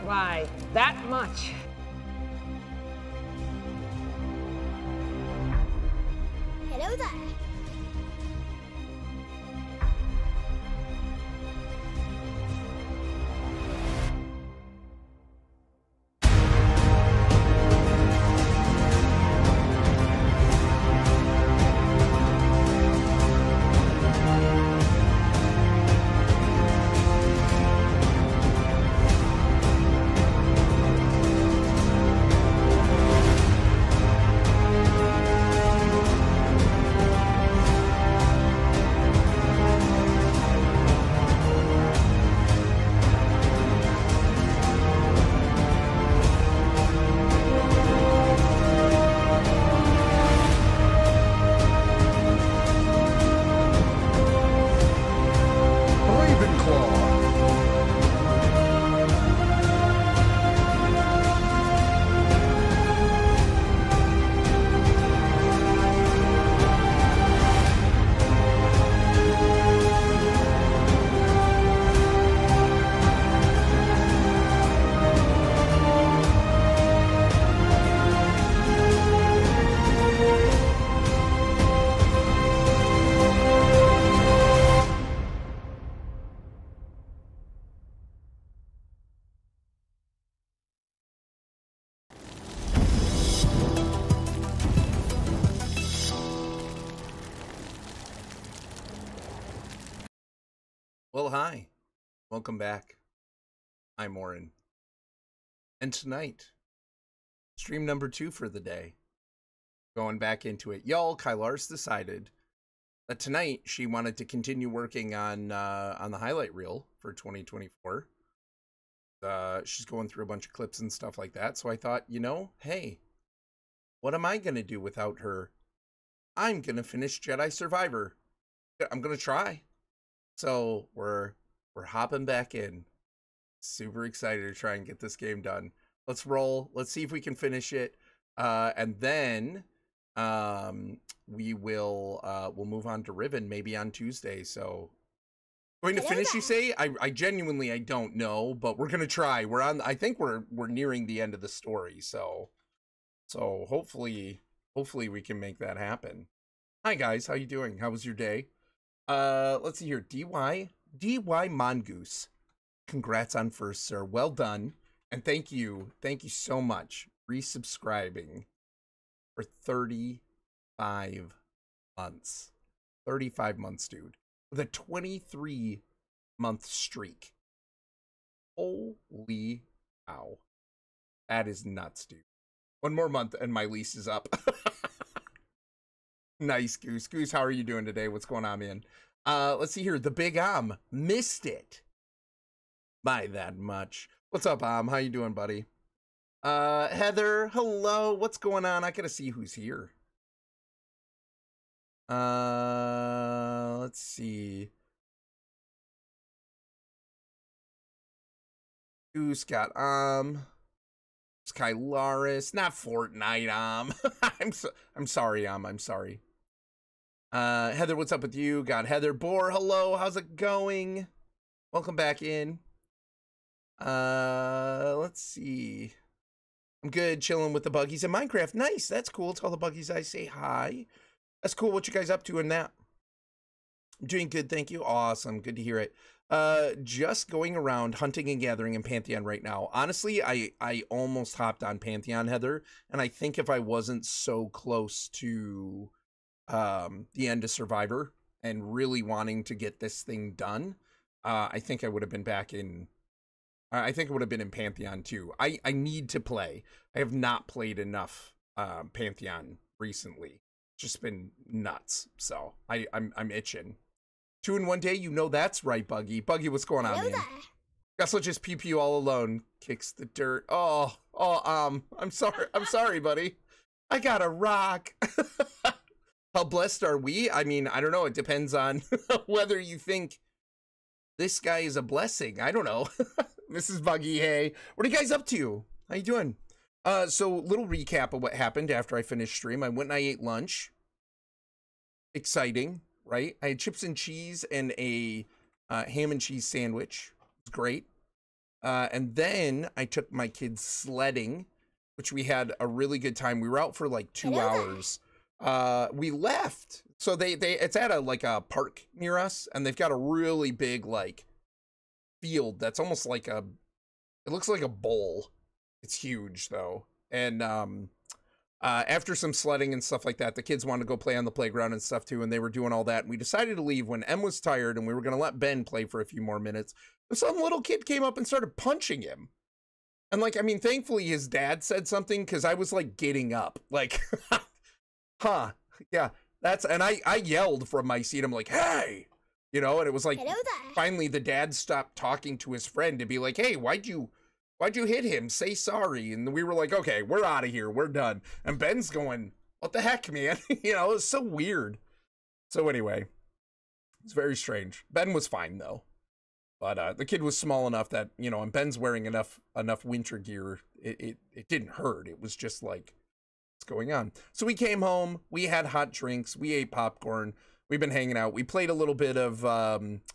Why, that much. Hello there. Well, hi. Welcome back. I'm Orrinn. And tonight, stream number 2 for the day. Going back into it. Y'all, Kylar's decided that tonight she wanted to continue working on the highlight reel for 2024. She's going through a bunch of clips and stuff like that. So I thought, you know, hey, what am I going to do without her? I'm going to finish Jedi Survivor. I'm going to try. So we're hopping back in. Super excited to try and get this game done. Let's roll. Let's see if we can finish it. And then we'll move on to Riven maybe on Tuesday. So going to finish, you say? I genuinely I don't know, but we're gonna try. I think we're nearing the end of the story, so hopefully we can make that happen. Hi guys, how you doing? How was your day? Let's see here. DY Mongoose. Congrats on first, sir. Well done. And thank you so much. Resubscribing for 35 months. 35 months, dude. With a 23-month streak. Holy cow. That is nuts, dude. One more month and my lease is up. Nice, Goose. Goose, how are you doing today? What's going on, man? Let's see here. The Big missed it by that much. What's up, How you doing, buddy? Heather, hello. What's going on? I gotta see who's here. Let's see. Goose got Skylaris, not Fortnite, I'm sorry, I'm sorry. Heather, what's up with you? Got Heather Bohr, hello, how's it going? Welcome back in. Let's see. I'm good, chilling with the buggies in Minecraft. Nice, that's cool. Tell the buggies I say hi. That's cool. What you guys up to in that? I'm doing good, thank you. Awesome, good to hear it. Just going around hunting and gathering in Pantheon right now. Honestly, I almost hopped on Pantheon, Heather, and I think if I wasn't so close to the end of Survivor and really wanting to get this thing done, I think I would have been back in. I think it would have been in Pantheon too. I need to play. I have not played enough Pantheon recently. Just been nuts. So I'm itching. 2 in 1 day, you know that's right, Buggy. Buggy, what's going on, man? Guess I'll just peep you all alone. Kicks the dirt. Oh, I'm sorry, buddy. I got a rock. How blessed are we? I mean, I don't know. It depends on whether you think this guy is a blessing. I don't know. Mrs. Buggy, hey. What are you guys up to? How you doing? So little recap of what happened after I finished stream. I went and I ate lunch. Exciting, right? I had chips and cheese and a ham and cheese sandwich. It was great. And then I took my kids sledding, which we had a really good time. We were out for like 2 hours. We left. So it's at a park near us, and they've got a really big like field that's almost like it looks like a bowl. It's huge though. And after some sledding and stuff like that, the kids wanted to go play on the playground and stuff too, and they were doing all that. And we decided to leave when Em was tired, and we were going to let Ben play for a few more minutes. But some little kid came up and started punching him. And like, I mean, thankfully his dad said something, because I was like getting up. Like, huh, yeah, and I yelled from my seat. I'm like, hey, you know, and it was like, finally the dad stopped talking to his friend to be like, hey, why'd you hit him? Say sorry. And we were like, okay, we're out of here. We're done. And Ben's going, what the heck, man? You know, it's so weird. So anyway, it's very strange. Ben was fine though. But the kid was small enough that, you know, and Ben's wearing enough winter gear. It didn't hurt. It was just like, what's going on? So we came home. We had hot drinks. We ate popcorn. We've been hanging out. We played a little bit of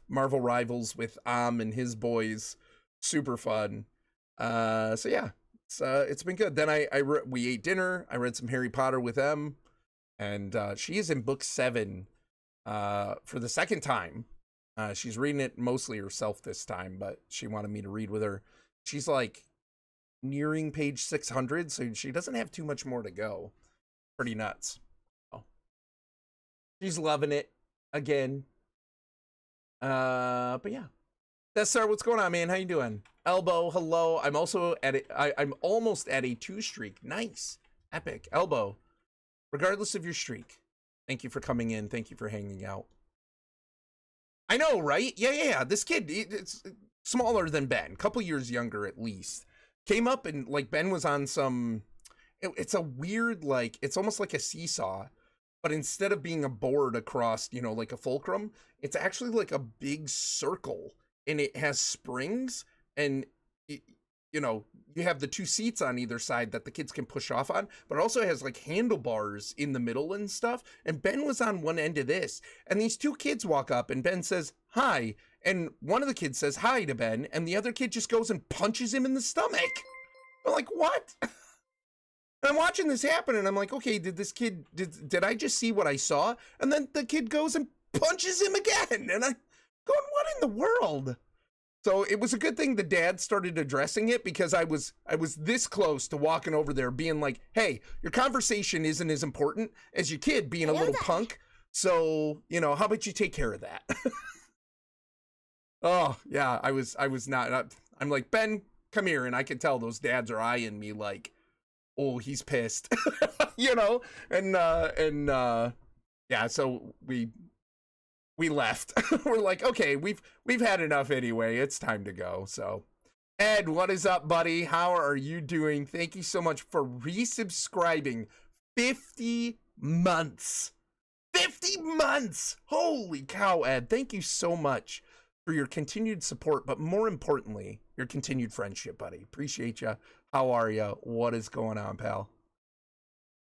Marvel Rivals with and his boys. Super fun. So yeah, it's been good. Then we ate dinner. I read some Harry Potter with Em, and she is in book 7 for the second time. She's reading it mostly herself this time, but she wanted me to read with her. She's like nearing page 600, so she doesn't have too much more to go. Pretty nuts. Oh. She's loving it again. But yeah. That's what's going on, man? How you doing? Elbow, hello. I'm also at I'm almost at a 2 streak. Nice. Epic. Elbow. Regardless of your streak, thank you for coming in. Thank you for hanging out. I know, right? Yeah. This kid, it's smaller than Ben, a couple years younger at least. Came up and like Ben was on some, it's a weird, like, it's almost like a seesaw, but instead of being a board across, you know, like a fulcrum, it's actually like a big circle, and it has springs, and you know, you have the 2 seats on either side that the kids can push off on, but it also has like handlebars in the middle and stuff. And Ben was on one end of this, and these 2 kids walk up, and Ben says, hi. And one of the kids says hi to Ben, and the other kid just goes and punches him in the stomach. I'm like, what? And I'm watching this happen, and I'm like, okay, did I just see what I saw? And then the kid goes and punches him again. And I'm going, what in the world? So it was a good thing the dad started addressing it, because I was this close to walking over there being like, hey, your conversation isn't as important as your kid being a little punk. So, you know, how about you take care of that? Oh, yeah, I was not. I'm like, Ben, come here. And I could tell those dads are eyeing me like, oh, he's pissed, you know? And yeah, so we left. We're like, okay, we've had enough anyway. It's time to go. So Ed, what is up, buddy? How are you doing? Thank you so much for resubscribing. 50 months. 50 months. Holy cow, Ed. Thank you so much for your continued support, but more importantly, your continued friendship, buddy. Appreciate you. How are you? What is going on, pal?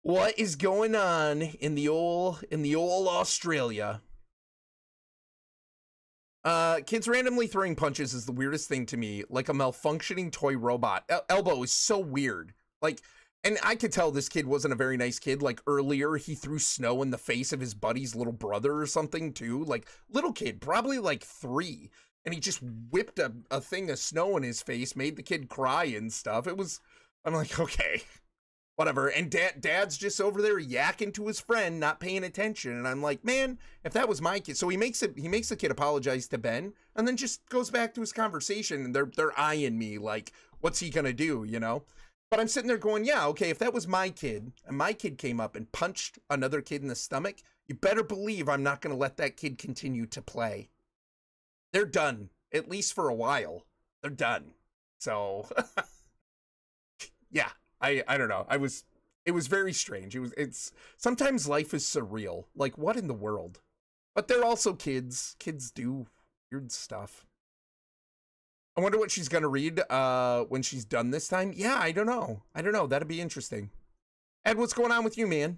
What is going on in the old Australia? Kids randomly throwing punches is the weirdest thing to me, like a malfunctioning toy robot. Elbow is so weird. Like, and I could tell this kid wasn't a very nice kid. Like earlier, he threw snow in the face of his buddy's little brother or something too. Like little kid, probably like 3. And he just whipped a thing of snow in his face, made the kid cry and stuff. I'm like, okay, whatever. And dad's just over there yakking to his friend, not paying attention. And I'm like, man, if that was my kid. So he makes the kid apologize to Ben, and then just goes back to his conversation, and they're eyeing me like, what's he gonna do, you know? But I'm sitting there going, yeah, okay, if that was my kid, and my kid came up and punched another kid in the stomach, you better believe I'm not gonna let that kid continue to play. They're done, at least for a while. They're done. So yeah, I don't know. It was very strange. It's sometimes life is surreal. Like, what in the world? But they're also kids. Kids do weird stuff. I wonder what she's gonna read when she's done this time. Yeah, I don't know. That'd be interesting. Ed, what's going on with you, man?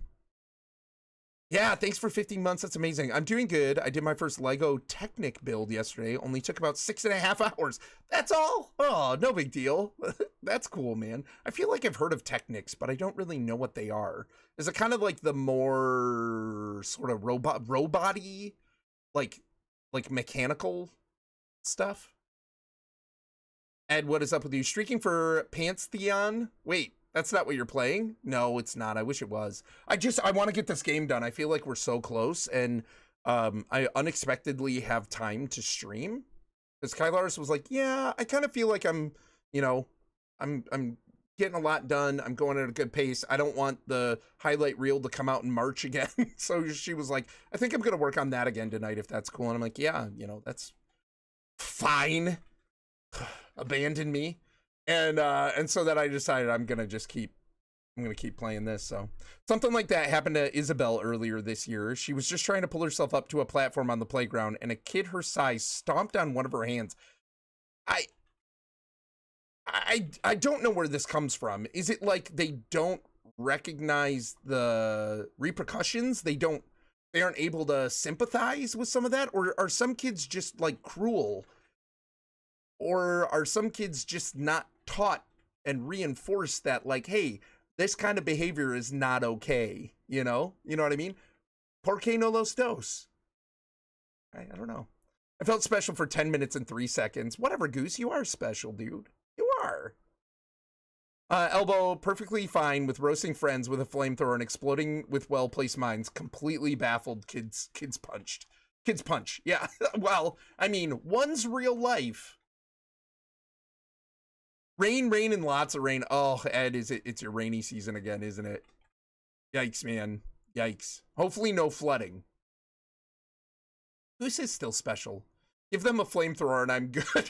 Yeah, thanks for 15 months. That's amazing. I'm doing good. I did my first Lego Technic build yesterday. Only took about 6.5 hours. That's all. Oh, no big deal. That's cool, man. I feel like I've heard of Technics, but I don't really know what they are. Is it kind of like the more sort of robot-y, like mechanical stuff? Ed, what is up with you? Streaking for Pantheon? Wait. That's not what you're playing? No, it's not. I wish it was. I want to get this game done. I feel like we're so close, and I unexpectedly have time to stream. Because Kylaris was like, yeah, I kind of feel like I'm getting a lot done. I'm going at a good pace. I don't want the highlight reel to come out in March again. So she was like, I think I'm going to work on that again tonight if that's cool. And I'm like, yeah, that's fine. Abandon me. And so that I decided I'm gonna keep playing this. So something like that happened to Isabel earlier this year. She was just trying to pull herself up to a platform on the playground, and a kid her size stomped on one of her hands. I don't know where this comes from. Is it like they don't recognize the repercussions? They aren't able to sympathize with some of that, or are some kids just like cruel? Or are some kids just not taught and reinforced that, like, hey, this kind of behavior is not okay, you know what I mean? Porque no los dos. I don't know. I felt special for 10 minutes and 3 seconds. Whatever, Goose, you are special, dude. You are. Elbow, perfectly fine with roasting friends with a flamethrower and exploding with well-placed mines. Completely baffled. Kids punched. Kids punch. Yeah, well, I mean, one's real life. Rain, and lots of rain. Oh, Ed, it's your rainy season again, isn't it? Yikes, man. Yikes. Hopefully no flooding. Goose is still special. Give them a flamethrower and I'm good.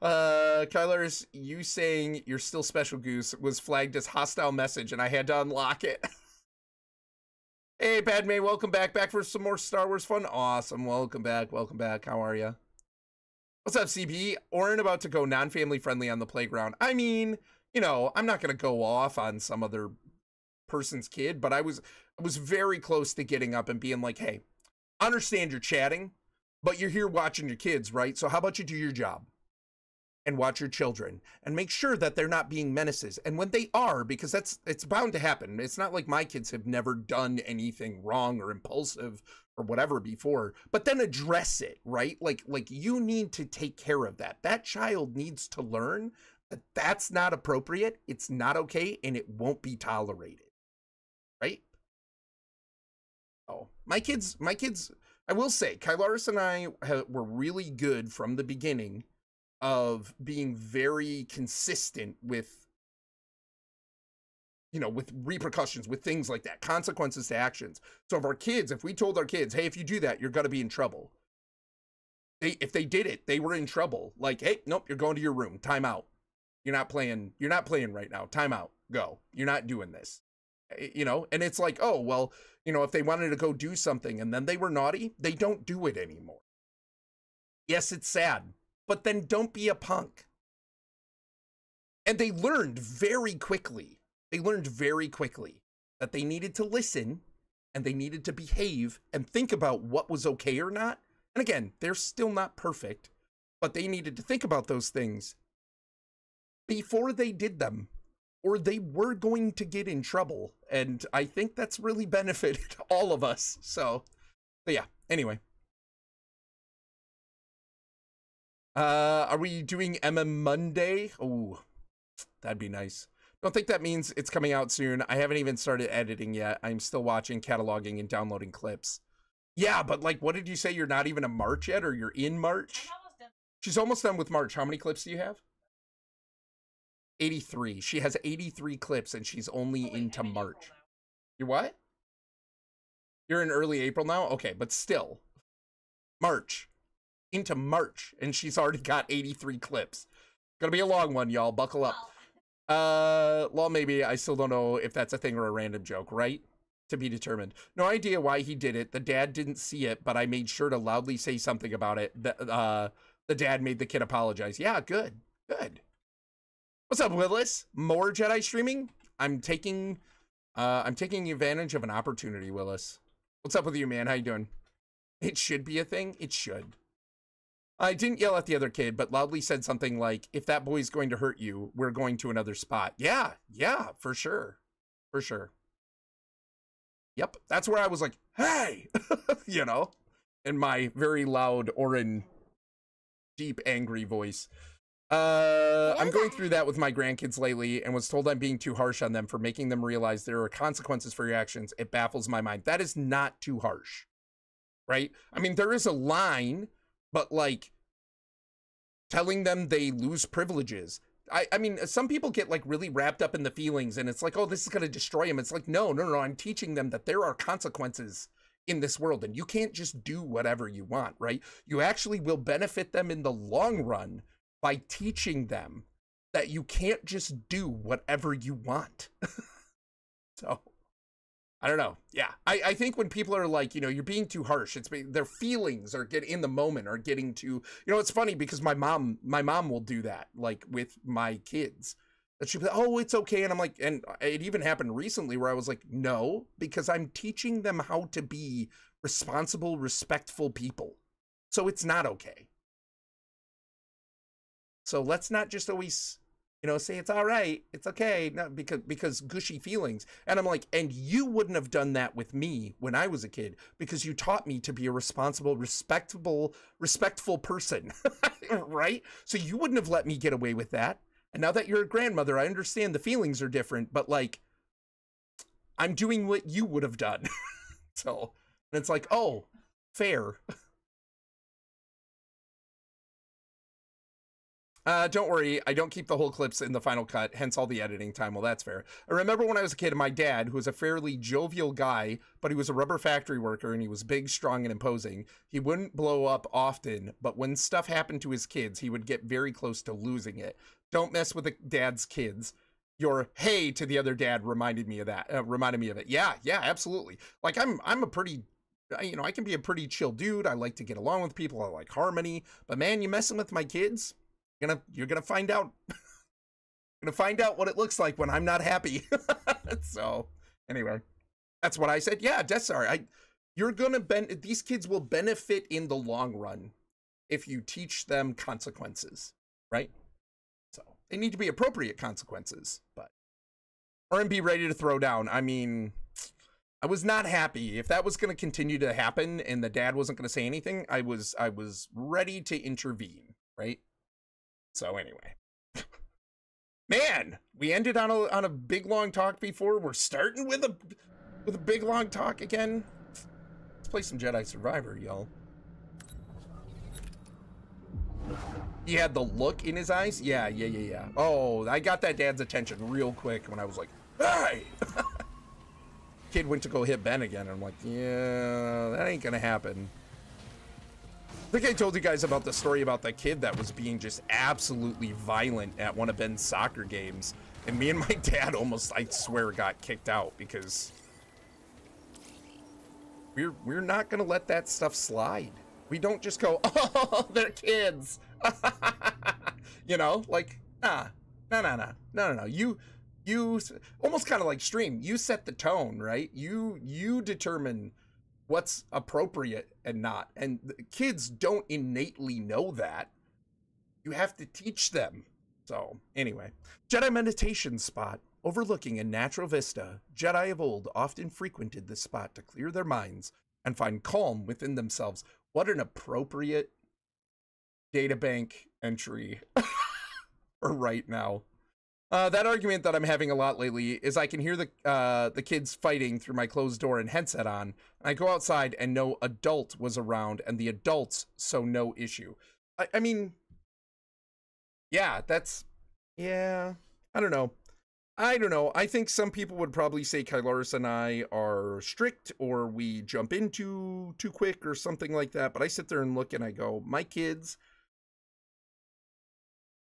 Kyler's, you saying you're still special, Goose, was flagged as hostile message and I had to unlock it. Hey, Padme, welcome back. Back for some more Star Wars fun. Awesome. Welcome back. How are you? What's up, CP? Orrinn about to go non-family friendly on the playground. I mean, I'm not going to go off on some other person's kid, but I was very close to getting up and being like, hey, I understand you're chatting, but you're here watching your kids, right? So how about you do your job and watch your children and make sure that they're not being menaces. And when they are, because it's bound to happen. It's not like my kids have never done anything wrong or impulsive or whatever before, but then address it, right? Like you need to take care of that. That child needs to learn that that's not appropriate. It's not okay. And it won't be tolerated. Right? Oh, my kids, I will say, Kylaris and I were really good from the beginning of being very consistent with, with repercussions, with things like that, consequences to actions. So if we told our kids, hey, if you do that, you're going to be in trouble. If they did it, they were in trouble. Like, hey, nope, you're going to your room. Time out. You're not playing right now. Time out. Go. You're not doing this. And it's like, oh, well, if they wanted to go do something and then they were naughty, they don't do it anymore. Yes, it's sad. But then don't be a punk. And they learned very quickly. That they needed to listen and they needed to behave and think about what was okay or not. And again, they're still not perfect, but they needed to think about those things before they did them, or they were going to get in trouble. And I think that's really benefited all of us. So yeah, anyway. Are we doing MM Monday? Oh, that'd be nice. Don't think that means it's coming out soon. I haven't even started editing yet. I'm still watching, cataloging, and downloading clips. Yeah, but like, what did you say? You're not even a March yet, or you're in March? I'm almost done. She's almost done with March. How many clips do you have? 83. She has 83 clips, and she's only into March. You're what? You're in early April now? Okay, but still. March. Into March, and she's already got 83 clips. Gonna be a long one, y'all. Buckle up. Well, maybe. I still don't know if that's a thing or a random joke, right? To be determined. No idea why he did it. The dad didn't see it, but I made sure to loudly say something about it. The dad made the kid apologize. Yeah, good. Good. What's up, Willis? More Jedi streaming? I'm taking I'm taking advantage of an opportunity, Willis. What's up with you, man? How you doing? It should be a thing. It should. I didn't yell at the other kid, but loudly said something like, if that boy's going to hurt you, we're going to another spot. Yeah, for sure. For sure. Yep, that's where I was like, hey, you know, in my very loud Orrinn, deep, angry voice. I'm going through that with my grandkids lately and was told I'm being too harsh on them for making them realize there are consequences for your actions. It baffles my mind. That is not too harsh, right? I mean, there is a line, but like telling them they lose privileges. I mean, some people get like really wrapped up in the feelings and it's like, oh, this is going to destroy them. It's like, no, I'm teaching them that there are consequences in this world and you can't just do whatever you want, right? You actually will benefit them in the long run by teaching them that you can't just do whatever you want. So, I don't know. Yeah, I think when people are like, you know, you're being too harsh, it's their feelings are getting in the moment are getting too, you know, it's funny because my mom will do that, like with my kids. That she'll be like, oh, it's okay. And I'm like, and it even happened recently where I was like, no, because I'm teaching them how to be responsible, respectful people. So it's not okay. So let's not just always, you know, say it's all right, it's okay, no, because gushy feelings. And I'm like, and you wouldn't have done that with me when I was a kid because you taught me to be a responsible, respectful person, right? So you wouldn't have let me get away with that. And now that you're a grandmother, I understand the feelings are different, but like, I'm doing what you would have done. So, and it's like, oh, fair. Don't worry, I don't keep the whole clips in the final cut, hence all the editing time. Well, that's fair. I remember when I was a kid, my dad, who was a fairly jovial guy, but he was a rubber factory worker and he was big, strong, and imposing. He wouldn't blow up often, but when stuff happened to his kids, he would get very close to losing it. Don't mess with a dad's kids. Your hey to the other dad reminded me of that. Yeah, absolutely. Like I'm a pretty, you know, I can be a pretty chill dude. I like to get along with people. I like harmony. But man, you messing with my kids? You're gonna find out. Gonna find out what it looks like when I'm not happy. So anyway, that's what I said. Yeah, Death Star. These kids will benefit in the long run if you teach them consequences, right? So they need to be appropriate consequences, but and be ready to throw down. I mean, I was not happy if that was going to continue to happen and the dad wasn't going to say anything. I was ready to intervene, right? So anyway, man, we ended on a big long talk before. We're starting with a big long talk again. Let's play some Jedi Survivor, y'all. He had the look in his eyes. Yeah. Oh, I got that dad's attention real quick when I was like, hey. Kid went to go hit Ben again. And I'm like, yeah, that ain't gonna happen. I think I told you guys about the story about the kid that was being just absolutely violent at one of Ben's soccer games. And me and my dad almost, I swear, got kicked out because we're not going to let that stuff slide. We don't just go, oh, they're kids. You know, like, no. You almost kind of like Stream. You set the tone, right? You determine what's appropriate and not. And the kids don't innately know that. You have to teach them. So anyway, Jedi meditation spot overlooking a natural vista. Jedi of old often frequented this spot to clear their minds and find calm within themselves. What an appropriate databank entry for right now. That argument that I'm having a lot lately is I can hear the kids fighting through my closed door and headset on. I go outside and no adult was around and the adults, so no issue. I mean, yeah, yeah, I don't know. I think some people would probably say Kylaris and I are strict or we jump into too quick or something like that. But I sit there and look and I go, my kids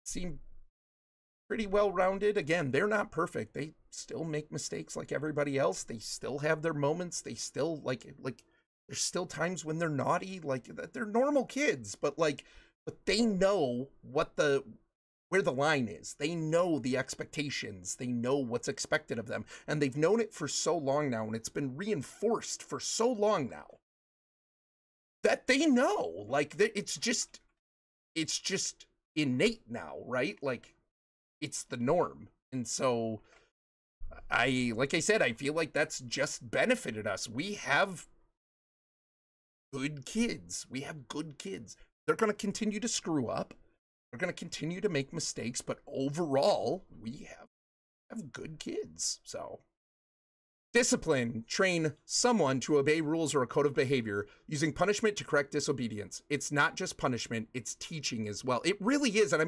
seem pretty well-rounded. Again, they're not perfect. They still make mistakes like everybody else. They still have their moments. They still like there's still times when they're naughty. Like they're normal kids, but they know what the where the line is. They know the expectations. They know what's expected of them. And they've known it for so long now, and it's been reinforced for so long now that they know. Like, it's just innate now, right? Like, it's the norm. And so like I said, I feel like that's just benefited us. We have good kids. We have good kids. They're going to continue to screw up. They're going to continue to make mistakes, but overall, we have good kids. So, discipline, train someone to obey rules or a code of behavior using punishment to correct disobedience. It's not just punishment, it's teaching as well. It really is. And I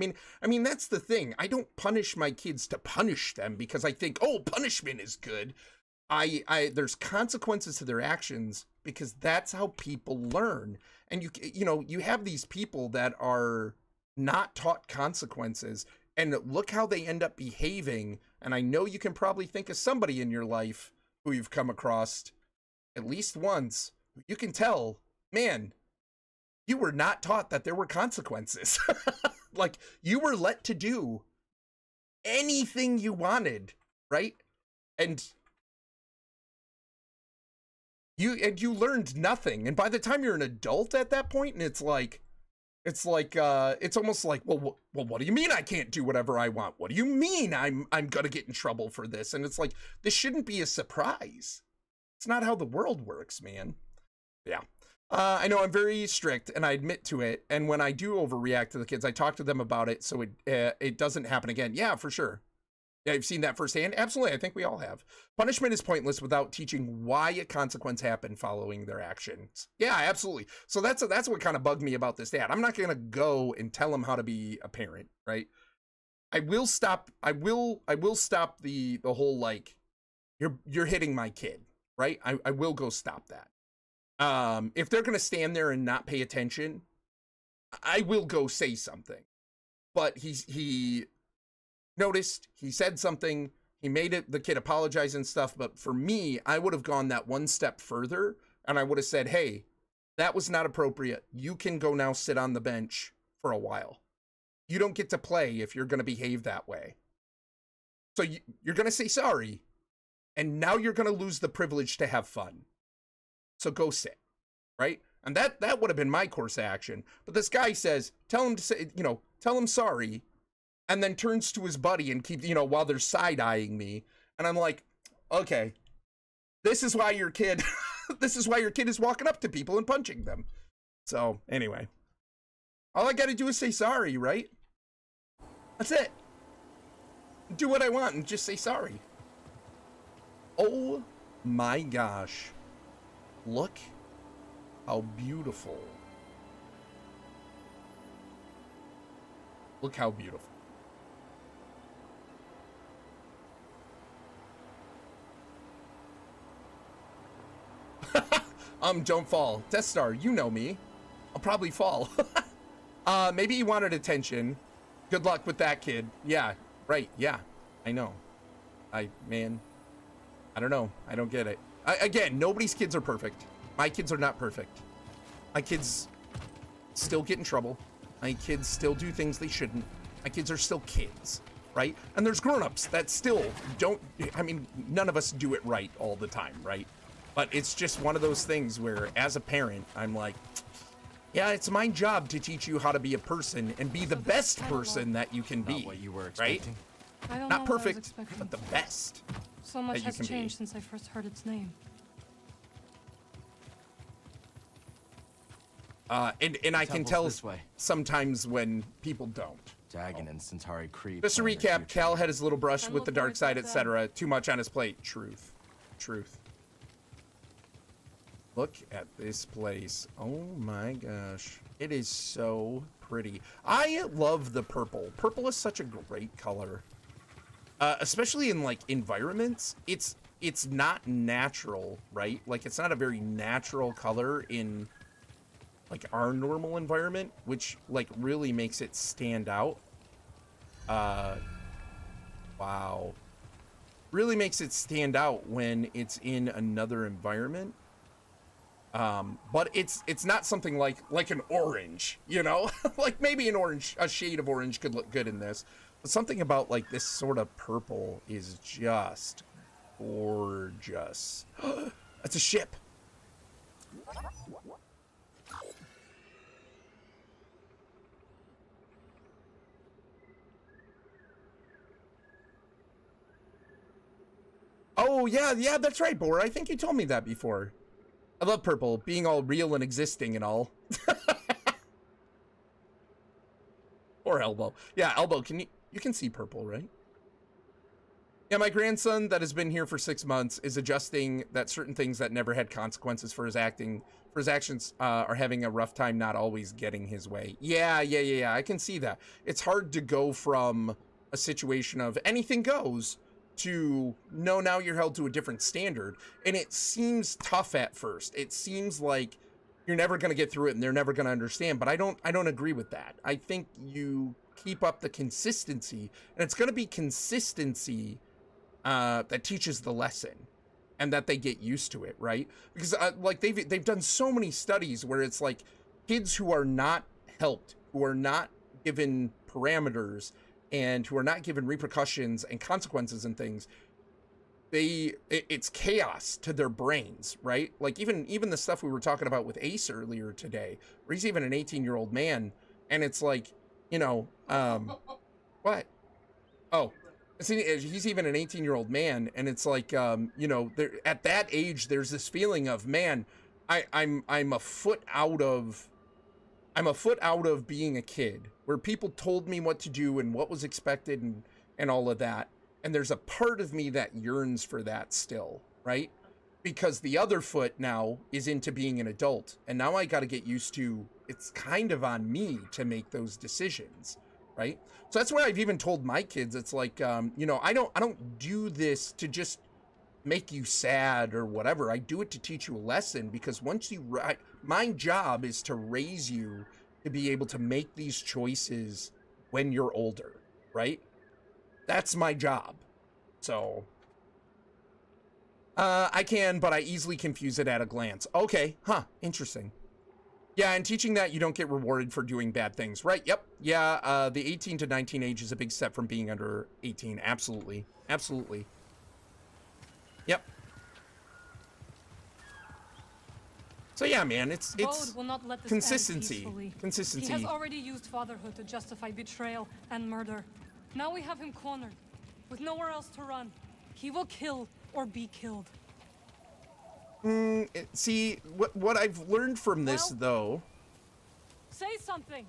mean that's the thing. I don't punish my kids to punish them because I think, oh, punishment is good. There's consequences to their actions because that's how people learn. And you have these people that are not taught consequences, and look how they end up behaving. And I know you can probably think of somebody in your life who you've come across at least once. You can tell, man, you were not taught that there were consequences. Like, you were let to do anything you wanted, right? And you learned nothing. And by the time you're an adult at that point, and it's almost like, well, what do you mean I can't do whatever I want? What do you mean I'm gonna get in trouble for this? And it's like, this shouldn't be a surprise. It's not how the world works, man. Yeah. I know I'm very strict, and I admit to it. And when I do overreact to the kids, I talk to them about it so it doesn't happen again. Yeah, for sure. Yeah, I've seen that firsthand. Absolutely, I think we all have. Punishment is pointless without teaching why a consequence happened following their actions. Yeah, absolutely. So that's what kind of bugged me about this dad. I'm not gonna go and tell him how to be a parent, right? I will stop the whole, like, you're hitting my kid, right? I will go stop that. If they're gonna stand there and not pay attention, I will go say something. But he noticed, he said something, he made the kid apologize and stuff. But for me, I would have gone that one step further, and I would have said, hey, that was not appropriate. You can go now sit on the bench for a while. You don't get to play if you're going to behave that way. So you're going to say sorry, and now you're going to lose the privilege to have fun. So go sit, right? And that would have been my course of action. But this guy says, tell him sorry, and then turns to his buddy and keeps, while they're side-eyeing me. And I'm like, okay, this is why your kid is walking up to people and punching them. So anyway, all I got to do is say sorry, right? That's it. Do what I want and just say sorry. Oh my gosh. Look how beautiful. Look how beautiful. Don't fall. Death Star, you know me. I'll probably fall. Maybe he wanted attention. Good luck with that, kid. Yeah, right, yeah. I know. Man, I don't know. I don't get it. Again, nobody's kids are perfect. My kids are not perfect. My kids still get in trouble. My kids still do things they shouldn't. My kids are still kids, right? And there's grown-ups that still don't, none of us do it right all the time, right? But it's just one of those things where, as a parent, I'm like, yeah, it's my job to teach you how to be a person and be the best person that you can be. Not what you were expecting. Right? I don't Not know what I was perfect, expecting. but the best. So much that you has can be. changed since I first heard its name. And I can tell this way. sometimes when people don't. Dagon and Centauri Creep. Just to recap, Cal had his little brush I'm with the looking dark side, at that. etc. Too much on his plate. Truth. Truth. Look at this place. Oh my gosh. It is so pretty. I love the purple. Purple is such a great color. Especially in, like, environments. It's not natural, right? Like, it's not a very natural color in, like, our normal environment, which, like, really makes it stand out. Wow. Really makes it stand out when it's in another environment. But it's not something like an orange, you know? Like maybe a shade of orange could look good in this. But something about like this sort of purple is just gorgeous. That's a ship. Oh, yeah, that's right, Bor. I think you told me that before. I love purple, being all real and existing and all. Or Elbow. Yeah, Elbow, you can see purple, right? Yeah, my grandson that has been here for 6 months is adjusting that certain things that never had consequences for his actions are having a rough time not always getting his way. Yeah, I can see that. It's hard to go from a situation of anything goes to no, now you're held to a different standard, and it seems tough at first. It seems like you're never going to get through it and they're never going to understand, but I don't agree with that. I think you keep up the consistency, and it's going to be consistency that teaches the lesson and that they get used to it, right? Because like they've done so many studies where it's like kids who are not helped, who are not given parameters, and who are not given repercussions and consequences and things, it's chaos to their brains, right? Like even the stuff we were talking about with Ace earlier today, where he's even an 18-year-old man, and it's like, you know, what? Oh, he's even an 18-year-old man, and it's like, you know, at that age, there's this feeling of, man, I'm a foot out of being a kid, where people told me what to do and what was expected and all of that. And there's a part of me that yearns for that still, right? Because the other foot now is into being an adult. And now I got to get used to, it's kind of on me to make those decisions, right? So that's why I've even told my kids, it's like, you know, I don't do this to just make you sad or whatever. I do it to teach you a lesson, because once my job is to raise you to be able to make these choices when you're older, right? That's my job. So I can, but I easily confuse it at a glance. Okay, huh, interesting. Yeah, and teaching that you don't get rewarded for doing bad things, right? Yep. Yeah, the 18 to 19 age is a big step from being under 18. Absolutely. Yep. So yeah, man, it's will not let this consistency. end peacefully. Consistency. He has already used fatherhood to justify betrayal and murder. Now we have him cornered, with nowhere else to run. He will kill or be killed. See, what I've learned from this, though. Say something.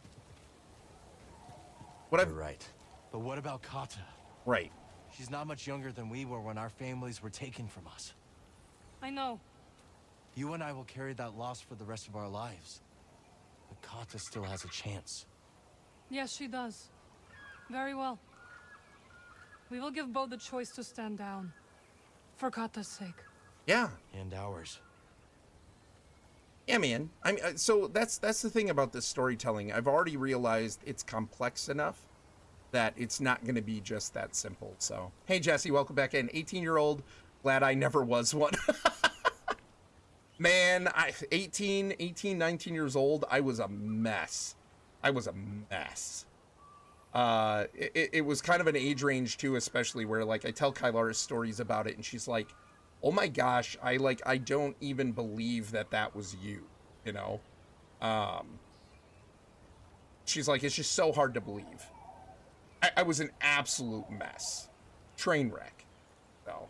You're right. But what about Kata? Right. She's not much younger than we were when our families were taken from us. I know. You and I will carry that loss for the rest of our lives. But Kata still has a chance. Yes, she does. Very well. We will give Bo the choice to stand down. For Kata's sake. Yeah. And ours. Yeah, man. I mean, so that's the thing about this storytelling. I've already realized it's complex enough that it's not going to be just that simple. So, hey, Jesse, welcome back in. 18-year-old. Glad I never was one. Man, 18, 19 years old, I was a mess. It was kind of an age range, too, especially where, like, I tell Kylaris stories about it, and she's like, oh my gosh, I don't even believe that was you, you know? She's like, it's just so hard to believe. I was an absolute mess. Train wreck. So,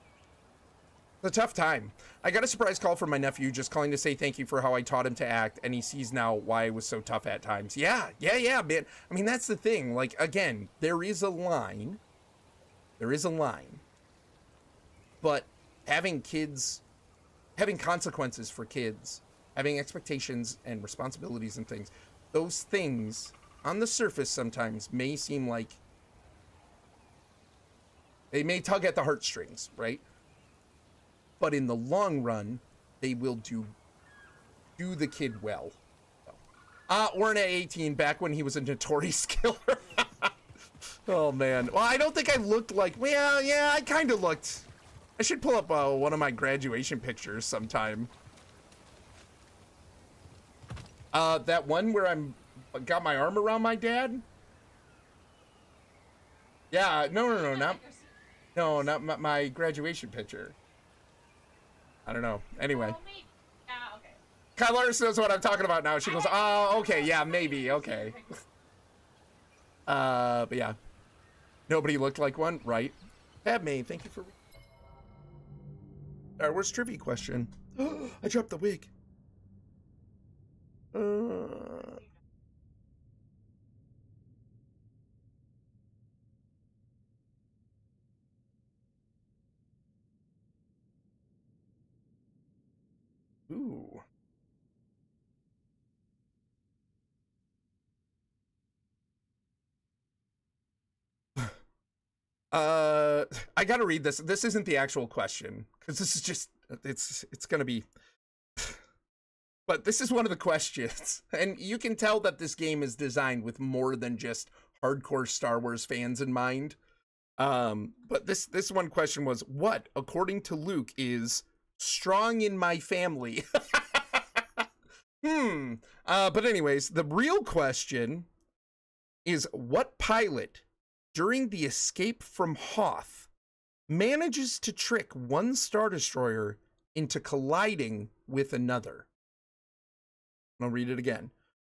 it's a tough time. I got a surprise call from my nephew just calling to say thank you for how I taught him to act, and he sees now why I was so tough at times. Yeah, man. I mean, that's the thing. Like, again, there is a line. But having consequences for kids, having expectations and responsibilities and things, those things on the surface sometimes may seem like they may tug at the heartstrings, right? But in the long run, they will do the kid well. Orrinn at 18, back when he was a notorious killer. Oh, man. Well, I don't think I looked like... Well, yeah, I kind of looked... I should pull up one of my graduation pictures sometime. That one where got my arm around my dad? Yeah, no, not my graduation picture. I don't know. Anyway. Kylaris knows what I'm talking about now. She goes, oh, okay, yeah, maybe, okay. But yeah. Nobody looked like one, right? Padme, thank you for... Alright, where's trivia question? I dropped the wig. Ooh. I gotta read this. This isn't the actual question, because this is just, it's gonna be... But this is one of the questions, and you can tell that this game is designed with more than just hardcore Star Wars fans in mind. But this one question was, what, according to Luke, is strong in my family? But anyways, the real question is, what pilot, during the escape from Hoth, manages to trick one Star Destroyer into colliding with another? I'll read it again.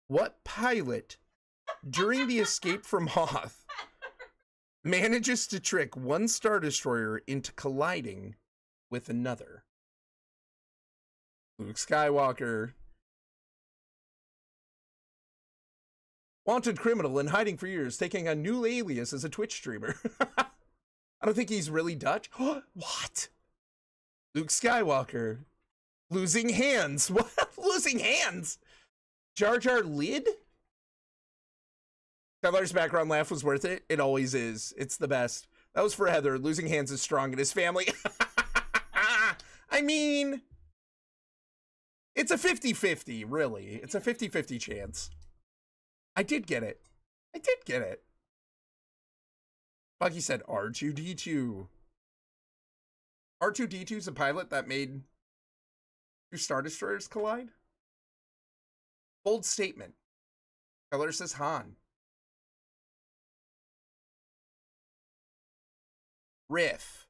What pilot, during the escape from Hoth, manages to trick one Star Destroyer into colliding with another? Luke Skywalker. Wanted criminal and hiding for years, taking a new alias as a Twitch streamer. I don't think he's really Dutch. What? Luke Skywalker. Losing hands. What? Losing hands? Jar Jar Lid? Tyler's background laugh was worth it. It always is. It's the best. That was for Heather. Losing hands is strong in his family. I mean, it's a 50-50, really. It's a 50-50 chance. I did get it. I did get it. Bucky said R2-D2. R2-D2's a pilot that made two Star Destroyers collide? Bold statement. Keller says Han. Riff.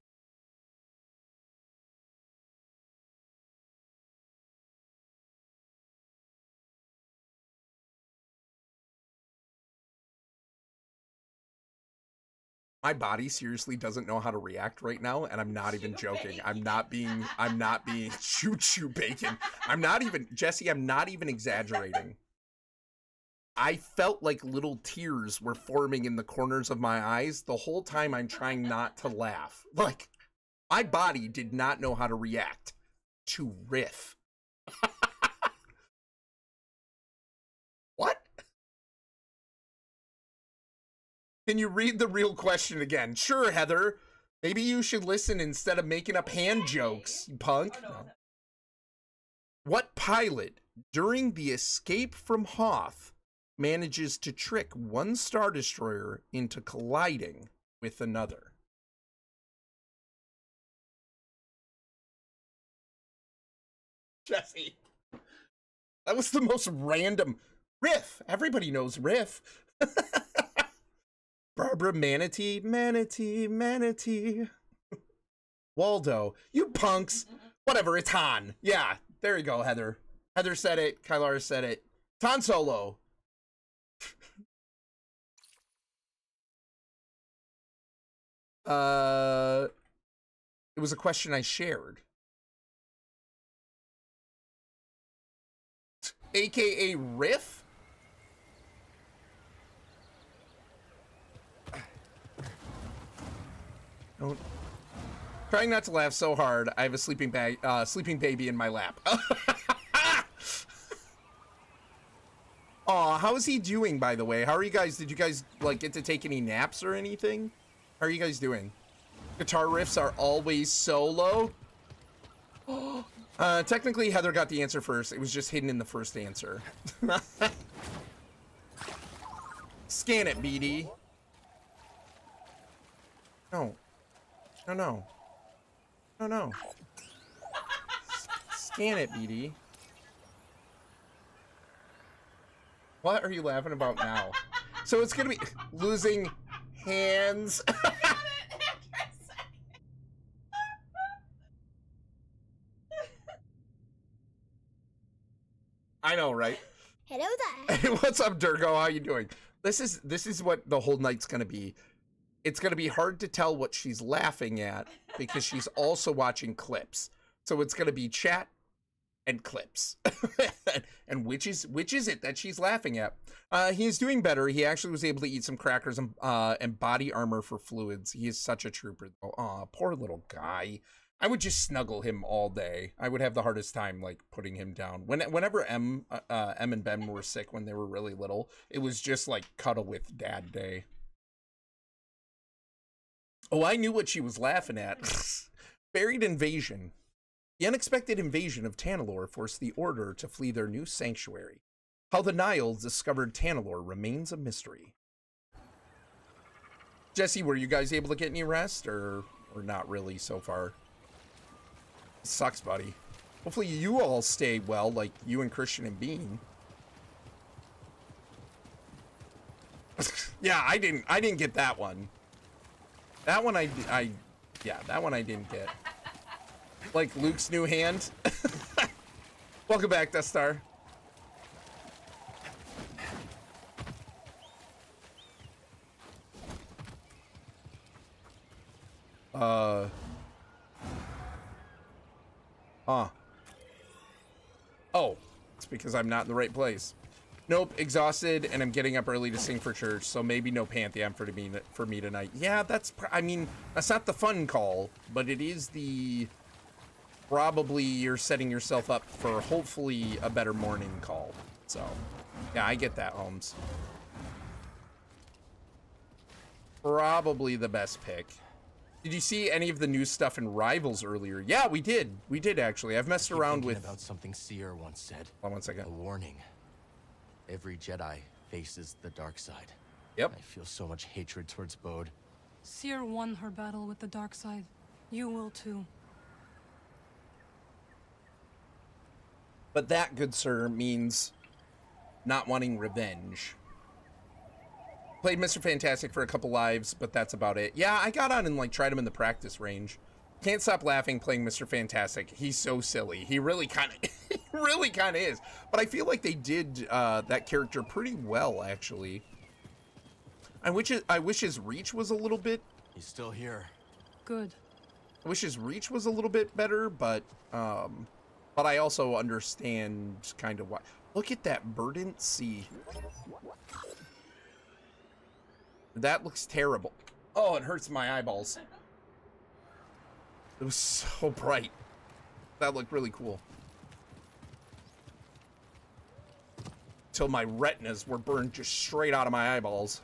My body seriously doesn't know how to react right now, and I'm not even joking. I'm not being choo-choo bacon. I'm not even, Jesse, I'm not even exaggerating. I felt like little tears were forming in the corners of my eyes the whole time I'm trying not to laugh. Like, my body did not know how to react to Riff. What? Can you read the real question again? Sure, Heather. Maybe you should listen instead of making up hand jokes, you punk. No. What pilot, during the escape from Hoth, manages to trick one Star Destroyer into colliding with another? Jesse. That was the most random. Riff. Everybody knows Riff. Barbara Manatee, Manatee, Manatee. Waldo, you punks. Whatever, it's Han. Yeah, there you go, Heather. Heather said it. Kylar said it. It's Han Solo. It was a question I shared. AKA Riff? Don't. Trying not to laugh so hard. I have a sleeping baby in my lap. Aw, how is he doing, by the way? How are you guys? Did you guys, like, get to take any naps or anything? How are you guys doing? Guitar riffs are always solo. Technically, Heather got the answer first. It was just hidden in the first answer. Scan it, BD. No. No, no. No, no. Scan it, BD. What are you laughing about now? So it's gonna be losing hands. I know, right? Hello there. Hey, what's up, Durgo? How you doing? This is what the whole night's gonna be. It's gonna be hard to tell what she's laughing at because she's also watching clips. So it's gonna be chat and clips. And which is it that she's laughing at? He's doing better. He actually was able to eat some crackers and body armor for fluids. He is such a trooper, though. Aw, poor little guy. I would just snuggle him all day. I would have the hardest time like putting him down. Whenever Em and Ben were sick when they were really little, it was just like cuddle with dad day. Oh, I knew what she was laughing at. Buried invasion. The unexpected invasion of Tanalorr forced the Order to flee their new sanctuary. How the Niles discovered Tanalorr remains a mystery. Jesse, were you guys able to get any rest or not really so far? Sucks, buddy. Hopefully you all stay well, like you and Christian and Bean. Yeah, I didn't get that one. That one yeah, that one I didn't get. Like Luke's new hand. Welcome back, Death Star. Oh, it's because I'm not in the right place. Nope, exhausted, and I'm getting up early to sing for church, so maybe no Pantheon for me tonight. Yeah, I mean, that's not the fun call, but it is the... Probably you're setting yourself up for hopefully a better morning call. So, yeah, I get that, Holmes. Probably the best pick. Did you see any of the new stuff in Rivals earlier? Yeah, we did. We did, actually. I've messed around with... about something Seer once said. Hold on one second. A warning. Every Jedi faces the dark side. Yep. I feel so much hatred towards Bode. Seer won her battle with the dark side. You will too. But that, good sir, means not wanting revenge. Played Mr. Fantastic for a couple lives, but that's about it. Yeah, I got on and like tried him in the practice range. Can't stop laughing playing Mr. Fantastic. He's so silly. He really kind of is. But I feel like they did that character pretty well, actually. I wish his reach was a little bit... He's still here. Good. I wish his reach was a little bit better, but I also understand kind of why. Look at that verdant sea. That looks terrible. Oh, it hurts my eyeballs. It was so bright. That looked really cool. Till my retinas were burned just straight out of my eyeballs.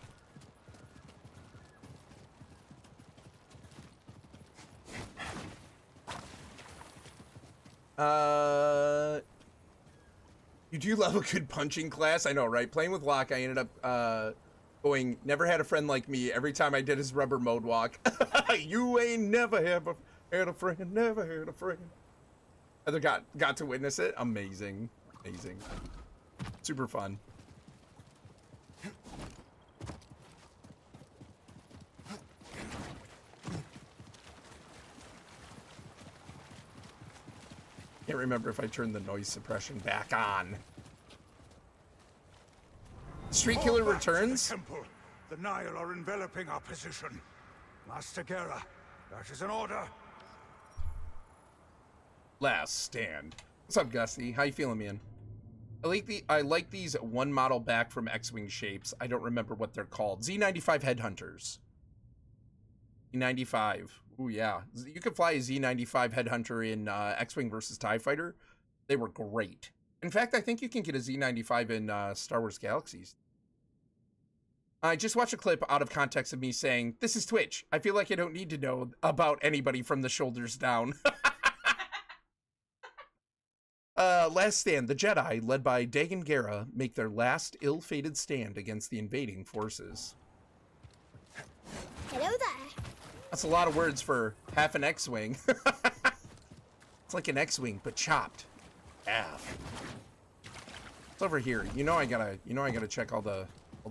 You do love a good punching class. I know, right? Playing with Locke, I ended up going, never had a friend like me every time I did his rubber mode walk. You ain't never had a friend, never had a friend. I got to witness it. Amazing. Amazing. Super fun. Can't remember if I turned the noise suppression back on. Street Killer returns. The temple. The Nile are enveloping our position. Master Gera, that is an order. Last stand. What's up, Gusty? How you feeling, man? I like these one model back from X-Wing shapes. I don't remember what they're called. Z95 Headhunters. Z95. Ooh, yeah. You could fly a Z95 Headhunter in X-Wing versus TIE Fighter. They were great. In fact, I think you can get a Z95 in Star Wars Galaxies. I just watched a clip out of context of me saying, "This is Twitch. I feel like I don't need to know about anybody from the shoulders down." Last stand. The Jedi, led by Dagan Gera, make their last ill-fated stand against the invading forces. Hello there. That's a lot of words for half an X-Wing. It's like an X-Wing, but chopped. Half. It's over here. You know I gotta check all the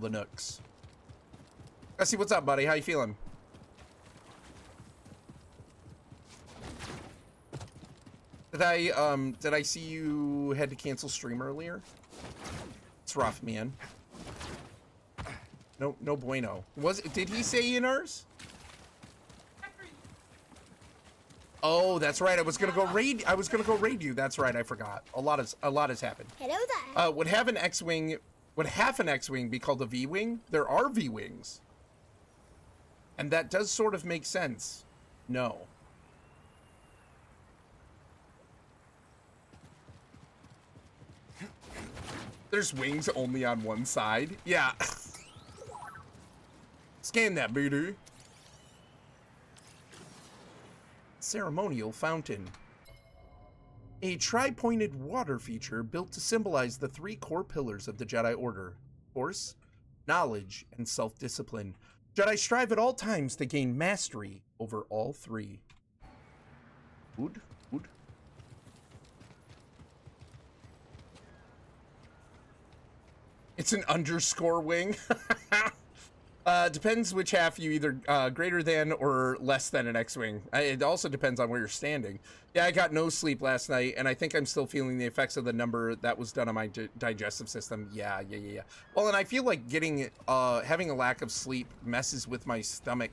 nooks. Gussie, what's up, buddy? How you feeling? Did I see you had to cancel stream earlier? It's rough, man. No bueno. Did he say in ours? Oh, that's right. I was gonna go raid you. That's right. I forgot. A lot has happened. Hello there. Would half an X-wing be called a V-wing? There are V-wings, and that does sort of make sense. No. There's wings only on one side. Yeah. Scan that, booty. Ceremonial fountain. A tri-pointed water feature built to symbolize the three core pillars of the Jedi Order: force, knowledge, and self-discipline. Jedi strive at all times to gain mastery over all three. Wood. It's an underscore wing. Depends which half you either greater than or less than an X-wing. It also depends on where you're standing. Yeah, I got no sleep last night, and I think I'm still feeling the effects of the number that was done on my digestive system. Yeah. Well, and I feel like having a lack of sleep messes with my stomach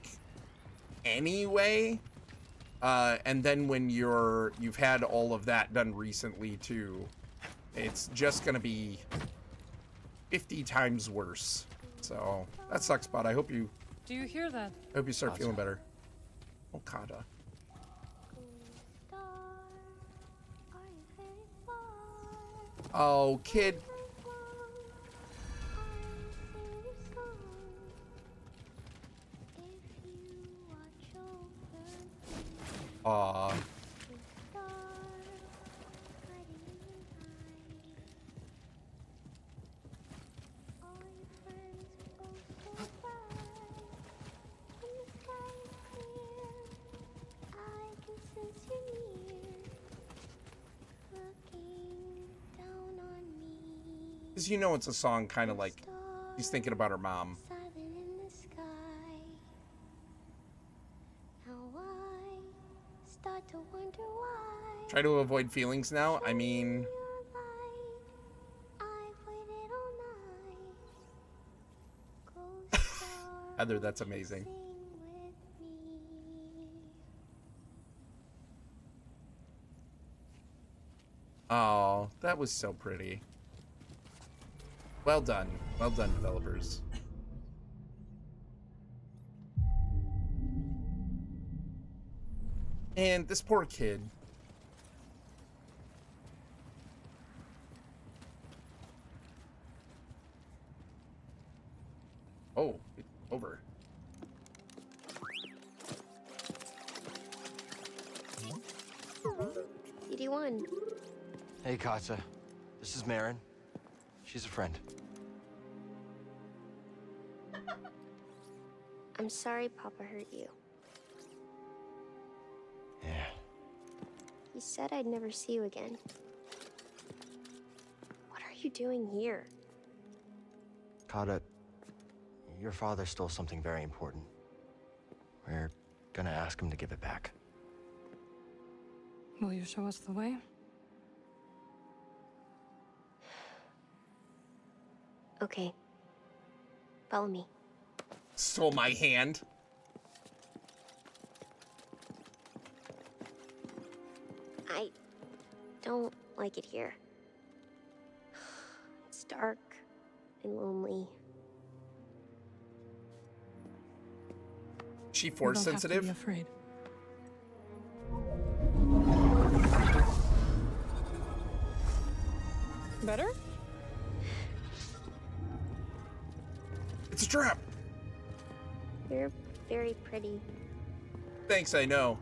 anyway. And then when you've had all of that done recently too, it's just gonna be 50 times worse. So that sucks, bud. I hope you. Do you hear that? I hope you start feeling better. Okada. Oh, kid. Aw. Because you know it's a song kind of like she's thinking about her mom. Try to avoid feelings now. I mean, Heather, that's amazing. Oh, that was so pretty. Well done, developers. And this poor kid. Oh, it's over. CD1. Hey, Katsa. This is Marin. She's a friend. I'm sorry Papa hurt you. Yeah. He said I'd never see you again. What are you doing here? Kata, your father stole something very important. We're gonna ask him to give it back. Will you show us the way? Okay. Follow me. Stole my hand. I don't like it here. It's dark and lonely. She force sensitive? You don't have to be afraid. Better? It's a trap. You're very pretty. Thanks, I know.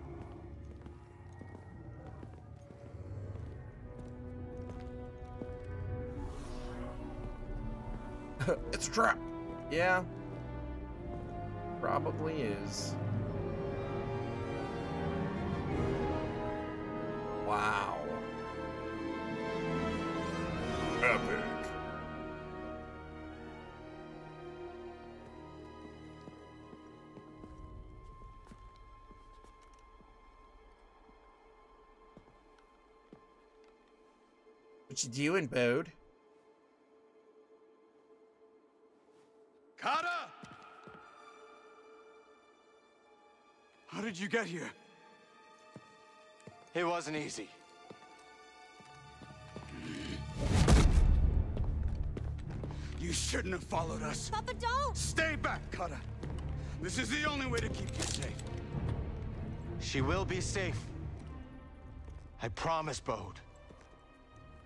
It's a trap. Yeah. Probably is. Wow. Epic. What you doing, Bode? Kata! How did you get here? It wasn't easy. You shouldn't have followed us. Papa, don't! Stay back, Kata. This is the only way to keep you safe. She will be safe. I promise, Bode.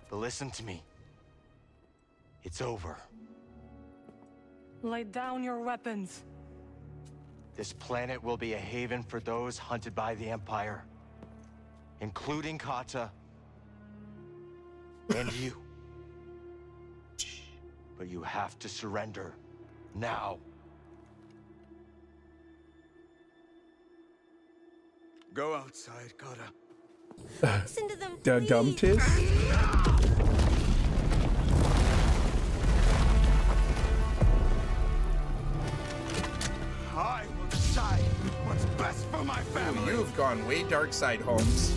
But listen to me. It's over. Lay down your weapons. This planet will be a haven for those hunted by the Empire, including Kata and you. But you have to surrender now. Go outside, Kata. Listen to them, The please. dumb tis? I will decide what's best for my family. You've gone way dark side, Holmes.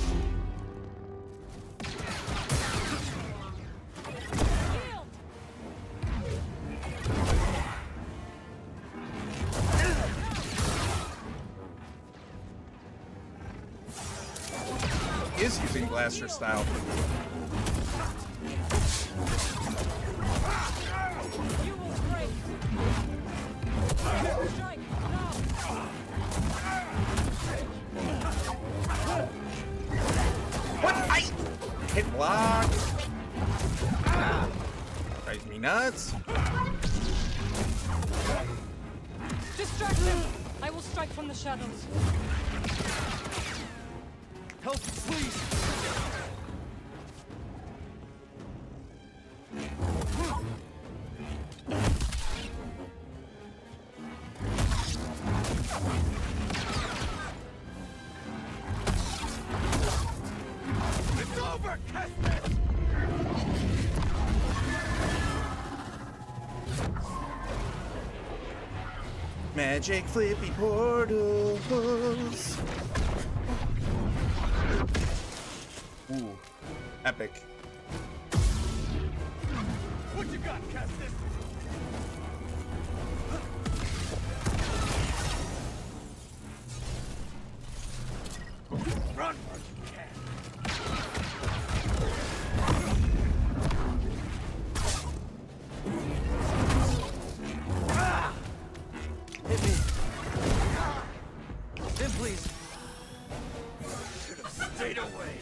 He is using blaster style. You will break. Strike now. What? I hit block. Drives me nuts. Distract him. I will strike from the shadows. Help, please! It's over, Kestis! Magic flippy portals. Ooh, epic. What you got, Kestis? Run where you can. Hit me! Then please! Should have stayed away.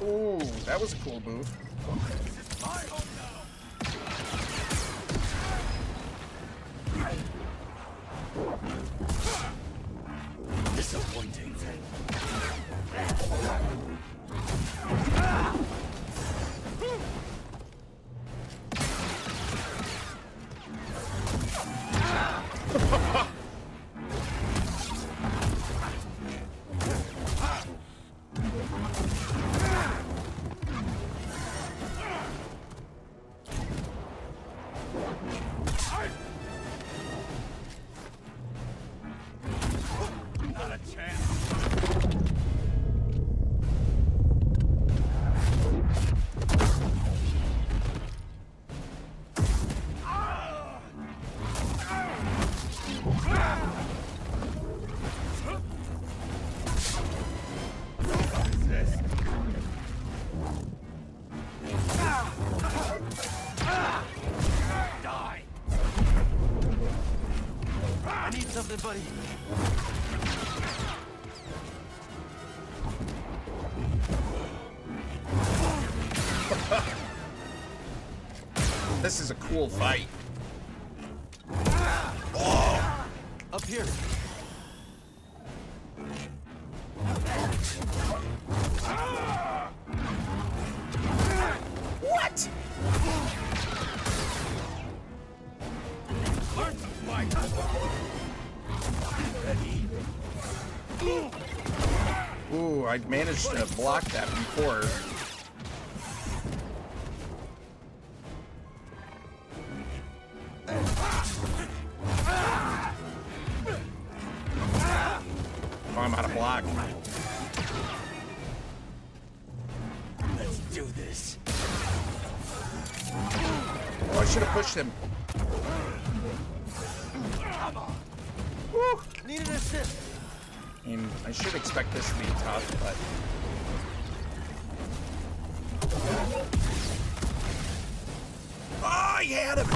Ooh, that was a cool move. This is my home now. Disappointing. Not a chance. Resist. Die. I need something, buddy. This is a cool fight. Up here. What? Learn to fight. Ready? Ooh, I managed to block that before. Oh, I'm out of block. should have pushed him. Woo. Need an assist. I mean, I should expect this to be tough, but... Oh, he had him!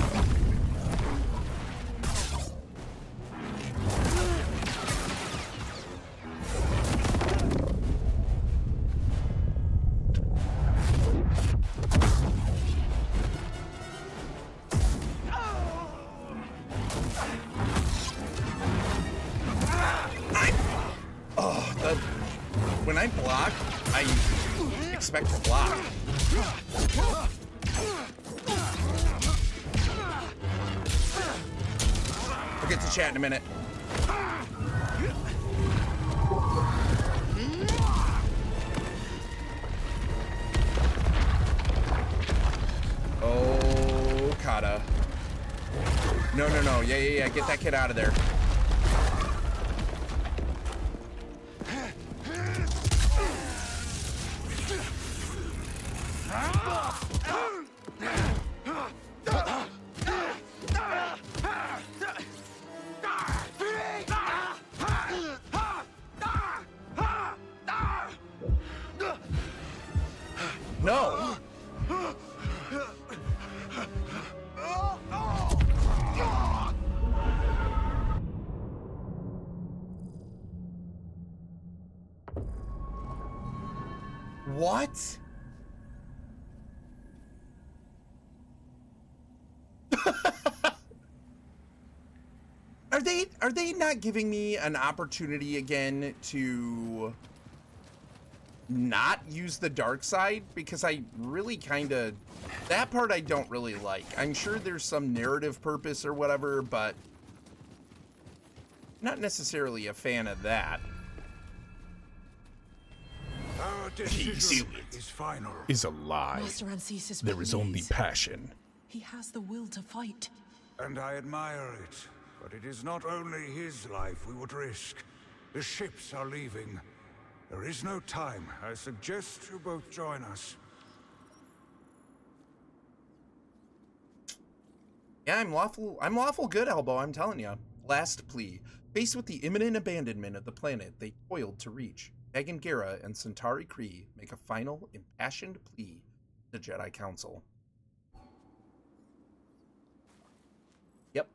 When I block, I expect to block. We'll get to chat in a minute. Oh, Kata. No, no, no. Yeah. Get that kid out of there. No. What? Are they not giving me an opportunity again to not use the dark side? Because I really kind of, that part I don't really like. I'm sure there's some narrative purpose or whatever, but not necessarily a fan of that. Our decision is final. Is a lie. Master Ancesis, There is only please. passion. He has the will to fight. And I admire it. But it is not only his life we would risk. The ships are leaving. There is no time. I suggest you both join us. Yeah, I'm lawful good, Elbow, I'm telling you. Last plea. Faced with the imminent abandonment of the planet they toiled to reach, Megan Guerra and Centauri Kree make a final, impassioned plea to the Jedi Council. Yep.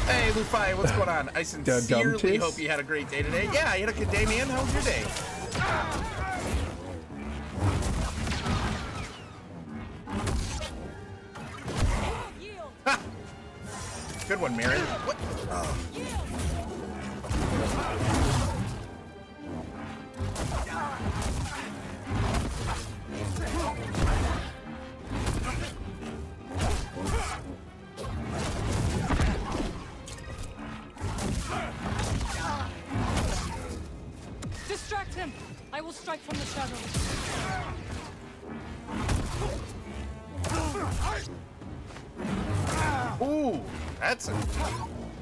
Hey, Lufi, what's going on? I sincerely hope you had a great day today. Yeah, I had a good day, man. How was your day? Ha! Good one, Marin. What? Oh. Distract him! I will strike from the shadows. Ooh, that's a...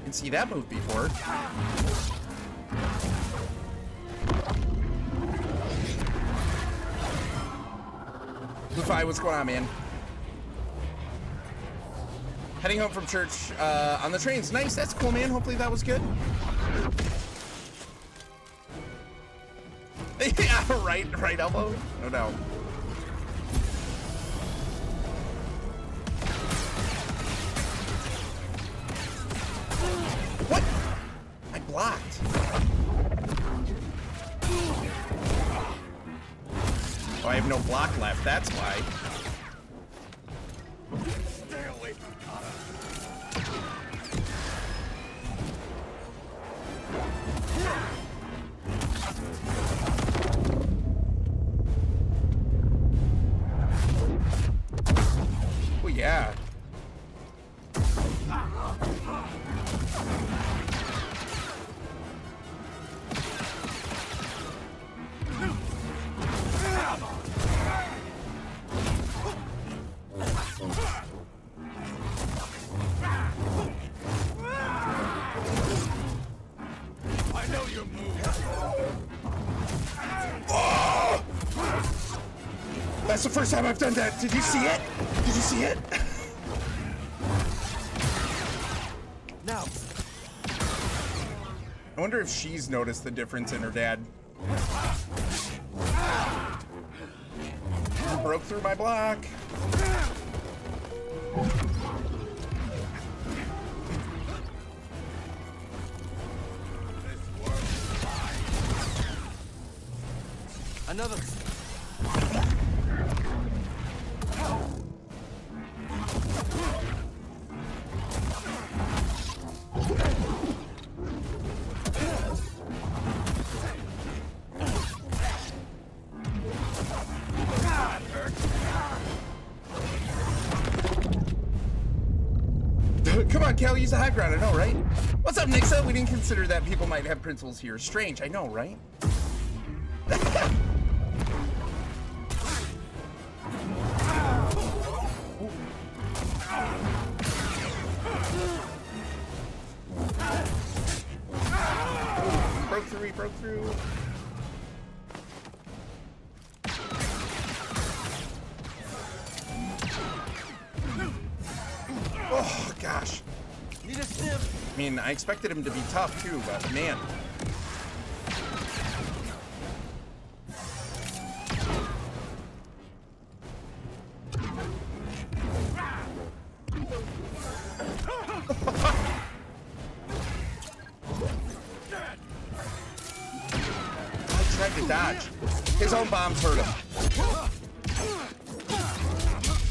Didn't see that move before. Lufi, what's going on, man? Heading home from church on the trains. Nice, that's cool, man. Hopefully that was good. Yeah, right elbow. No doubt. What? I blocked. Oh, I have no block left. That's why. Stay away from Kata. Oh yeah. That's the first time I've done that. Did you see it? Did you see it? Now. I wonder if she's noticed the difference in her dad. You broke through my block. Another. Come on, Cal, use the high ground. I know, right? What's up, Nixa? We didn't consider that people might have principles here. Strange, I know, right? Broke through, he broke through. Oh, gosh. Need a stim. I mean, I expected him to be tough, too, but man. I tried to dodge. His own bombs hurt him.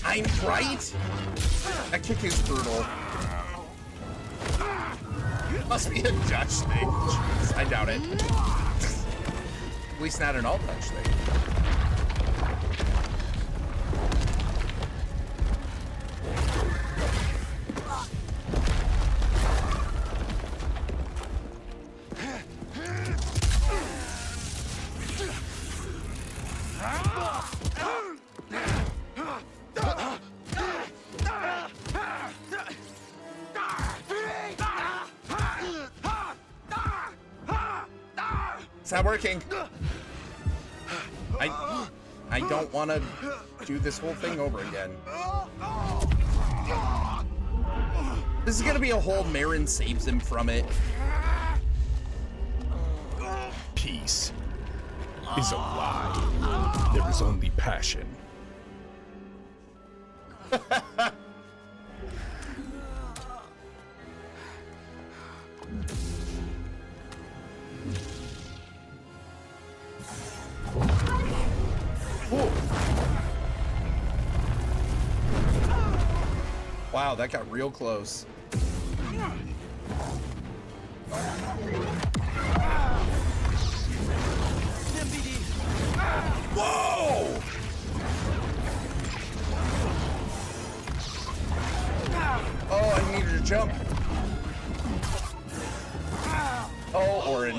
I'm right. That kick is brutal. Must be a Dutch thing. Jeez, I doubt it. At least not an all Dutch thing. It's not working. I don't want to do this whole thing over again. This is gonna be a whole Marin saves him from it. Peace is a lie. There is only passion. Wow, that got real close. Whoa! Oh, I needed to jump. Oh, Orrinn.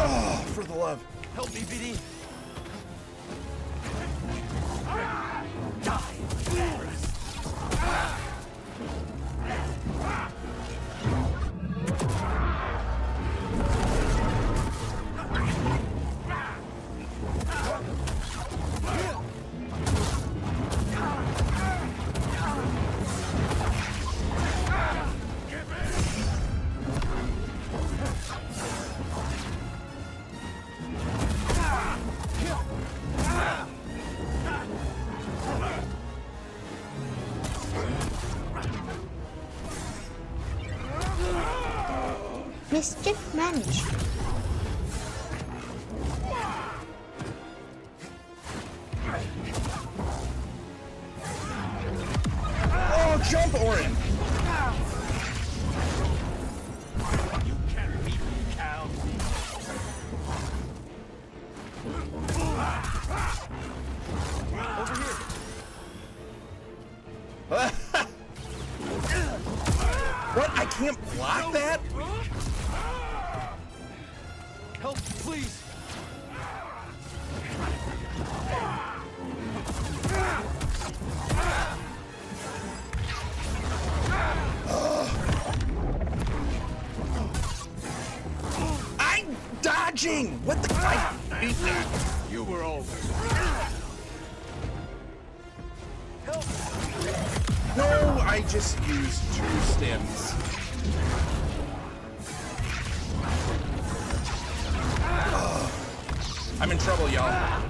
Oh, for the love. Help me, BD. Mischief managed. Oh, jump, Orrinn! You can't beat me, Cal. Over here. What? I can't block that? Help, please. charging! What the? I hate that. You were all. No, I just used 2 stims. Ugh. I'm in trouble, y'all.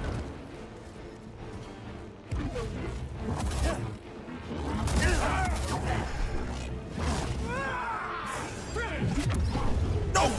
No!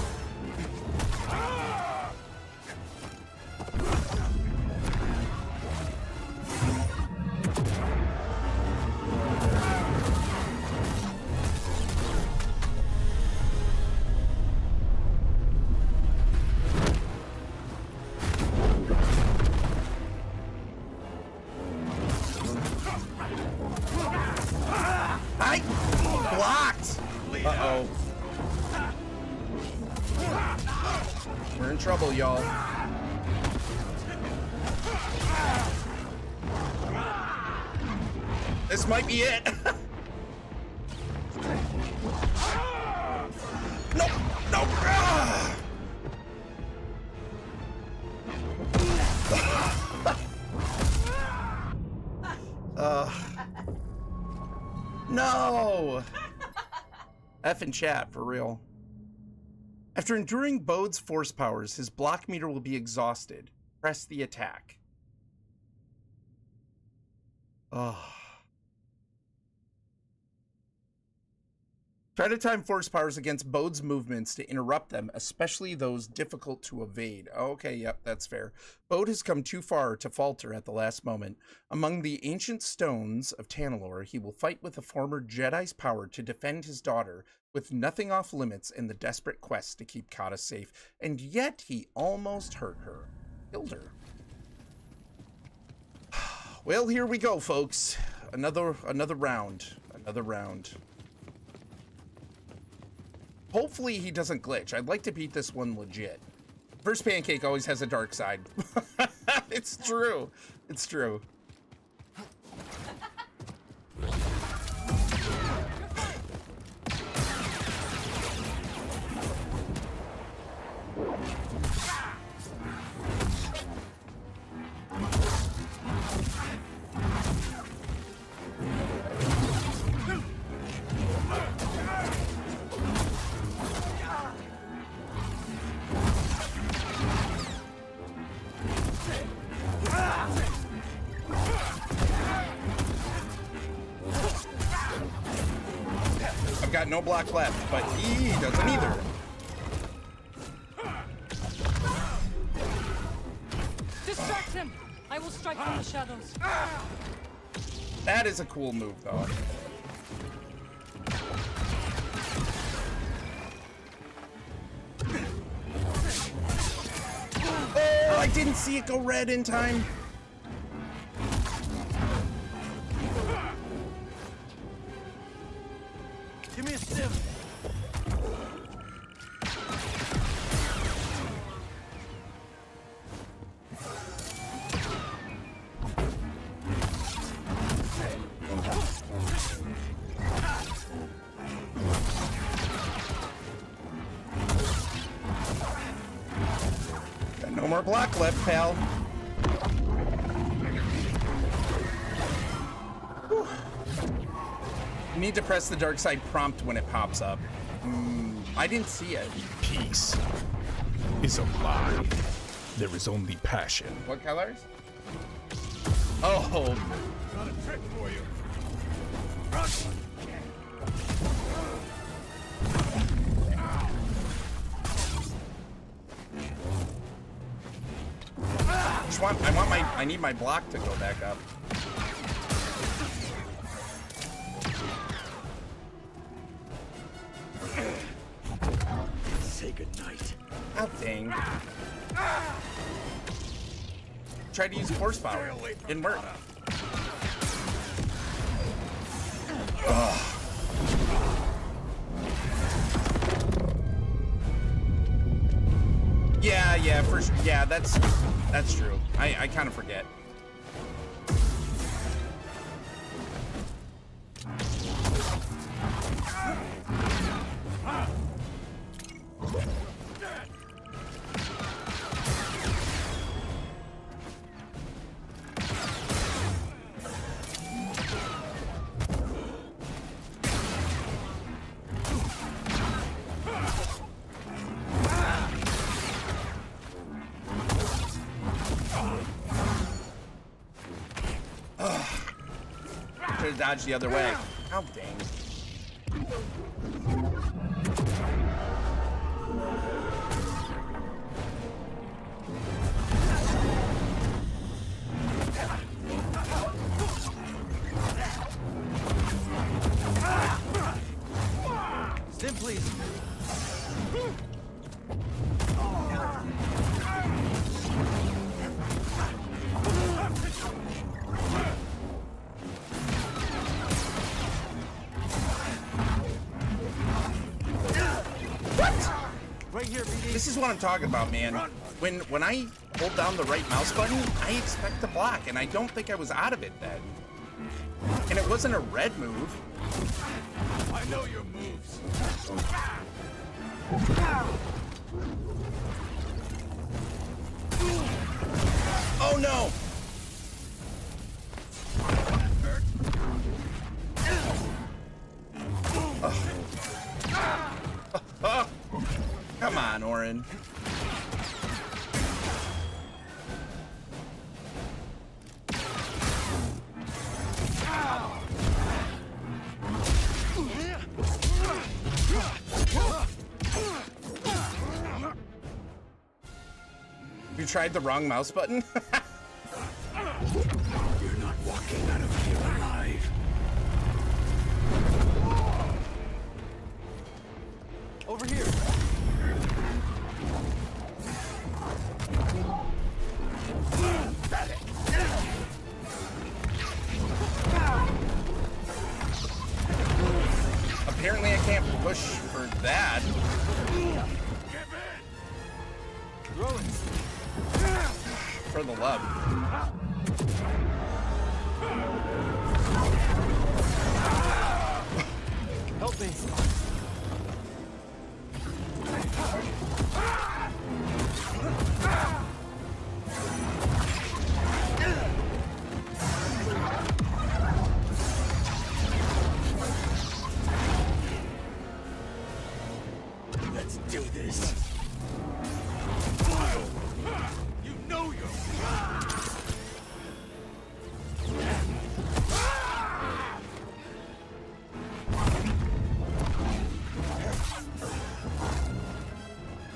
I blocked! Uh-oh. We're in trouble, y'all. This might be it. No, no. No. F in chat, for real. After enduring Bode's force powers, his block meter will be exhausted. Press the attack. Oh. Try to time force powers against Bode's movements to interrupt them, especially those difficult to evade. Okay, yep, that's fair. Bode has come too far to falter at the last moment. Among the ancient stones of Tanalorr, he will fight with a former Jedi's power to defend his daughter, with nothing off limits in the desperate quest to keep Kata safe. And yet he almost hurt her. Killed her. Well, here we go, folks. Another round. Another round. Hopefully he doesn't glitch. I'd like to beat this one legit. First pancake always has a dark side. It's true. It's true. I've got no block left, but he doesn't either. Distract him! I will strike from the shadows. That is a cool move, though. Oh, I didn't see it go red in time. Give me a stim. Got no more block left, pal. Whew. You need to press the dark side prompt when it pops up. I didn't see it. Peace is a lie. There is only passion. What colors? Oh. Got a trick for you. I need my block to go back up. Say goodnight. Oh, dang. Tried to use force power. Didn't work. Ugh. Yeah, for sure. Yeah, that's true. I kind of forget. Could have dodged the other way. Oh, dang. Stim, please. Right here, BD. This is what I'm talking about, man. When I hold down the right mouse button, I expect to block, and I don't think I was out of it then. And it wasn't a red move. I know your moves. Oh no! Come on, Orrinn. You tried the wrong mouse button? You're not walking out of here alive. Over here. Apparently I can't push for that. Rolling. For the love. Help me. Let's do this. You know you're.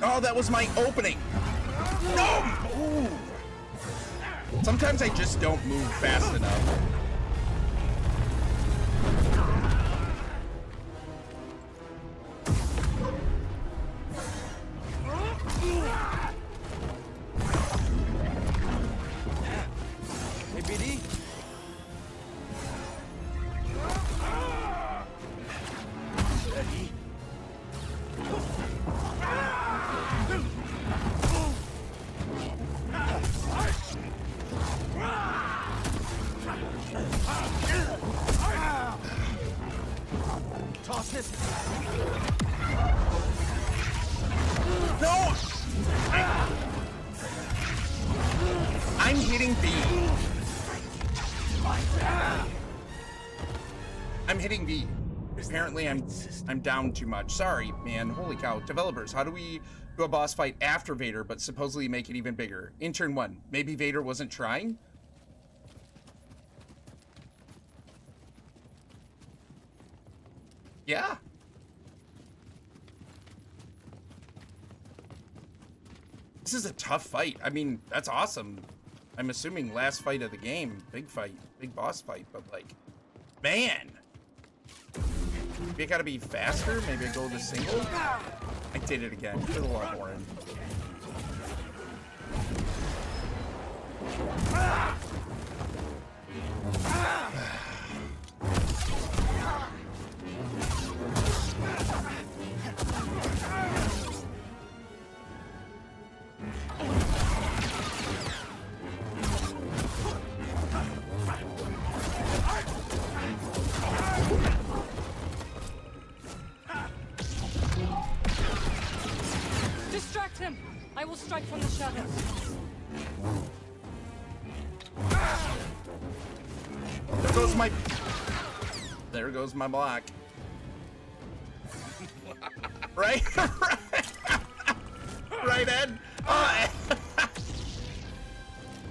Oh, that was my opening. No! Ooh. Sometimes I just don't move fast enough. Hey, BD. Ready? Toss it. No! I'm hitting B. I'm hitting B. Apparently I'm down too much. Sorry, man. Holy cow. Developers, how do we do a boss fight after Vader but supposedly make it even bigger? Intern 1. Maybe Vader wasn't trying? Yeah. This is a tough fight. I mean, that's awesome. I'm assuming last fight of the game. Big fight. Big boss fight. But, like, man. Maybe I gotta be faster. Maybe I go to single. I did it again. For the love, Orrinn. Distract him! I will strike from the shadows. There goes my... There goes my block. Right? Right, Ed? Oh,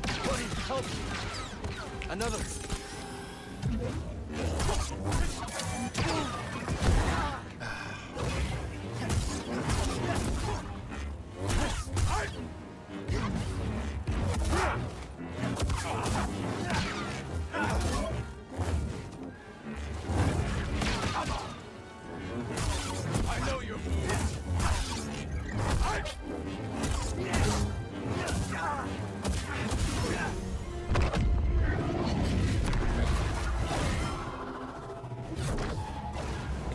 Buddy, help. Another.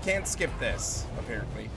Can't skip this, apparently.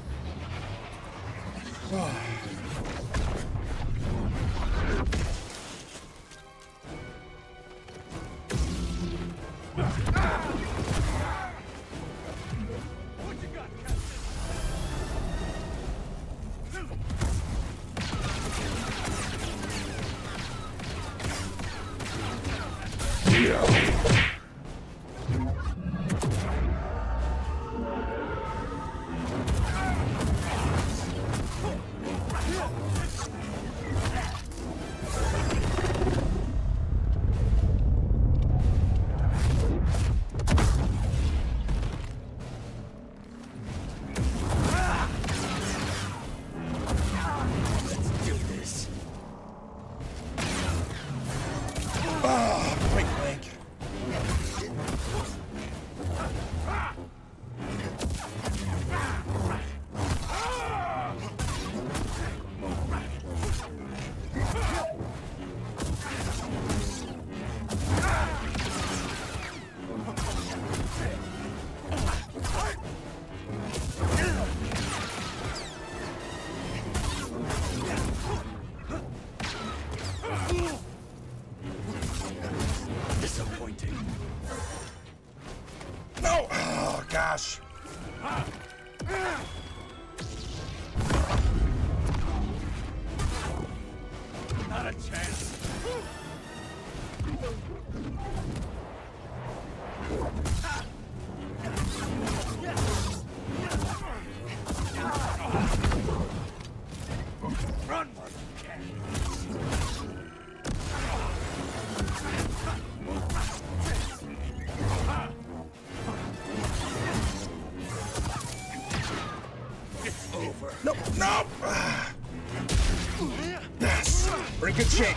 No! Oh, gosh. Not a chance. Run, it's over. No, no! Yes! We're in good shape.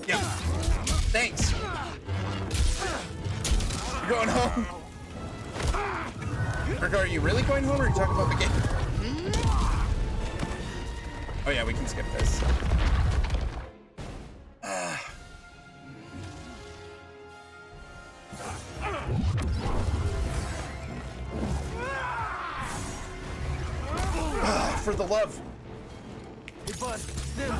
Yep. Thanks. You're going home? Virgo, are you really going home, or are you talking about the game? Oh yeah, we can skip this. For the love. Hey, bud. Sim.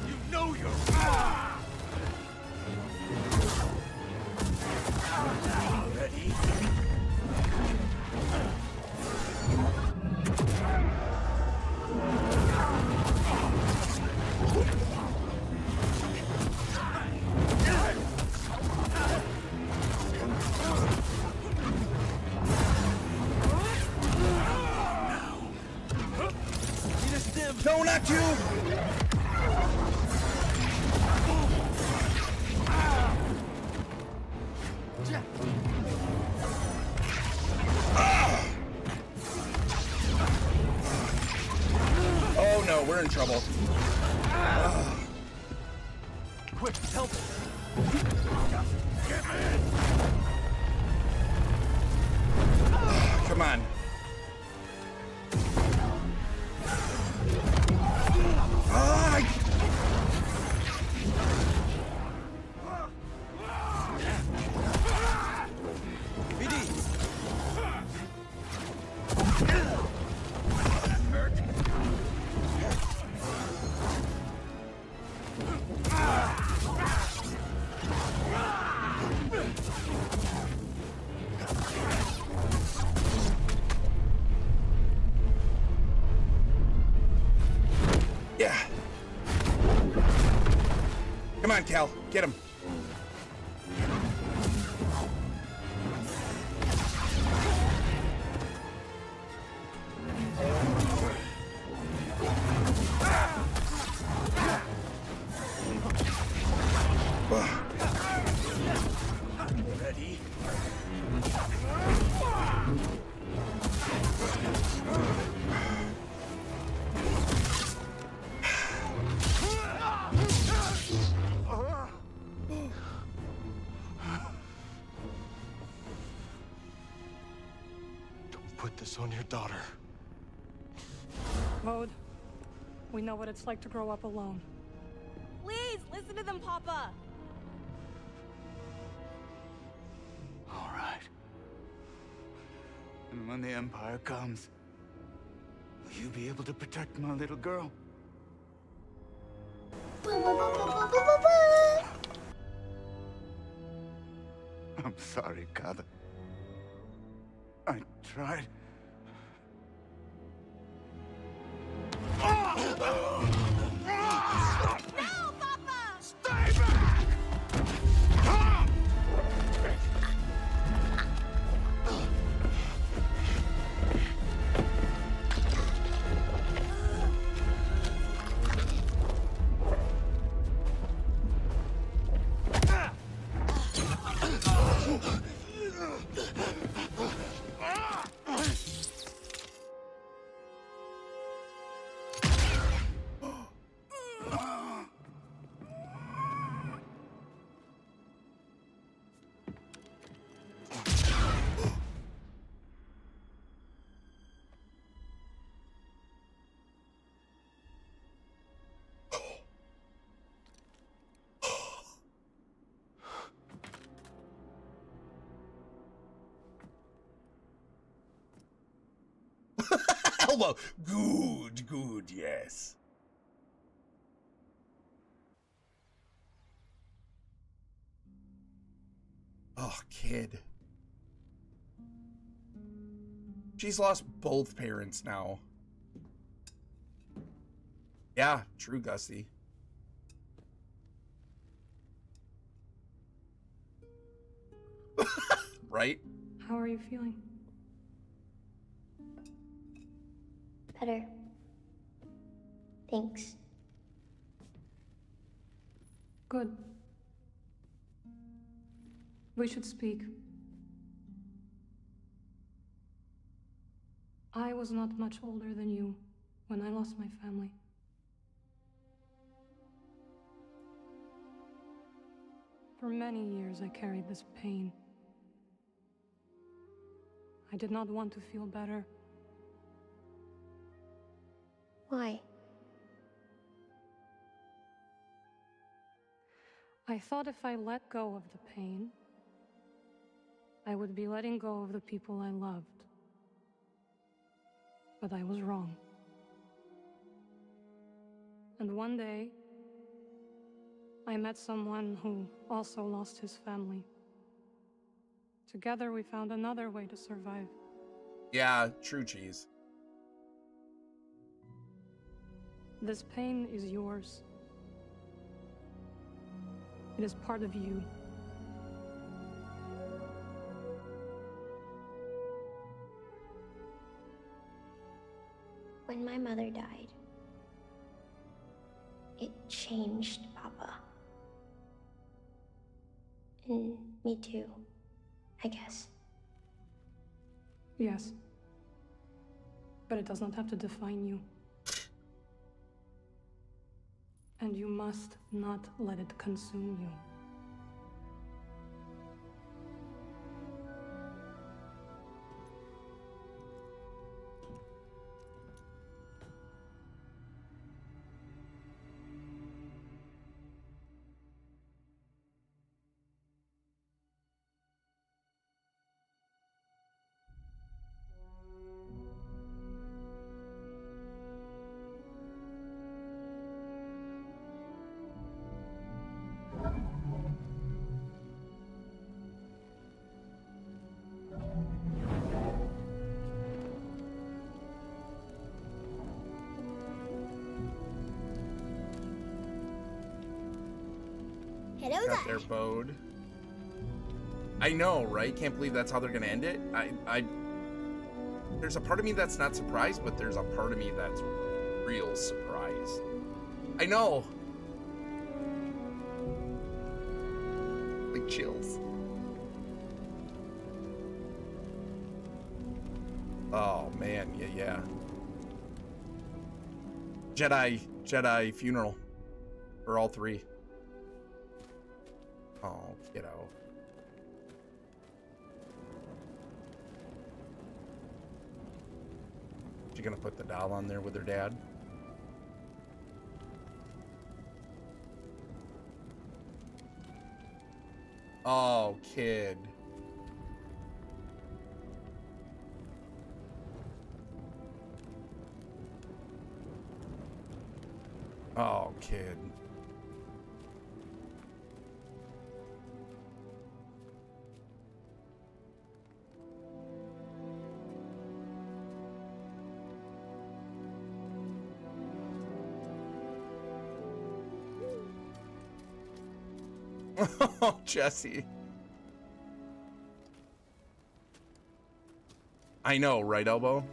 You know you're ready. No, not you! Oh no, we're in trouble. Quick, help! Come on. Yeah. Come on, Cal. Get him. Ready? Don't put this on your daughter. VOD, we know what it's like to grow up alone. Please, listen to them, Papa. All right. And when the Empire comes, will you be able to protect my little girl? I'm sorry, Kata. I tried. No, Papa! Stay back! Elbow. Good, good, yes. Oh, kid. She's lost both parents now. Yeah, true, Gusty. Right? How are you feeling? Better. Thanks. Good. We should speak. I was not much older than you when I lost my family. For many years I carried this pain. I did not want to feel better. Why? I thought if I let go of the pain, I would be letting go of the people I loved. But I was wrong. And one day, I met someone who also lost his family. Together we found another way to survive. Yeah, true, cheese. This pain is yours. It is part of you. When my mother died, it changed Papa. And me too, I guess. Yes. But it does not have to define you. And you must not let it consume you. Hello Got their bode. I know, right? Can't believe that's how they're gonna end it. There's a part of me that's not surprised, but there's a part of me that's real surprised. I know. Like chills. Oh man, yeah. Jedi funeral for all three. Oh, kiddo. She gonna put the doll on there with her dad? Oh, kid. Oh, kid. Oh, Jesse. I know, right, Elbow?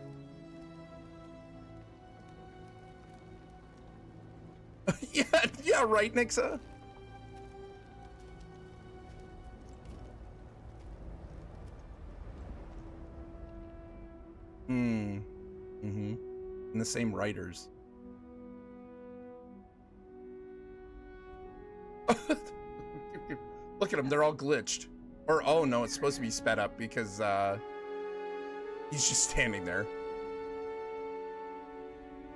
Yeah, right, Nixa? And the same writers. Look at them, they're all glitched. Or, oh no, it's supposed to be sped up because, he's just standing there.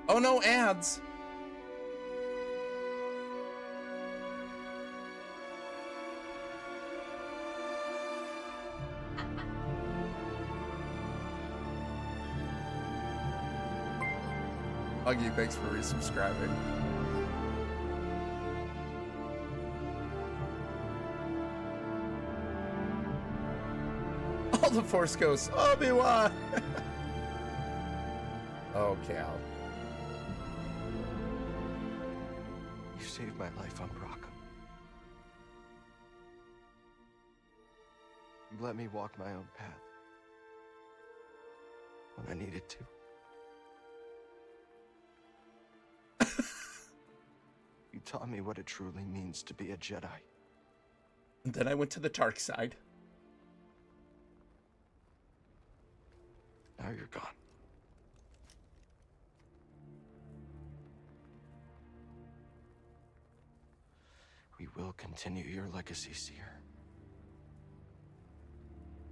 Oh no, ads! Huggy, thanks for resubscribing. All the Force Ghosts. Obi-Wan! Oh, Cal. You saved my life on Bracca. You let me walk my own path when I needed to. You taught me what it truly means to be a Jedi. And then I went to the dark side. Now you're gone. We will continue your legacy, Seer.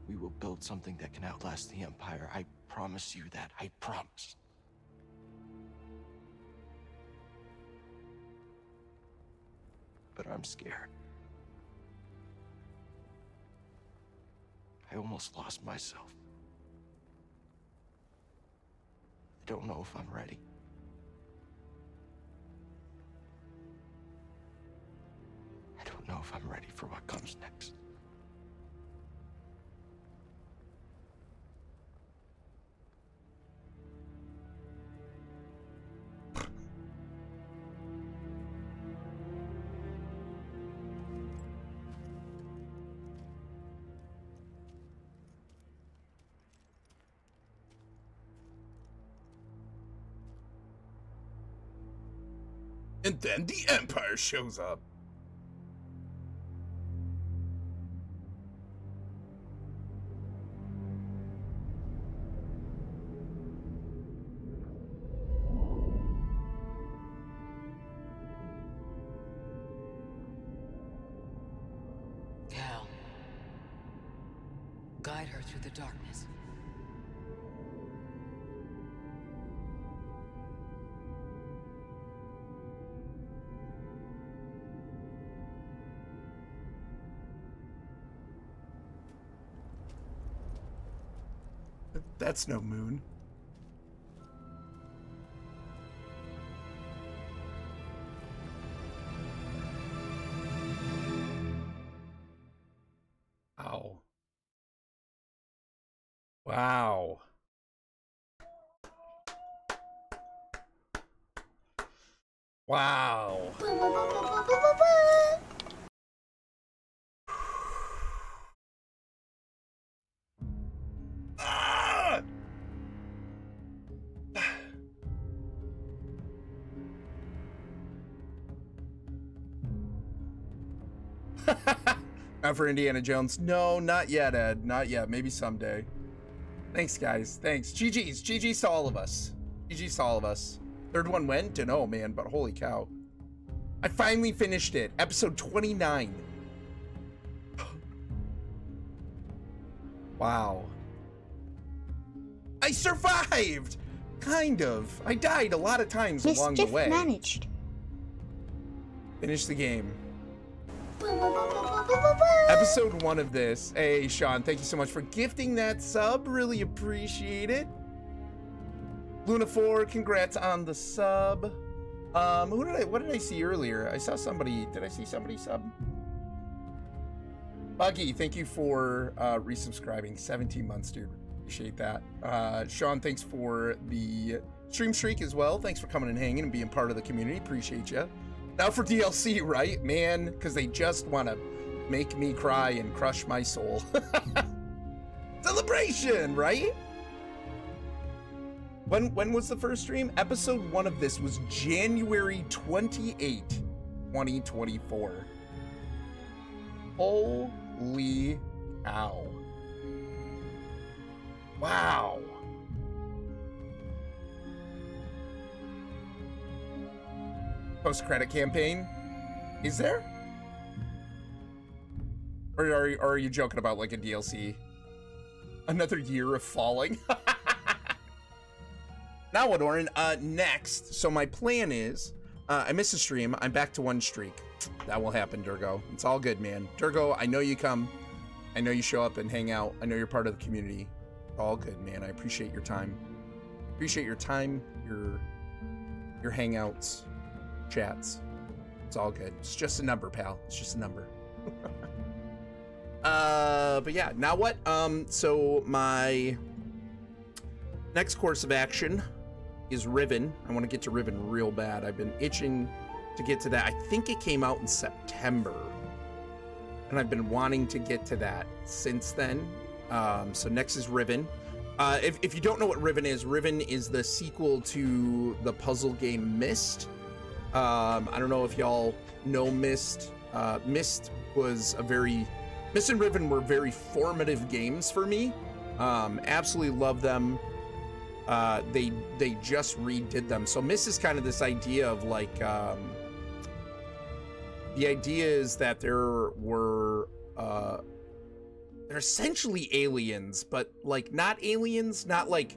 We will build something that can outlast the Empire. I promise you that. I promise. But I'm scared. I almost lost myself. I don't know if I'm ready. I don't know if I'm ready for what comes next. And then the Empire shows up. Cal, guide her through the darkness. That's no moon. Ow. Wow. Wow. Ah! Not for Indiana Jones. No, not yet, Ed. Not yet. Maybe someday. Thanks, guys. Thanks. GG's. GG's to all of us. GG's to all of us. Third one went? Don't know, man, but holy cow. I finally finished it. Episode 29. Wow. I survived! Kind of. I died a lot of times along the Mischief way. managed. Finish the game. Episode 1 of this. Hey, Sean, thank you so much for gifting that sub. Really appreciate it. Luna4, congrats on the sub. What did I see earlier? I saw somebody. Did I see somebody sub? Buggy, thank you for resubscribing. 17 months, dude. Appreciate that. Sean, thanks for the stream streak as well. Thanks for coming and hanging and being part of the community. Appreciate you. Now for DLC, right? Man, because they just want to make me cry and crush my soul. Celebration, right? When was the first stream? Episode 1 of this was January 28, 2024. Holy cow. Wow. Post-credit campaign? Is there? Or are you joking about like a DLC? Another year of falling? Now what, Orrinn? Next. So my plan is, I missed a stream. I'm back to 1 streak. That will happen, Durgo. It's all good, man. Durgo, I know you come. I know you show up and hang out. I know you're part of the community. All good, man. I appreciate your time. Appreciate your time, your hangouts, chats. It's all good. It's just a number, pal. It's just a number. But yeah, now what? So my next course of action is Riven. I want to get to Riven real bad. I've been itching to get to that. I think it came out in September, and I've been wanting to get to that since then. So next is Riven. If you don't know what Riven is the sequel to the puzzle game Myst. I don't know if y'all know Myst. Myst and Riven were very formative games for me. Absolutely love them. They just redid them. So Myst is kind of this idea of like, the idea is that there were, they're essentially aliens, but like not aliens, not like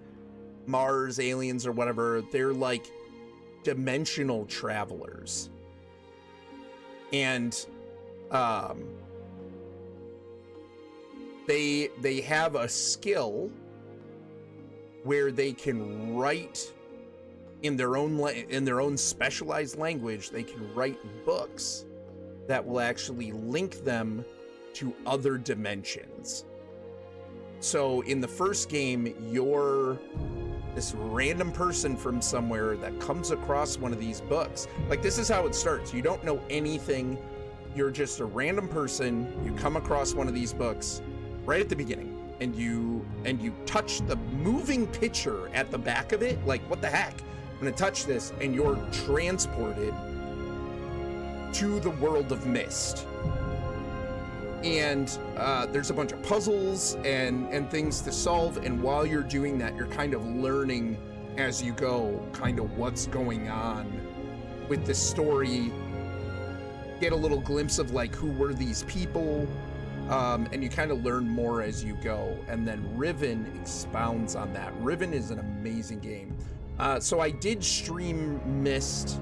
Mars aliens or whatever. They're like dimensional travelers. And, they have a skill where they can write in their own specialized language. They can write books that will actually link them to other dimensions. So in the first game, you're this random person from somewhere that comes across one of these books. Like, this is how it starts. You don't know anything. You're just a random person. You come across one of these books right at the beginning, and you touch the moving picture at the back of it. Like, what the heck? I'm gonna touch this, and you're transported to the world of Myst. And there's a bunch of puzzles and things to solve, and while you're doing that, you're kind of learning as you go kind of what's going on with the story. Get a little glimpse of like, who were these people, and you kind of learn more as you go. And then Riven expounds on that. Riven is an amazing game. So I did stream Myst,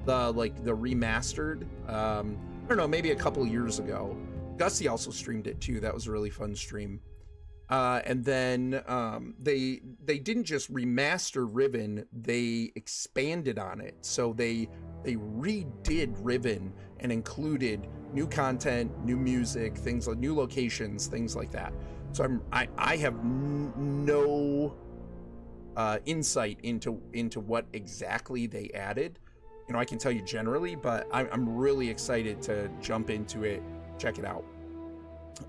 the remastered, I don't know, maybe a couple years ago. Gussie also streamed it too. That was a really fun stream. And then they didn't just remaster Riven, they expanded on it. So they redid Riven and included new content, new music, things like new locations, things like that. So I have no insight into what exactly they added. You know, I can tell you generally, but I'm really excited to jump into it, check it out.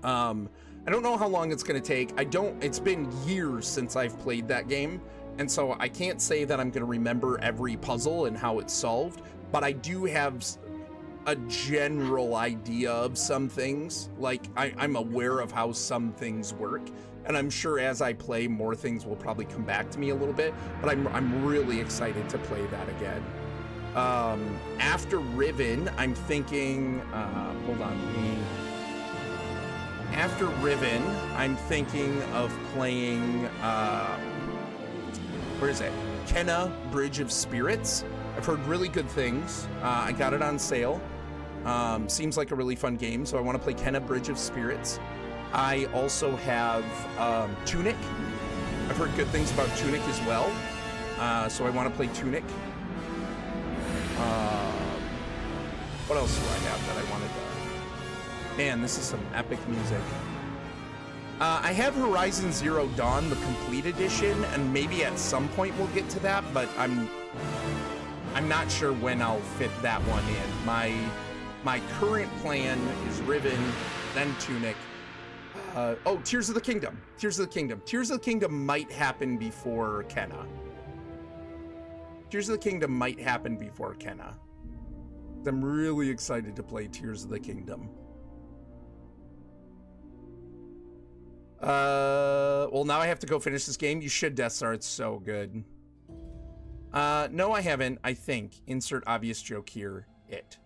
I don't know how long it's going to take. It's been years since I've played that game, and so I can't say that I'm going to remember every puzzle and how it's solved, but I do have a general idea of some things. Like, I'm aware of how some things work, and I'm sure as I play, more things will probably come back to me a little bit, but I'm really excited to play that again. After Riven, I'm thinking, hold on, after Riven, I'm thinking of playing where is it? Kenna Bridge of Spirits. I've heard really good things. I got it on sale. Seems like a really fun game, so I want to play Kenna Bridge of Spirits. I also have Tunic. I've heard good things about Tunic as well, so I want to play Tunic. What else do I have that I wanted to... Man, this is some epic music. I have Horizon Zero Dawn, the complete edition, and maybe at some point we'll get to that, but I'm not sure when I'll fit that one in. My current plan is Riven, then Tunic. Oh, Tears of the Kingdom. Tears of the Kingdom. Tears of the Kingdom might happen before Kenna. Tears of the Kingdom might happen before Kenna. I'm really excited to play Tears of the Kingdom. Well, now I have to go finish this game. You should, Death Star. It's so good. No, I haven't, I think. Insert obvious joke here. It.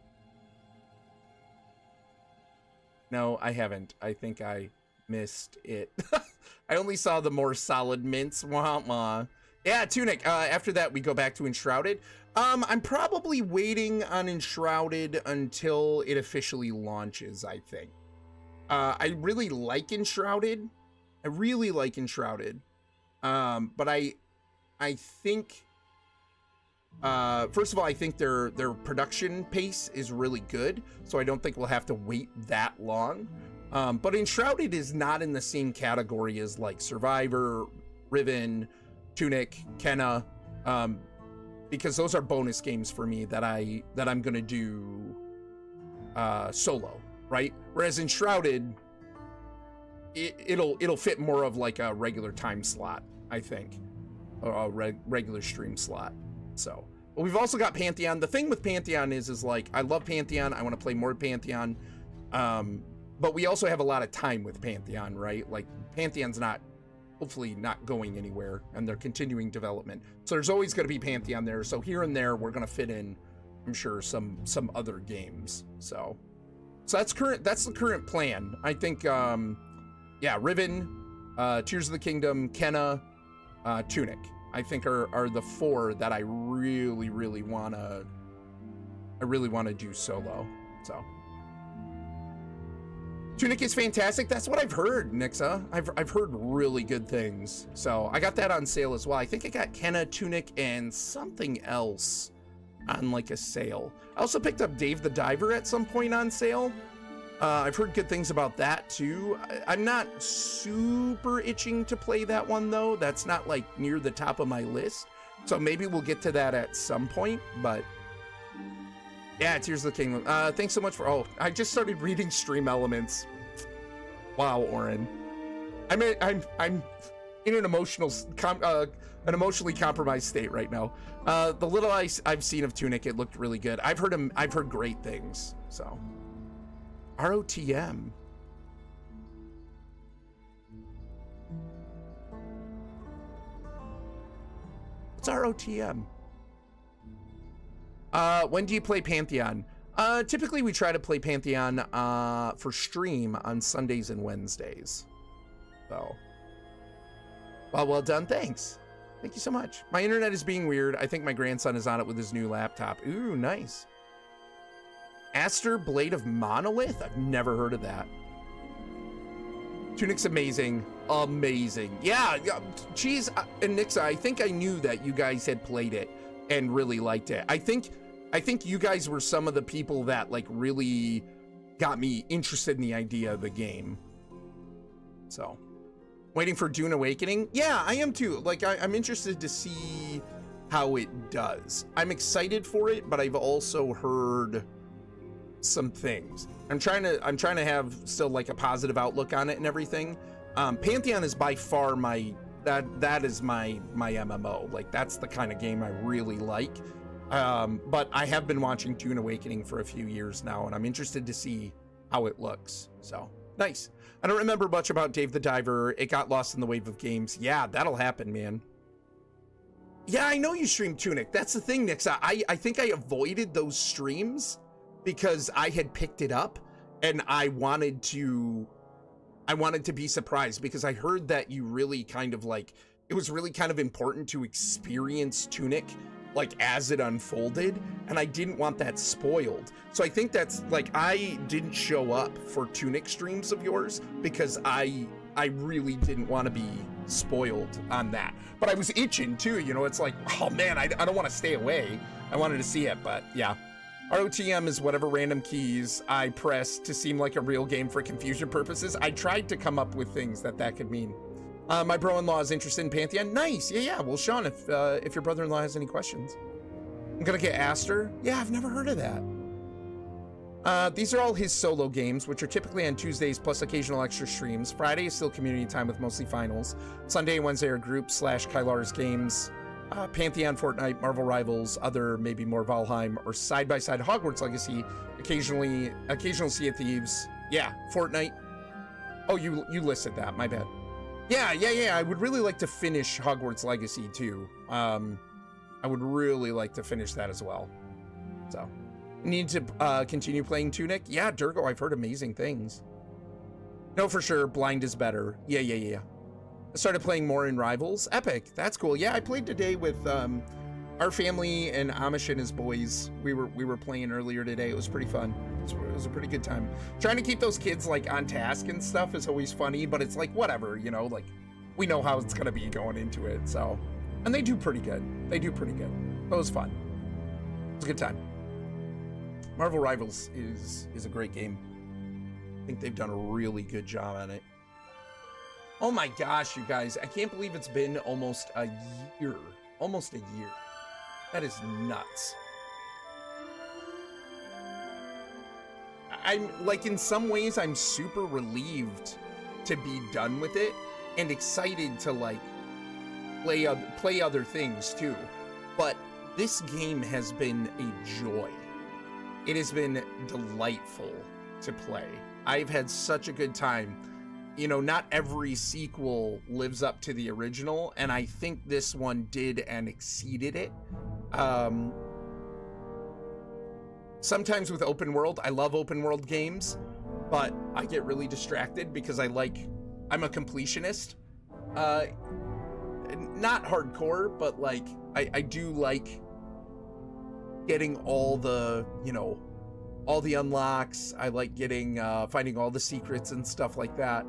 No, I haven't. I think I missed it. I only saw the more solid mints. Wah, wah. Yeah, Tunic. After that, we go back to Enshrouded. I'm probably waiting on Enshrouded until it officially launches, I think. I really like Enshrouded. I really like Enshrouded. But I think, first of all, I think their production pace is really good, so I don't think we'll have to wait that long. But Enshrouded is not in the same category as like Survivor, Riven, Tunic, Kenna, because those are bonus games for me that I'm gonna do solo, right? Whereas Enshrouded, it'll fit more of like a regular time slot, I think, or a regular stream slot. So, but we've also got Pantheon. The thing with Pantheon is like, I love Pantheon. I want to play more Pantheon. But we also have a lot of time with Pantheon, right? Like Pantheon's hopefully not going anywhere, and they're continuing development. So there's always going to be Pantheon there. So here and there, we're going to fit in, I'm sure, some other games. So that's the current plan. I think, yeah, Riven, Tears of the Kingdom, Kenna, Tunic, I think are the four that I really want to do solo. So Tunic is fantastic. That's what I've heard, Nixa. I've heard really good things. So I got that on sale as well. I think I got Kenna, Tunic, and something else on like a sale. I also picked up Dave the Diver at some point on sale. I've heard good things about that too. I'm not super itching to play that one though. That's not like near the top of my list. So maybe we'll get to that at some point, but yeah, Tears of the Kingdom. Thanks so much for, oh, I just started reading Stream Elements. Wow, Orrinn. I'm in an emotionally compromised state right now. The little I've seen of Tunic, it looked really good. I've heard great things, so. ROTM. What's ROTM? When do you play Pantheon? Typically we try to play Pantheon for stream on Sundays and Wednesdays. So, well done. Thanks. Thank you so much. My internet is being weird. I think my grandson is on it with his new laptop. Ooh, nice. Aster Blade of Monolith? I've never heard of that. Tunic's amazing. Amazing. Yeah, geez, and Nixa, I think I knew that you guys had played it and really liked it. I think you guys were some of the people that like really got me interested in the idea of the game. So, waiting for Dune Awakening? Yeah, I am too. Like, I'm interested to see how it does. I'm excited for it, but I've also heard some things. I'm trying to have still like a positive outlook on it and everything. Pantheon is by far that is my MMO. Like, that's the kind of game I really like. But I have been watching Dune Awakening for a few years now, and I'm interested to see how it looks. So, nice. I don't remember much about Dave the Diver. It got lost in the wave of games. Yeah, that'll happen, man. Yeah, I know you stream Tunic. That's the thing, Nixa. I think I avoided those streams because I had picked it up, and I wanted to be surprised because I heard that you really kind of like it was really kind of important to experience Tunic like as it unfolded, and I didn't want that spoiled. So I think that's like, I didn't show up for Tunic streams of yours because I really didn't want to be spoiled on that. But I was itching too, you know, it's like, oh man, I don't want to stay away. I wanted to see it, but yeah. ROTM is whatever random keys I press to seem like a real game for confusion purposes. I tried to come up with things that could mean. My bro-in-law is interested in Pantheon. Nice, yeah. Well, Sean, if your brother-in-law has any questions. I'm gonna get Aster. Yeah, I've never heard of that. These are all his solo games, which are typically on Tuesdays plus occasional extra streams. Friday is still community time with mostly finals. Sunday and Wednesday are group / Kylar's games. Pantheon, Fortnite, Marvel Rivals, other maybe more Valheim, or side-by-side Hogwarts Legacy, occasional Sea of Thieves. Yeah, Fortnite. Oh, you listed that, my bad. Yeah, I would really like to finish Hogwarts Legacy too. I would really like to finish that as well. So, need to continue playing Tunic? Yeah, Durgo, I've heard amazing things. No, for sure, Blind is better. Yeah. I started playing more in Rivals. Epic, that's cool. Yeah, I played today with our family and Amish and his boys. We were playing earlier today. It was pretty fun. It was a pretty good time. Trying to keep those kids like on task and stuff is always funny, but it's like whatever, you know, like we know how it's gonna be going into it. So, and they do pretty good. It was fun. It was a good time. Marvel Rivals is a great game. I think they've done a really good job on it. Oh my gosh, you guys, I can't believe it's been almost a year. Almost a year. That is nuts. I'm like, in some ways, I'm super relieved to be done with it and excited to like play other things too. But this game has been a joy. It has been delightful to play. I've had such a good time. You know, not every sequel lives up to the original, and I think this one did and exceeded it. Sometimes with open world, I love open world games, but I get really distracted because I'm a completionist. Not hardcore, but like, I do like getting all the, you know, all the unlocks. I like getting, finding all the secrets and stuff like that.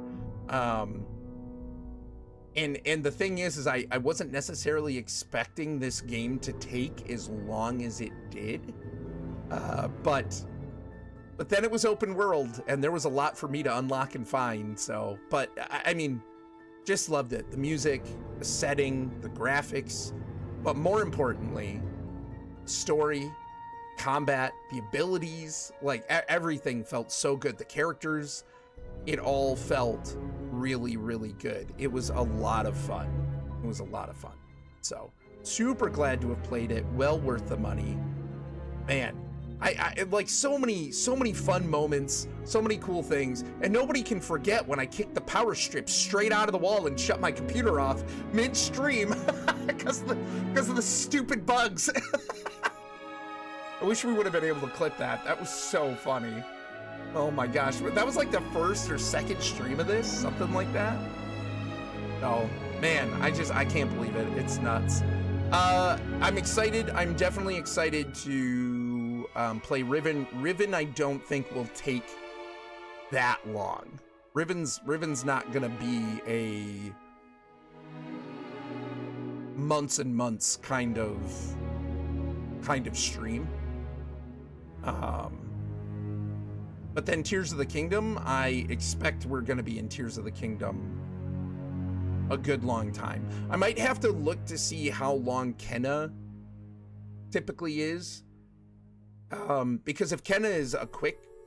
And the thing is I wasn't necessarily expecting this game to take as long as it did. But then it was open world and there was a lot for me to unlock and find. So, but I mean, just loved it. The music, the setting, the graphics, but more importantly, story, combat, the abilities, like everything felt so good. The characters, it all felt really, really good. It was a lot of fun. So super glad to have played it. Well worth the money, man. I like so many fun moments, so many cool things, and nobody can forget when I kicked the power strip straight out of the wall and shut my computer off mid-stream because of the stupid bugs. I wish we would have been able to clip that. That was so funny. Oh my gosh, that was like the first or second stream of this, something like that. Oh man, I can't believe it. It's nuts. I'm excited. I'm definitely excited to play Riven. Riven, I don't think will take that long. Riven's not gonna be a months and months kind of stream. But then Tears of the Kingdom, I expect we're gonna be in Tears of the Kingdom a good long time. I might have to look to see how long Kenna typically is. Because if Kenna is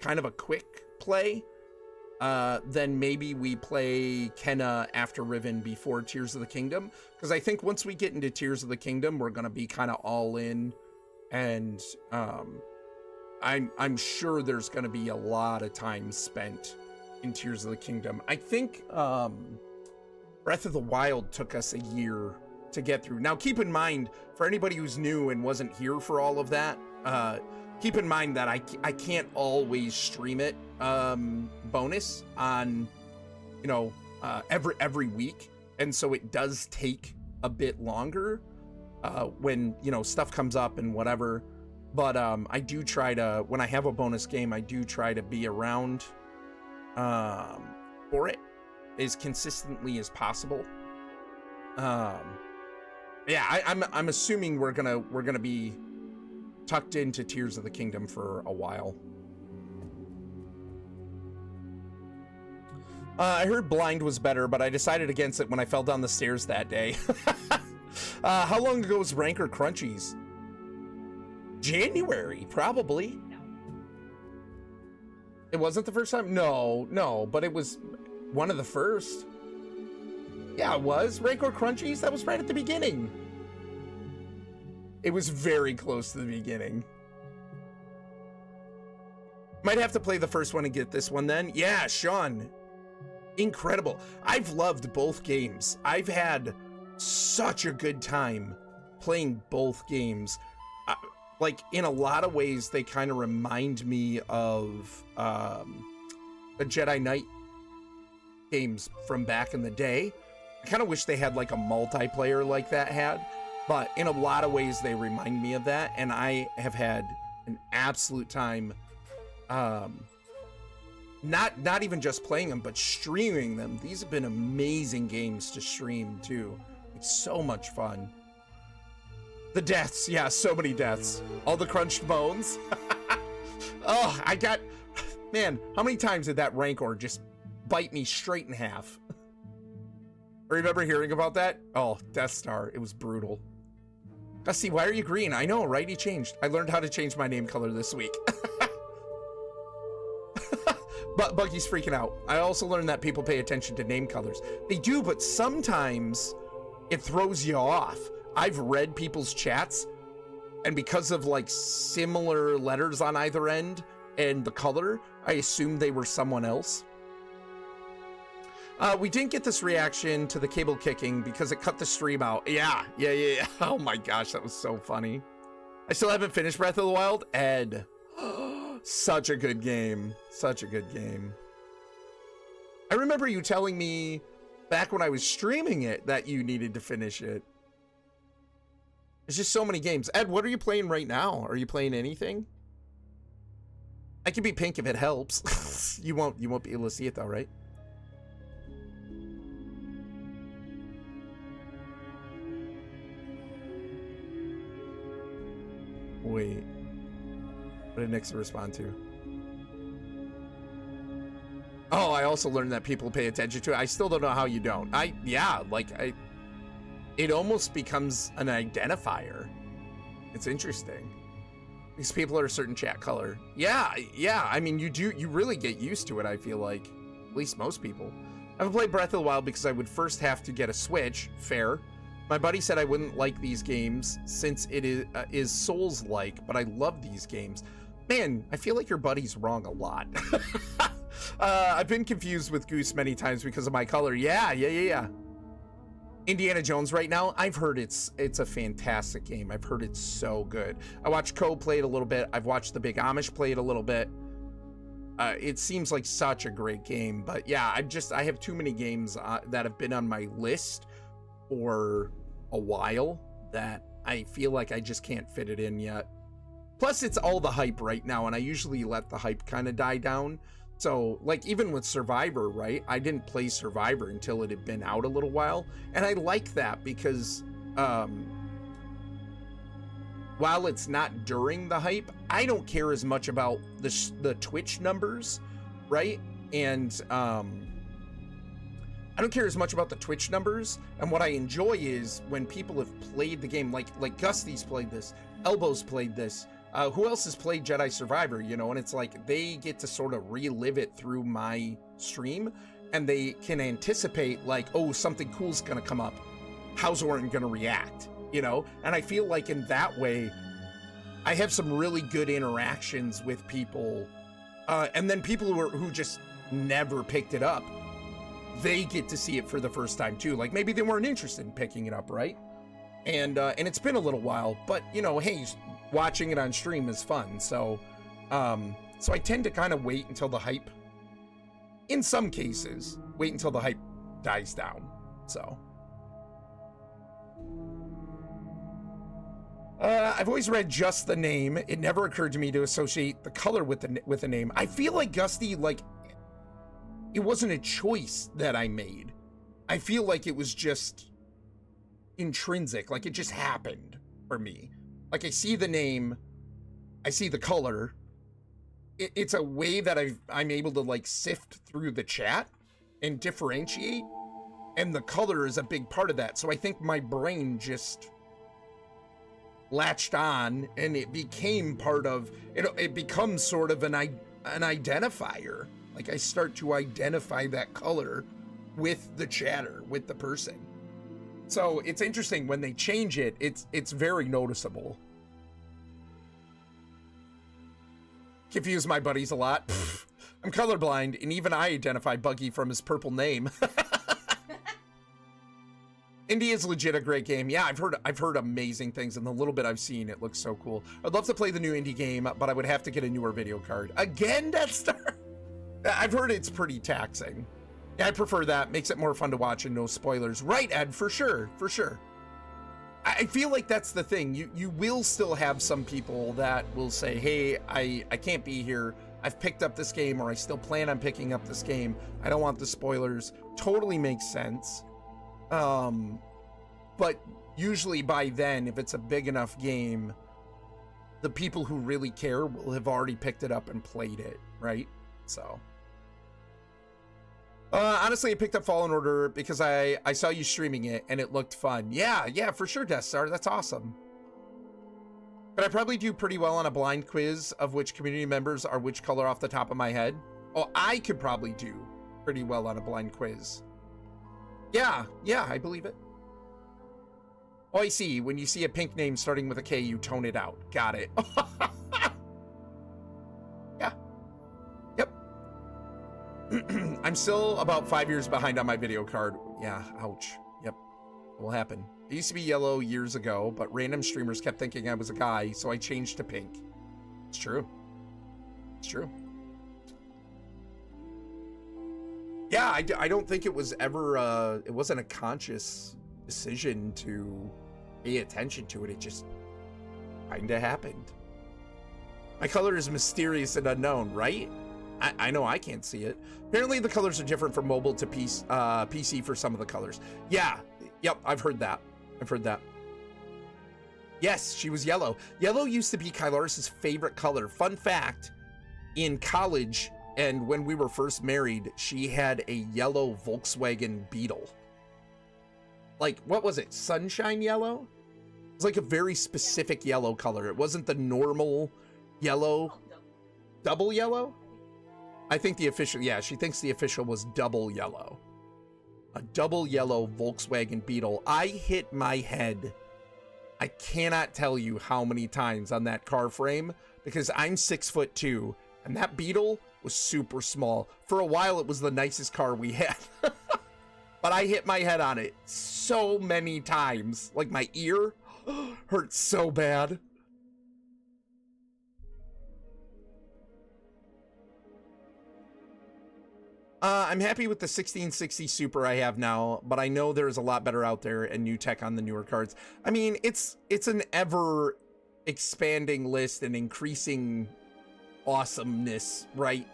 kind of a quick play, then maybe we play Kenna after Riven before Tears of the Kingdom. Because I think once we get into Tears of the Kingdom, we're gonna be kind of all in, and I'm sure there's gonna be a lot of time spent in Tears of the Kingdom. I think Breath of the Wild took us a year to get through. Now, keep in mind, for anybody who's new and wasn't here for all of that, keep in mind that I can't always stream it bonus on, you know, every week. And so it does take a bit longer when, you know, stuff comes up and whatever. But I do try to, when I have a bonus game, I do try to be around for it as consistently as possible. Yeah, I'm assuming we're gonna be tucked into Tears of the Kingdom for a while. I heard Blind was better, but I decided against it when I fell down the stairs that day. How long ago was Rancor Crunchies? January, probably. It wasn't the first time? No, but it was one of the first. Yeah, it was. Rancor Crunchies, that was right at the beginning. It was very close to the beginning. Might have to play the first one and get this one then. Yeah, Sean. Incredible. I've loved both games. I've had such a good time playing both games. Like, in a lot of ways, they kind of remind me of the Jedi Knight games from back in the day. I kind of wish they had like a multiplayer like that had, but in a lot of ways they remind me of that, and I have had an absolute time not even just playing them, but streaming them. These have been amazing games to stream too. It's so much fun. The deaths, yeah, so many deaths. All the crunched bones. Oh, man, how many times did that Rancor just bite me straight in half? Remember hearing about that? Oh, Death Star, it was brutal. Dusty, why are you green? I know, right? He changed. I learned how to change my name color this week. But Buggy's freaking out. I also learned that people pay attention to name colors. They do, but sometimes it throws you off. I've read people's chats, and because of like similar letters on either end and the color, I assumed they were someone else. We didn't get this reaction to the cable kicking because it cut the stream out. Yeah. Oh my gosh, that was so funny. I still haven't finished Breath of the Wild. Ed. Such a good game. Such a good game. I remember you telling me back when I was streaming it that you needed to finish it. There's just so many games. Ed, what are you playing right now? Are you playing anything? I can be pink if it helps. You won't be able to see it though, right? Wait. What did Nixon respond to? Oh, I also learned that people pay attention to it. I still don't know how you don't. It almost becomes an identifier. It's interesting. These people are a certain chat color. Yeah. I mean, you really get used to it, I feel like. At least most people. I haven't played Breath of the Wild because I would first have to get a Switch. Fair. My buddy said I wouldn't like these games since it is Souls-like, but I love these games. Man, I feel like your buddy's wrong a lot. I've been confused with Goose many times because of my color. Yeah. Indiana Jones right now, I've heard it's a fantastic game. I've heard it's so good. I watched Cole play it a little bit. I've watched the Big Amish play it a little bit. It seems like such a great game, but yeah, I have too many games that have been on my list for a while that I feel like I just can't fit it in yet. Plus, it's all the hype right now, and I usually let the hype kind of die down. So, like, even with Survivor, right? I didn't play Survivor until it had been out a little while, and I like that because while it's not during the hype, I don't care as much about the Twitch numbers, right? And I don't care as much about the Twitch numbers, and what I enjoy is when people have played the game, like Gusty's played this, Elbows played this, who else has played Jedi Survivor, you know, and it's like they get to sort of relive it through my stream, and they can anticipate like, oh, something cool's gonna come up. How's Orrinn gonna react, you know? And I feel like in that way, I have some really good interactions with people, and then people who just never picked it up, they get to see it for the first time too. Like maybe they weren't interested in picking it up, right? And it's been a little while, but you know, hey, watching it on stream is fun. So I tend to kind of wait until the hype, in some cases, wait until the hype dies down. So I've always read just the name. It never occurred to me to associate the color with the name. I feel like Gusty, like, it wasn't a choice that I made. I feel like it was just intrinsic, like it just happened for me. Like I see the name, I see the color. It's a way that I'm able to like sift through the chat and differentiate, and the color is a big part of that. So I think my brain just latched on, and it became part of it. It becomes sort of an identifier. Like I start to identify that color with the chatter, with the person. So it's interesting when they change it. It's very noticeable. Confuse my buddies a lot. I'm colorblind, and even I identify Buggy from his purple name. Indie is legit a great game. Yeah, I've heard amazing things, and the little bit I've seen, it looks so cool. I'd love to play the new indie game, but I would have to get a newer video card. Again, Death Star? I've heard it's pretty taxing. Yeah, I prefer that. Makes it more fun to watch and no spoilers. Right, Ed, for sure, for sure. I feel like that's the thing. You will still have some people that will say, hey, I can't be here. I've picked up this game, or I still plan on picking up this game. I don't want the spoilers. Totally makes sense. But usually by then, if it's a big enough game, the people who really care will have already picked it up and played it, right? So... honestly, I picked up Fallen Order because I saw you streaming it and it looked fun. Yeah, for sure, Death Star. That's awesome. But I probably do pretty well on a blind quiz of which community members are which color off the top of my head. Oh, I could probably do pretty well on a blind quiz. Yeah, I believe it. Oh, I see. When you see a pink name starting with a K, you tone it out. Got it. Yeah. Yep. I'm still about 5 years behind on my video card. Yeah, ouch. Yep, it will happen. It used to be yellow years ago, but random streamers kept thinking I was a guy, so I changed to pink. It's true. It's true. Yeah, I don't think it was ever, it wasn't a conscious decision to pay attention to it. It just kinda happened. My color is mysterious and unknown, right? I know I can't see it. Apparently the colors are different from mobile to PC for some of the colors. Yeah, yep, I've heard that. I've heard that. Yes, she was yellow. Yellow used to be Kylaris's favorite color. Fun fact, in college and when we were first married, she had a yellow Volkswagen Beetle. Like, what was it? Sunshine yellow? It was like a very specific yellow color. It wasn't the normal yellow. Double yellow? I think the official, yeah, she thinks the official was double yellow. A double yellow Volkswagen Beetle. I hit my head, I cannot tell you how many times on that car frame, because I'm 6'2", and that Beetle was super small. For a while, it was the nicest car we had. But I hit my head on it so many times. Like, my ear hurt so bad. I'm happy with the 1660 Super I have now, but I know there's a lot better out there and new tech on the newer cards. I mean, it's an ever expanding list and increasing awesomeness, right?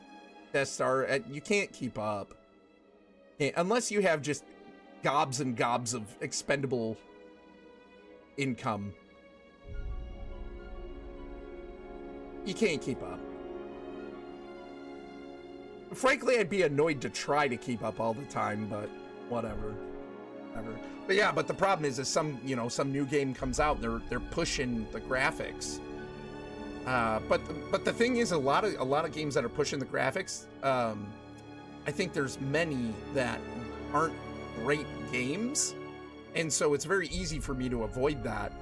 Death Star, you can't keep up. Unless you have just gobs and gobs of expendable income. You can't keep up. Frankly, I'd be annoyed to try to keep up all the time, but whatever. But yeah, but the problem is some new game comes out, they're pushing the graphics. But the thing is, a lot of games that are pushing the graphics, I think there's many that aren't great games, and so it's very easy for me to avoid that,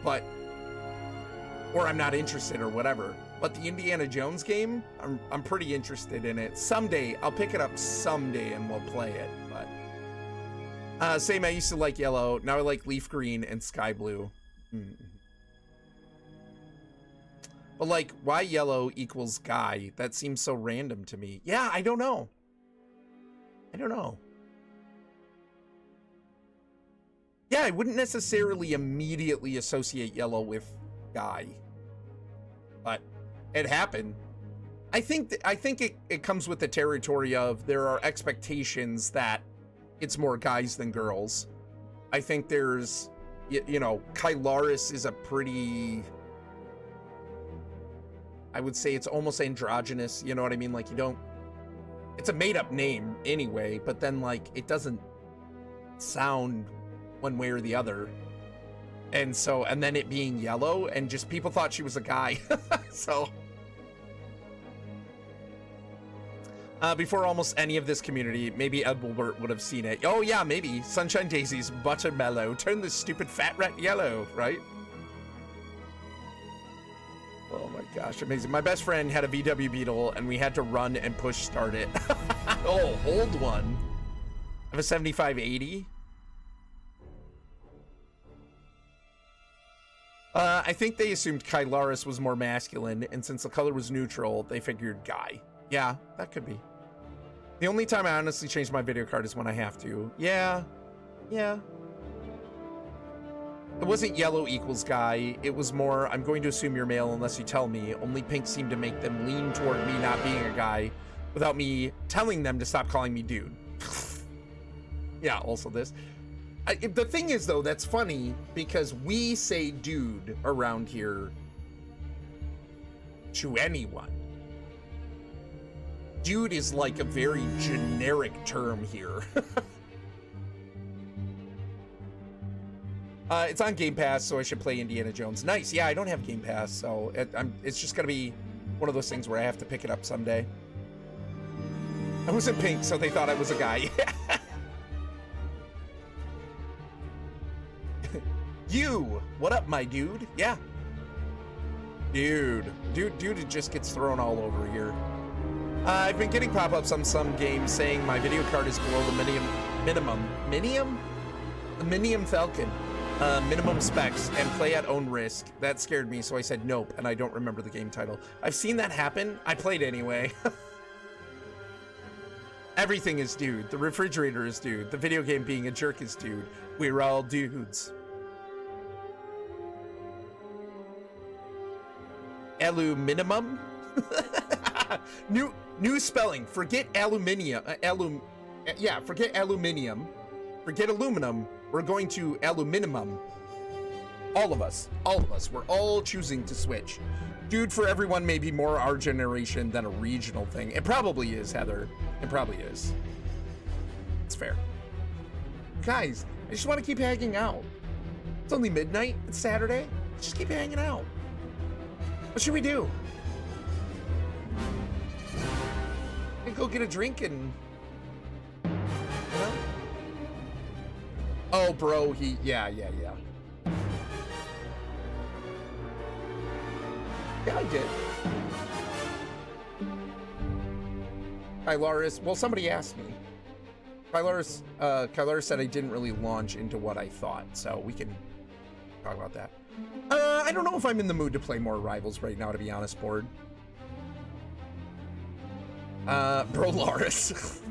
or I'm not interested or whatever. But the Indiana Jones game, I'm pretty interested in it. Someday, I'll pick it up someday and we'll play it, but... same, I used to like yellow, now I like leaf green and sky blue. But like, why yellow equals guy? That seems so random to me. Yeah, I don't know. Yeah, I wouldn't necessarily immediately associate yellow with guy, but it happened. I think it comes with the territory of there are expectations that it's more guys than girls. I think there's, you know, Kylaris is a pretty, I would say it's almost androgynous, you know what I mean? Like, you don't, it's a made up name anyway, but then like it doesn't sound one way or the other. And so, and then it being yellow and just people thought she was a guy. So before almost any of this community, maybe Ed Wilbert would have seen it. Oh yeah, maybe. Sunshine Daisies, Buttermellow. Turn this stupid fat rat yellow, right? Oh my gosh, amazing. My best friend had a VW Beetle and we had to run and push start it. Oh, old one. I have a 7580. I think they assumed Kylaris was more masculine, and since the color was neutral, they figured guy. Yeah, that could be. The only time I honestly change my video card is when I have to. Yeah. It wasn't yellow equals guy. It was more, I'm going to assume you're male unless you tell me. Only pink seemed to make them lean toward me not being a guy without me telling them to stop calling me dude. Yeah, also this. The thing is, though, that's funny because we say dude around here to anyone. Dude is like a very generic term here. It's on Game Pass, so I should play Indiana Jones. Nice. Yeah, I don't have Game Pass, so it's just going to be one of those things where I have to pick it up someday. I was in pink, so they thought I was a guy. You, what up, my dude? Yeah. Dude, it just gets thrown all over here. I've been getting pop-ups on some games saying my video card is below the minimum Falcon, minimum specs, and play at own risk. That scared me, so I said nope, and I don't remember the game title. I've seen that happen. I played anyway. Everything is dude. The refrigerator is dude. The video game being a jerk is dude. We're all dudes. Aluminum? New spelling. Forget aluminium. Forget aluminium. Forget aluminum. We're going to aluminum. All of us. We're all choosing to switch. Dude, for everyone may be more our generation than a regional thing. It probably is, Heather. It probably is. It's fair. Guys, I just want to keep hanging out. It's only midnight. It's Saturday. Let's just keep hanging out. What should we do? We can go get a drink and... You know? Oh, bro, yeah. Yeah, I did. Kylaris, well, somebody asked me. Kylaris said I didn't really launch into what I thought, so we can talk about that. I don't know if I'm in the mood to play more Rivals right now, to be honest, board. Bro Laris.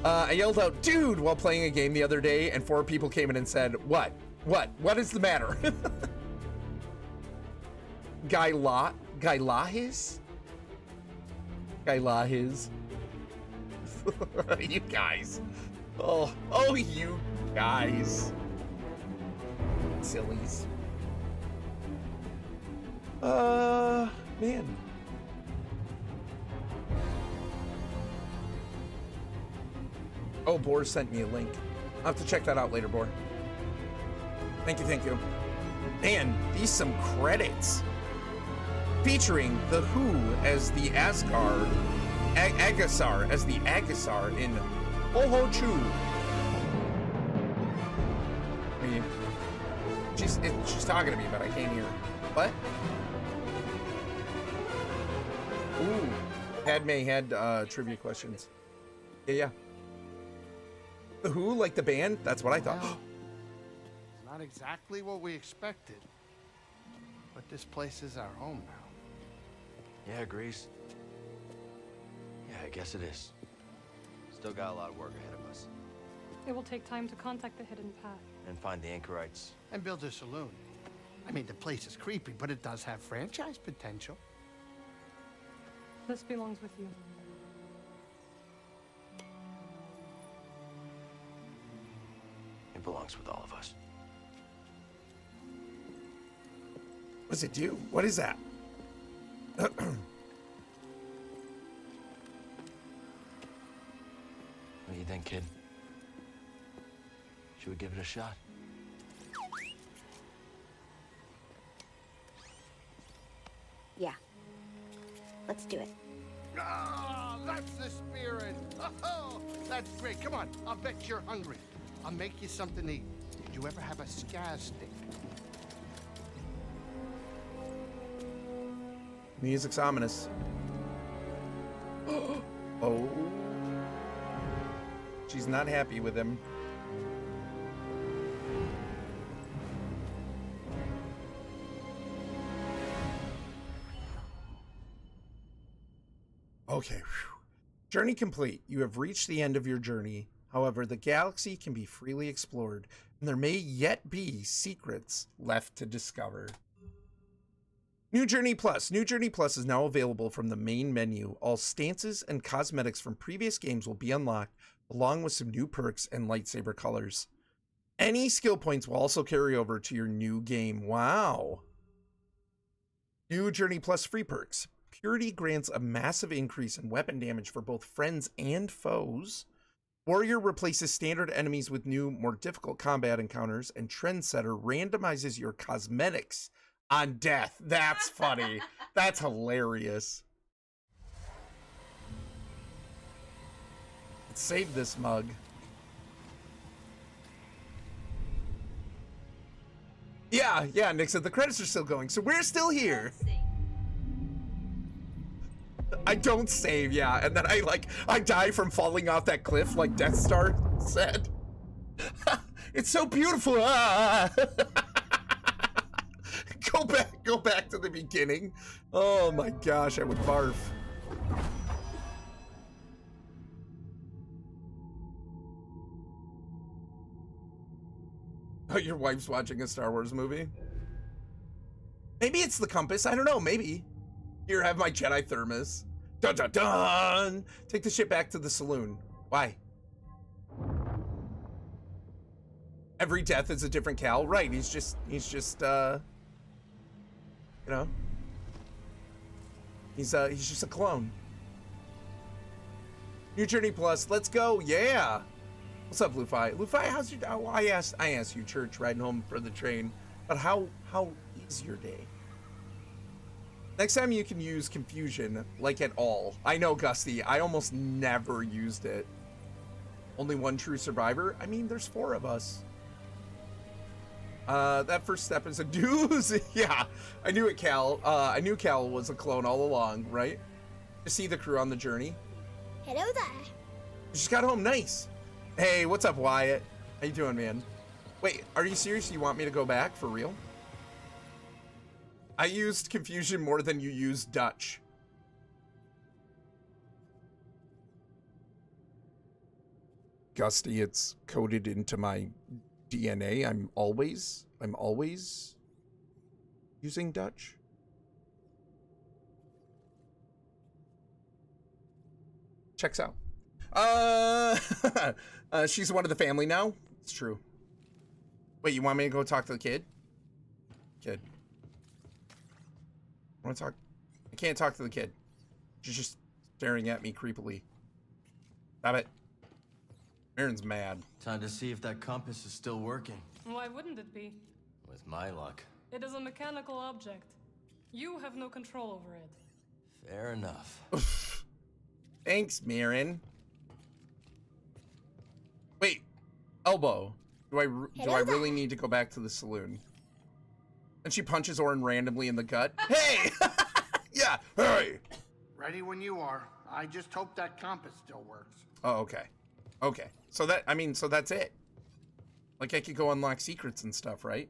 I yelled out, dude, while playing a game the other day, and 4 people came in and said, what? What is the matter? Guylahis? You guys. Oh, you guys. Sillies. Man. Oh, Boar sent me a link. I'll have to check that out later, Boar. Thank you. Man, these some credits. Featuring the Who as the Asgard, Agassar as the Agassar in Ho-Ho-Chu. I mean, she's talking to me, but I can't hear her. What? Ooh, Padme had trivia questions. Yeah. The Who, like the band? That's what I thought. Well, it's not exactly what we expected, but this place is our home now. Yeah, Grease. Yeah, I guess it is. Still got a lot of work ahead of us. It will take time to contact the hidden path. and find the anchorites. And build a saloon. I mean, the place is creepy, but it does have franchise potential. This belongs with you. It belongs with all of us. What does it do? What is that? What do you think, kid? Should we give it a shot? Yeah. Let's do it. Ah, that's the spirit. Oh, that's great. Come on, I'll bet you're hungry. I'll make you something to eat. Did you ever have a scaz stick? Music's ominous. Oh. She's not happy with him. Okay. Whew. Journey complete. You have reached the end of your journey. However, the galaxy can be freely explored, and there may yet be secrets left to discover. New Journey Plus. New Journey Plus is now available from the main menu. All stances and cosmetics from previous games will be unlocked, along with some new perks and lightsaber colors. Any skill points will also carry over to your new game. Wow. New Journey Plus free perks. Purity grants a massive increase in weapon damage for both friends and foes. Warrior replaces standard enemies with new, more difficult combat encounters, and Trendsetter randomizes your cosmetics on death. That's funny. That's hilarious. Let's save this mug. Yeah, Nick said the credits are still going, so we're still here. I don't save, yeah, and then I die from falling off that cliff like Death Star said. It's so beautiful. Ah! Go back to the beginning. Oh my gosh, I would barf. Oh, your wife's watching a Star Wars movie? Maybe it's the compass. I don't know. Maybe. Here, have my Jedi thermos. Dun dun dun! Take the ship back to the saloon. Why? Every death is a different Cal. Right, he's just, you know. He's just a clone. New Journey Plus, let's go, yeah! What's up, Lufi? Lufi, how's your day? Oh, I asked you, Church, riding home for the train. But how is your day? Next time you can use confusion, like at all. I know, Gusty, I almost never used it. Only one true survivor? I mean, there's 4 of us. That first step is a doozy. Yeah, I knew it, Cal. I knew Cal was a clone all along, right? To see the crew on the journey. Hello there. You just got home, nice. Hey, what's up, Wyatt? How you doing, man? Wait, are you serious? You want me to go back for real? I used confusion more than you used Dutch. Gusty, it's coded into my DNA. I'm always using Dutch. Checks out. She's one of the family now. It's true. Wait, you want me to go talk to the kid? Kid. I want to talk. I can't talk to the kid. She's just staring at me creepily. Stop it. Aaron's mad. Time to see if that compass is still working. Why wouldn't it be? With my luck. It is a mechanical object. You have no control over it. Fair enough. Thanks, Mirren. Wait, Elbow. Do I really need to go back to the saloon? And she punches Orrinn randomly in the gut. Hey! Yeah, hey! Ready when you are. I just hope that compass still works. Oh, okay. Okay. So that's it. Like, I could go unlock secrets and stuff, right?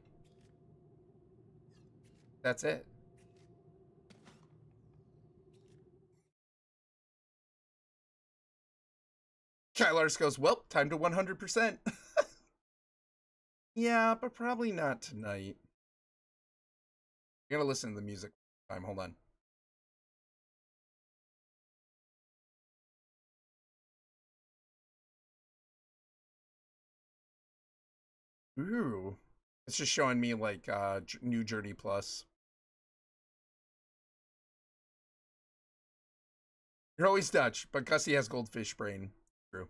That's it. Kylars goes, well, time to 100%. Yeah, but probably not tonight. I gotta listen to the music time. Hold on. Ooh. It's just showing me like new Journey Plus. You're always Dutch, but Gussie has goldfish brain. True.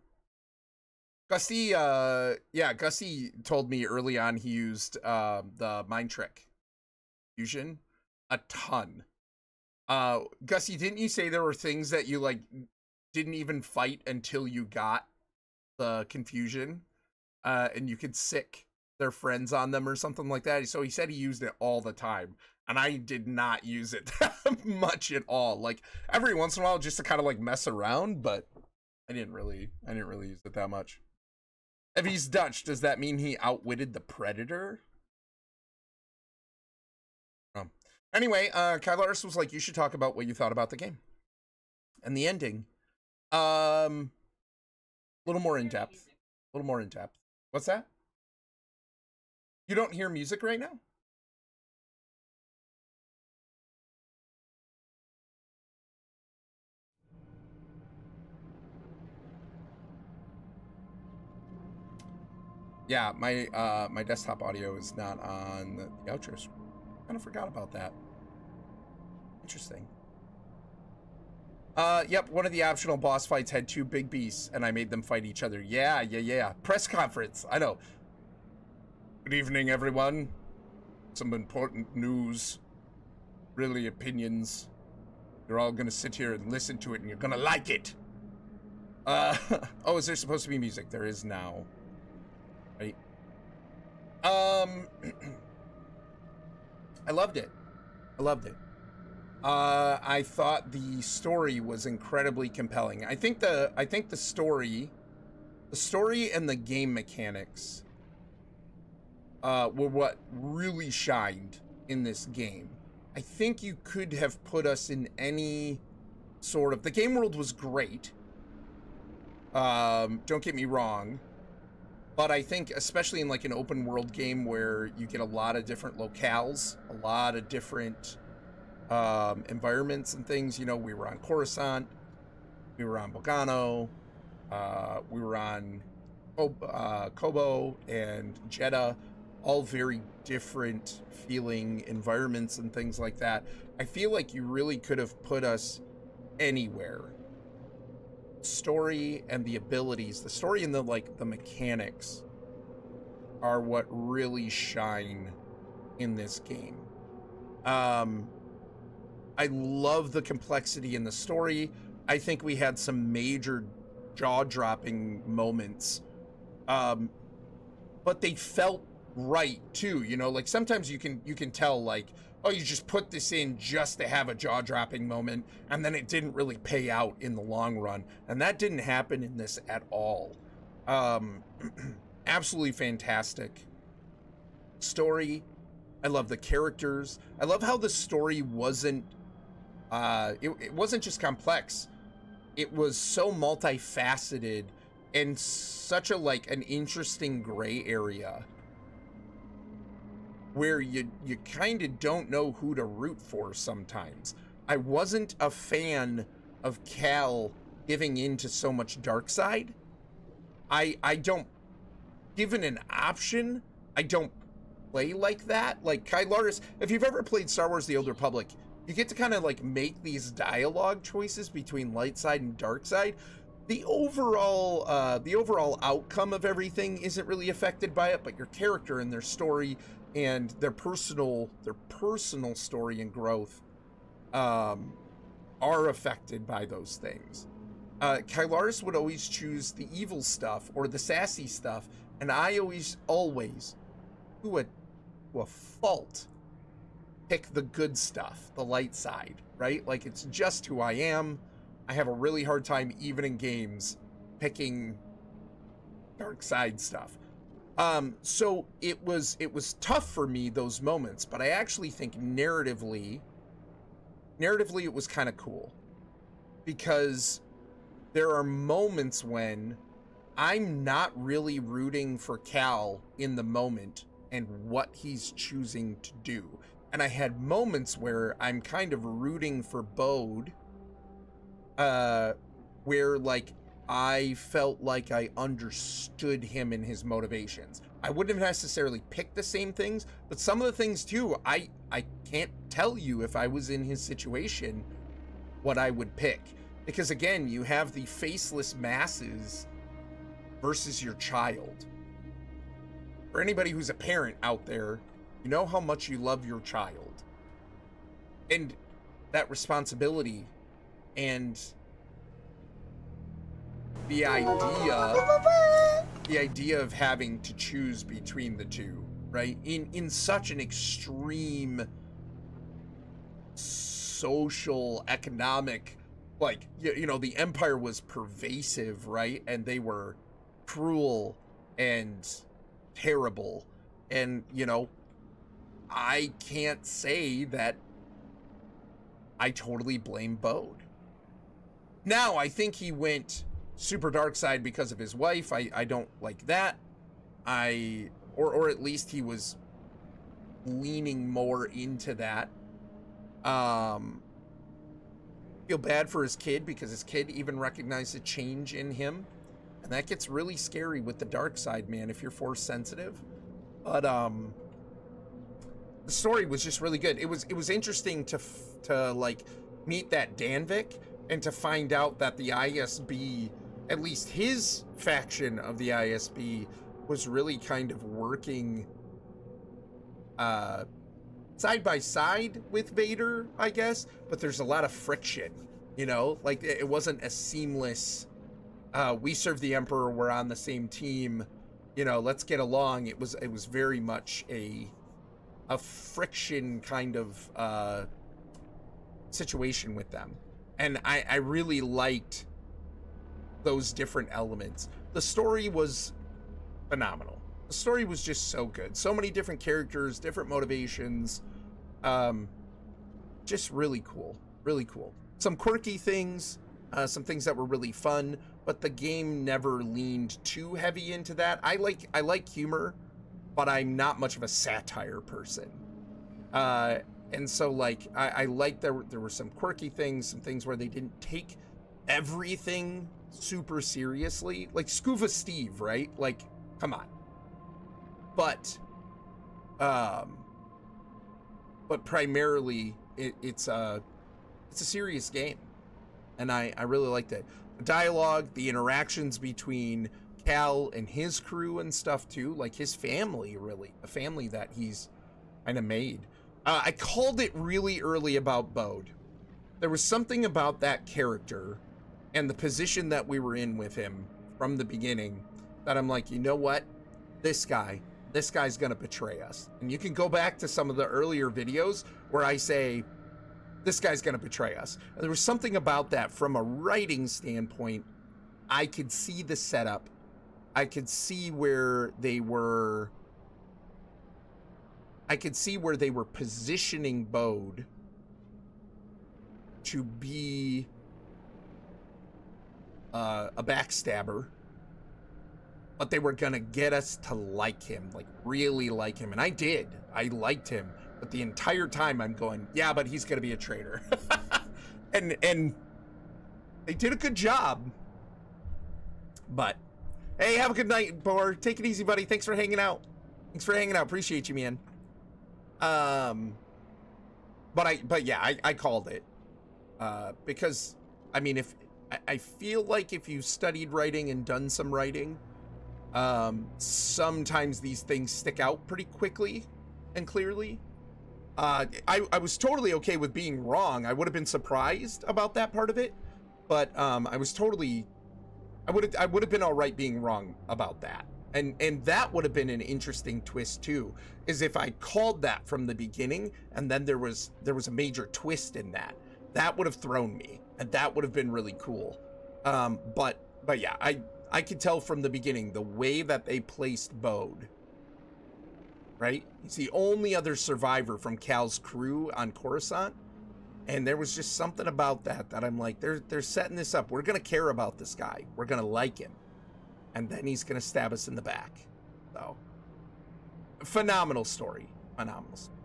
Gussie, yeah, Gussie told me early on he used the mind trick fusion a ton. Gussie, didn't you say there were things that you like didn't even fight until you got the confusion? And you could sick their friends on them or something like that. So he said he used it all the time. And I did not use it that much at all. Like every once in a while just to kind of like mess around, but I didn't really use it that much. If he's Dutch, does that mean he outwitted the Predator? Oh. Anyway, Kylaris was like, you should talk about what you thought about the game. And the ending. A little more in depth. A little more in depth. What's that? You don't hear music right now? Yeah, my desktop audio is not on the outros. Kind of forgot about that. Interesting. Yep, one of the optional boss fights had 2 big beasts, and I made them fight each other. Yeah. Press conference. I know. Good evening, everyone. Some important news. Really, opinions. You're all gonna sit here and listen to it, and you're gonna like it. Oh, is there supposed to be music? There is now. Right. I loved it. I thought the story was incredibly compelling. I think the story and the game mechanics were what really shined in this game. I think you could have put us in any sort of... The game world was great. Don't get me wrong. But I think, especially in like an open world game where you get a lot of different locales, a lot of different environments and things, you know, we were on Coruscant, we were on Bogano, we were on Kobo and Jeddah, all very different feeling environments and things like that. I feel like you really could have put us anywhere. Story and the abilities, the story and the mechanics are what really shine in this game. I love the complexity in the story. I think we had some major jaw-dropping moments, but they felt right too. You know, like sometimes you can tell like, oh, you just put this in just to have a jaw-dropping moment, and then it didn't really pay out in the long run. And that didn't happen in this at all. Absolutely fantastic story. I love the characters. I love how the story wasn't, it wasn't just complex. It was so multifaceted and such a, like, an interesting gray area where you kind of don't know who to root for sometimes. I wasn't a fan of Cal giving in to so much dark side. I don't, given an option, I don't play like that. Like Kylaris, if you've ever played Star Wars The Old Republic, you get to kind of like make these dialogue choices between light side and dark side. The overall outcome of everything isn't really affected by it, but your character and their story and their personal story and growth are affected by those things. Kylaris would always choose the evil stuff or the sassy stuff, and I always to a fault pick the good stuff, the light side, right? Like, it's just who I am. I have a really hard time, even in games, picking dark side stuff. So it was tough for me, those moments, but I actually think narratively it was kind of cool, because there are moments when I'm not really rooting for Cal in the moment and what he's choosing to do. And I had moments where I'm kind of rooting for Bode, where like I felt like I understood him and his motivations. I wouldn't have necessarily picked the same things, but some of the things too, I can't tell you if I was in his situation what I would pick. Because again, you have the faceless masses versus your child. For anybody who's a parent out there, you know how much you love your child. And that responsibility and the idea of having to choose between the two, right? In such an extreme social, economic, like, you know, the Empire was pervasive, right? And they were cruel and terrible. And, you know, I can't say that I totally blame Bode. Now, I think he went super dark side because of his wife. I don't like that. Or at least he was leaning more into that. Feel bad for his kid because his kid even recognized a change in him. And that gets really scary with the dark side, man, if you're force sensitive. But the story was just really good. It was interesting to like meet that Danvik and to find out that the ISB, at least his faction of the ISB, was really kind of working side by side with Vader, I guess, but there's a lot of friction, you know, like it wasn't a seamless, we serve the Emperor, we're on the same team, you know, let's get along. It was very much a friction kind of situation with them. And I really liked those different elements. The story was phenomenal. The story was just so good. So many different characters, different motivations. Just really cool. Really cool. Some quirky things, some things that were really fun, but the game never leaned too heavy into that. I like humor, but I'm not much of a satire person. And so like I like there were some quirky things, some things where they didn't take everything super seriously. Like Scuba Steve, right? Like, come on. But primarily it's a serious game, and I really liked it. The dialogue, the interactions between Cal and his crew and stuff too, like his family, really, the family that he's kind of made. I called it really early about Bode. There was something about that character and the position that we were in with him from the beginning that I'm like, you know what? This guy's gonna betray us. And you can go back to some of the earlier videos where I say, this guy's gonna betray us. And there was something about that from a writing standpoint. I could see the setup. I could see where they were positioning Bode to be a backstabber, but they were gonna get us to like him, like really like him. And I did. I liked him, but the entire time I'm going, yeah, but he's gonna be a traitor. and they did a good job. But hey, have a good night, Bor. Take it easy, buddy. Thanks for hanging out. Appreciate you, man. But yeah, I called it. Because I mean, I feel like if you studied writing and done some writing, sometimes these things stick out pretty quickly and clearly. I was totally okay with being wrong. I would have been surprised about that part of it, but I would have been all right being wrong about that. And that would have been an interesting twist too, is if I called that from the beginning and then there was a major twist in that. That would have thrown me, and that would have been really cool. But yeah, I could tell from the beginning the way that they placed Bode, right? He's the only other survivor from Cal's crew on Coruscant, and there was just something about that I'm like, they're setting this up. We're gonna care about this guy. We're gonna like him. and then he's gonna stab us in the back. So, phenomenal story. Phenomenal story.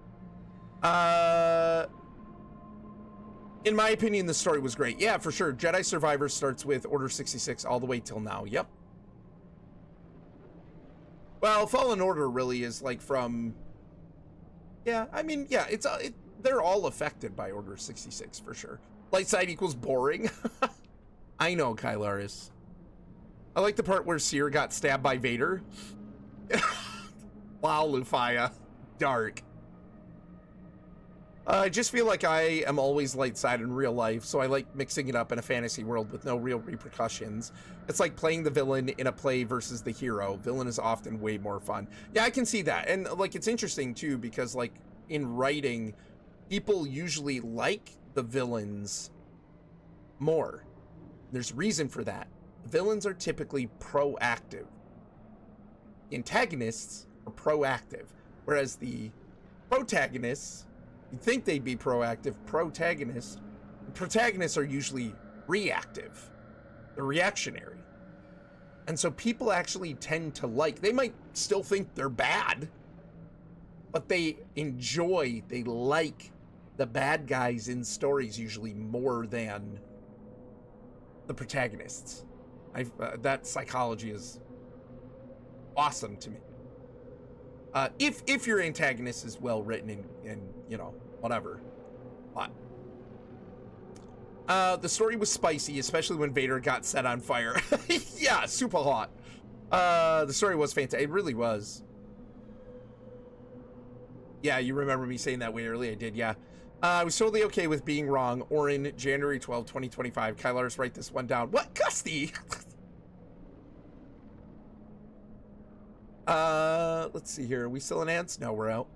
In my opinion, the story was great. Yeah, for sure. Jedi Survivor starts with Order 66 all the way till now. Yep. Well, Fallen Order really is like from... Yeah, I mean, yeah, they're all affected by Order 66 for sure. Light side equals boring. I know, Kylaris. I like the part where Seer got stabbed by Vader. Wow, Lufaya. Dark. I just feel like I am always light side in real life, so I like mixing it up in a fantasy world with no real repercussions. It's like playing the villain in a play versus the hero. Villain is often way more fun. Yeah, I can see that. And like, it's interesting too, because like in writing, people usually like the villains more. There's reason for that. Villains are typically proactive. Antagonists are proactive, whereas the protagonists, you'd think they'd be proactive. Protagonists are usually reactive. They're reactionary. And so people actually tend to like, they might still think they're bad, but they like the bad guys in stories usually more than the protagonists. That psychology is awesome to me. If your antagonist is well written and you know, whatever. But the story was spicy, especially when Vader got set on fire. Yeah, super hot. The story was fantastic. It really was. Yeah, you remember me saying that way early. I did, yeah. I was totally okay with being wrong. Orrinn, January 12, 2025. Kylar's, write this one down. What? Gusty? Let's see here. Are we still in ants? No, we're out.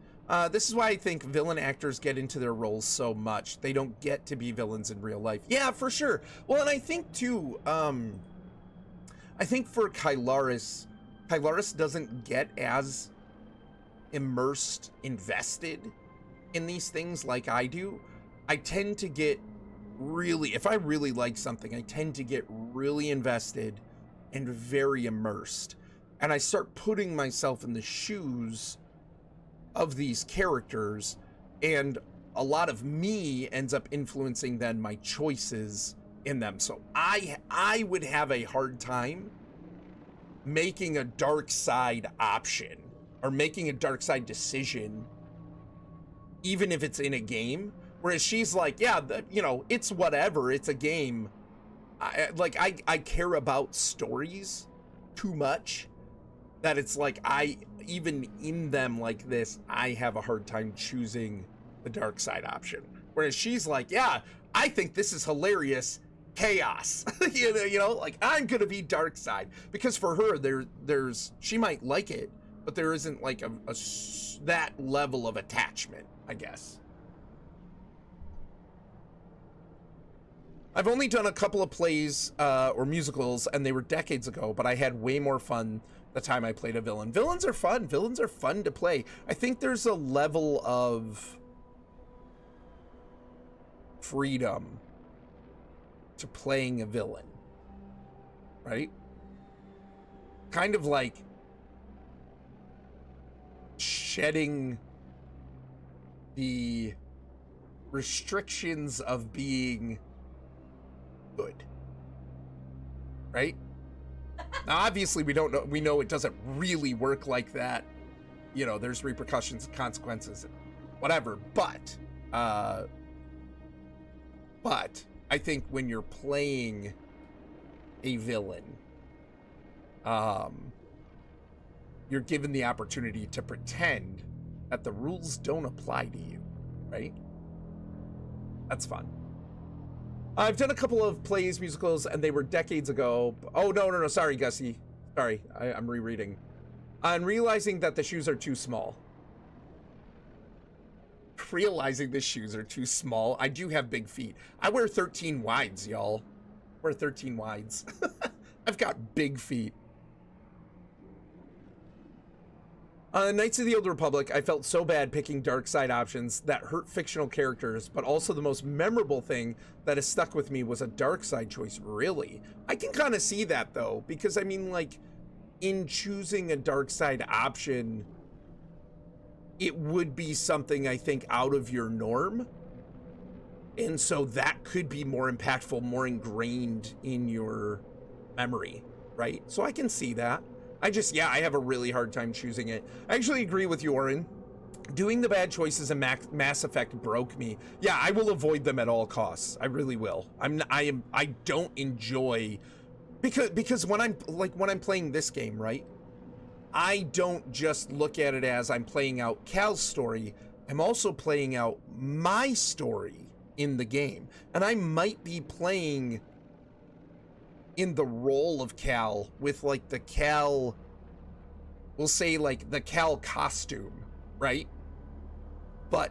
This is why I think villain actors get into their roles so much. They don't get to be villains in real life. Yeah, for sure. Well, and I think too, I think for Kylaris doesn't get as immersed, invested in these things like I do. I tend to get really, if I really like something, I tend to get really invested and very immersed. And I start putting myself in the shoes of these characters, and a lot of me ends up influencing then my choices in them. So I would have a hard time making a dark side option or making a dark side decision, even if it's in a game. Whereas she's like, yeah, you know, it's whatever, it's a game. I care about stories too much that it's like, even in them like this, I have a hard time choosing the dark side option. Whereas she's like, yeah, I think this is hilarious chaos. you know, like, I'm gonna be dark side. Because for her, there's she might like it, but there isn't like that level of attachment, I guess. I've only done a couple of plays or musicals, and they were decades ago, but I had way more fun the time I played a villain. Villains are fun. Villains are fun to play. I think there's a level of freedom to playing a villain, right? Kind of like shedding the restrictions of being good, right? Now, obviously, we don't know. We know it doesn't really work like that. You know, there's repercussions and consequences, and whatever. But I think when you're playing a villain, you're given the opportunity to pretend that the rules don't apply to you, right? That's fun. I've done a couple of plays, musicals, and they were decades ago. Oh, no, sorry, Gussie. Sorry, I'm rereading. On realizing that the shoes are too small. Realizing the shoes are too small. I do have big feet. I wear 13 wides, y'all. I wear 13 wides. I've got big feet. On Knights of the Old Republic, I felt so bad picking dark side options that hurt fictional characters, but also the most memorable thing that has stuck with me was a dark side choice, really. I can kind of see that, though, because, I mean, like, in choosing a dark side option, it would be something I think out of your norm. And so that could be more impactful, more ingrained in your memory, right? So I can see that. I have a really hard time choosing it. I actually agree with you, Orrinn. Doing the bad choices in Mass Effect broke me. Yeah, I will avoid them at all costs. I really will. I don't enjoy, because when I'm playing this game, right? I don't just look at it as I'm playing out Cal's story. I'm also playing out my story in the game, and I might be playing in the role of Cal with like the Cal, we'll say like the Cal costume, right? But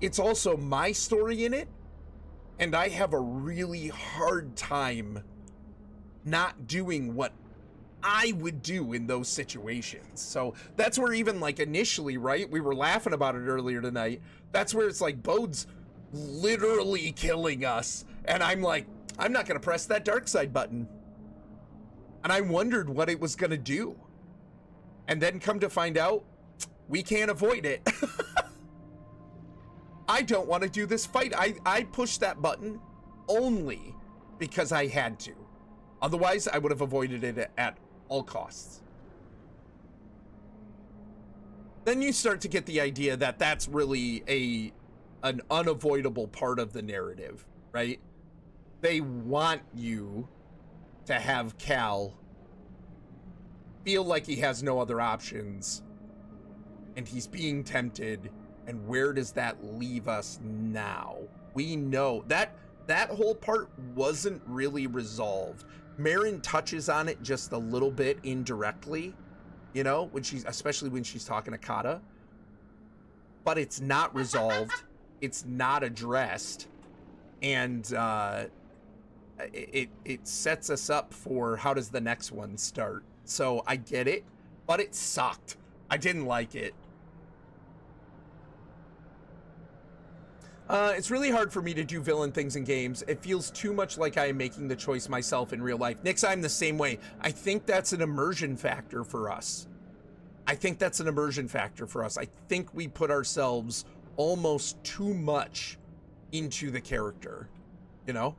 it's also my story in it, and I have a really hard time not doing what I would do in those situations. So that's where even like initially, right, we were laughing about it earlier tonight, that's where it's like Bode's literally killing us, and I'm like, I'm not gonna press that dark side button. And I wondered what it was gonna do, and then come to find out we can't avoid it. I don't want to do this fight. I pushed that button only because I had to. Otherwise I would have avoided it at all costs. Then you start to get the idea that that's really an unavoidable part of the narrative, right? They want you to have Cal feel like he has no other options, and he's being tempted, and where does that leave us now? We know that whole part wasn't really resolved. Merrin touches on it just a little bit indirectly, you know, especially when she's talking to Kata, but it's not resolved. It's not addressed, and it sets us up for how does the next one start. So I get it, but it sucked. I didn't like it. It's really hard for me to do villain things in games. It feels too much like I am making the choice myself in real life. Nix, I'm the same way. I think that's an immersion factor for us. I think we put ourselves almost too much into the character, you know?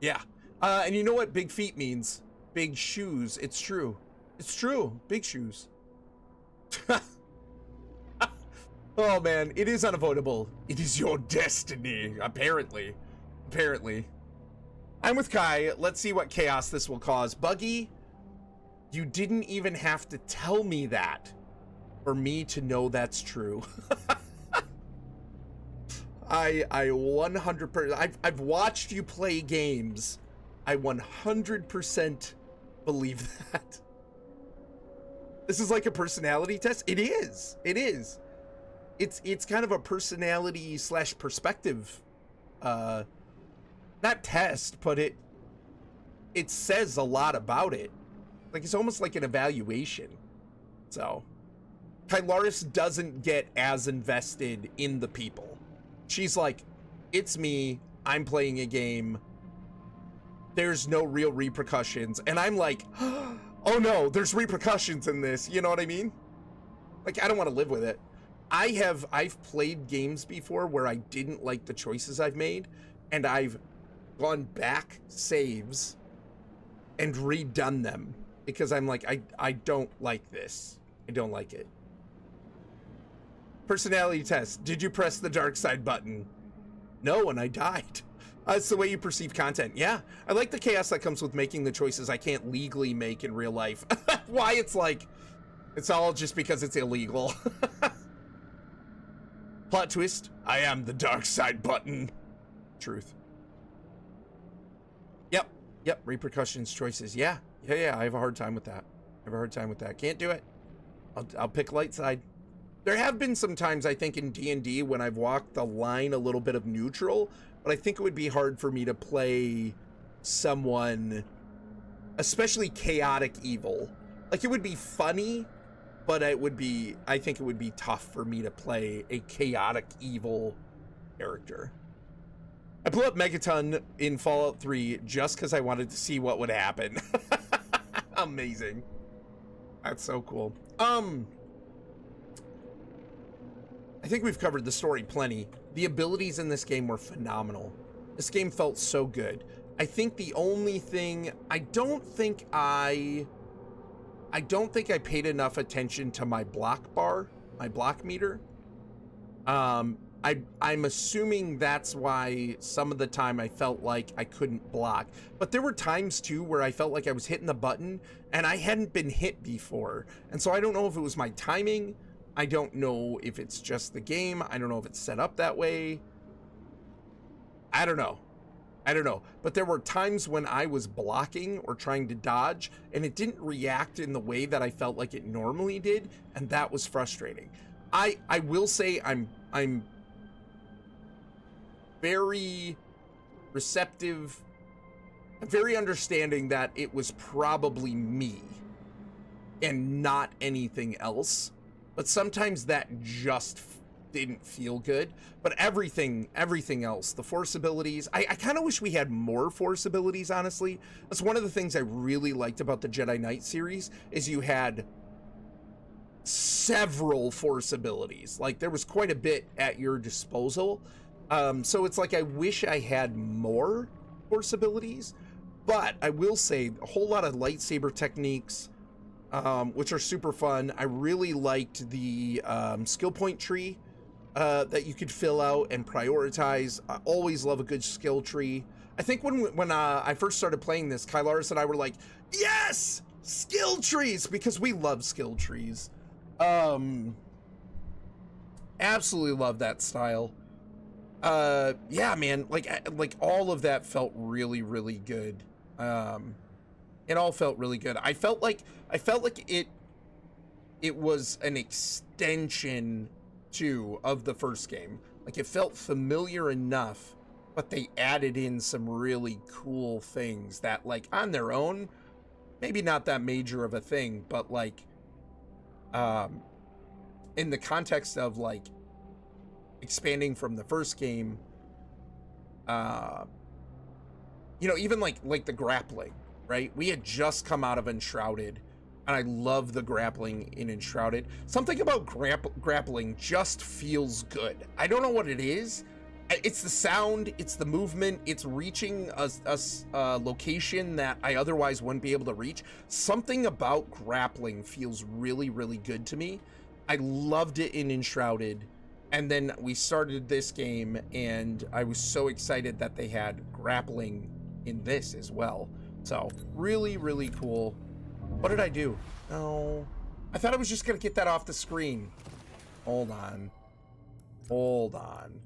Yeah. And you know what big feet means? Big shoes. It's true. It's true. Big shoes. Oh man, it is unavoidable. It is your destiny, apparently. Apparently. I'm with Kai. Let's see what chaos this will cause. Buggy, you didn't even have to tell me that for me to know that's true. I 100%, I've watched you play games. I 100% believe that. This is like a personality test. It is. It is. It's kind of a personality / perspective, not test, but it says a lot about it. Like, it's almost like an evaluation. So, Kylaris doesn't get as invested in the people. She's like, it's me, I'm playing a game, there's no real repercussions. And I'm like, oh no, there's repercussions in this, you know what I mean? Like, I don't want to live with it. I've played games before where I didn't like the choices I've made, and I've gone back saves and redone them because I'm like, I don't like this. I don't like it. Personality test. Did you press the dark side button? No, and I died. That's the way you perceive content. Yeah, I like the chaos that comes with making the choices I can't legally make in real life. Why it's like, it's all just because it's illegal. Plot twist, I am the dark side button. Truth. Yep, repercussions, choices. Yeah, I have a hard time with that. Can't do it. I'll pick light side. There have been some times, I think, in D&D when I've walked the line a little bit of neutral, but I think it would be hard for me to play someone, especially chaotic evil. Like, it would be funny, but I think it would be tough for me to play a chaotic evil character. I blew up Megaton in Fallout 3 just because I wanted to see what would happen. Amazing. That's so cool. I think we've covered the story plenty. The abilities in this game were phenomenal. This game felt so good. I think the only thing, I don't think I paid enough attention to my block bar, my block meter. I'm assuming that's why some of the time I felt like I couldn't block. But there were times too where I felt like I was hitting the button and I hadn't been hit before. And so I don't know if it was my timing. I don't know if it's just the game. I don't know if it's set up that way. I don't know. But there were times when I was blocking or trying to dodge and it didn't react in the way that I felt like it normally did, and that was frustrating. I will say I'm very receptive, very understanding that it was probably me and not anything else. But sometimes that just didn't feel good. But everything else, the force abilities, I kind of wish we had more force abilities, honestly. That's one of the things I really liked about the Jedi Knight series, is you had several force abilities. Like, there was quite a bit at your disposal. So it's like, I wish I had more force abilities. But I will say, a whole lot of lightsaber techniques, which are super fun. I really liked the skill point tree that you could fill out and prioritize. I always love a good skill tree. I think when I first started playing this, Kylaris and I were like, yes, skill trees, because we love skill trees. Absolutely love that style. Yeah, man, like all of that felt really, really good. It all felt really good. I felt like it was an extension too of the first game. Like, it felt familiar enough, but they added in some really cool things that, like, on their own, maybe not that major of a thing, but like in the context of like expanding from the first game, you know, even like the grappling, right? We had just come out of Enshrouded, and I love the grappling in Enshrouded. Something about grappling just feels good. I don't know what it is. It's the sound, it's the movement, it's reaching a location that I otherwise wouldn't be able to reach. Something about grappling feels really, really good to me. I loved it in Enshrouded, and then we started this game, and I was so excited that they had grappling in this as well. So, really, really cool. What did I do? Oh, I thought I was just gonna get that off the screen. Hold on. Hold on.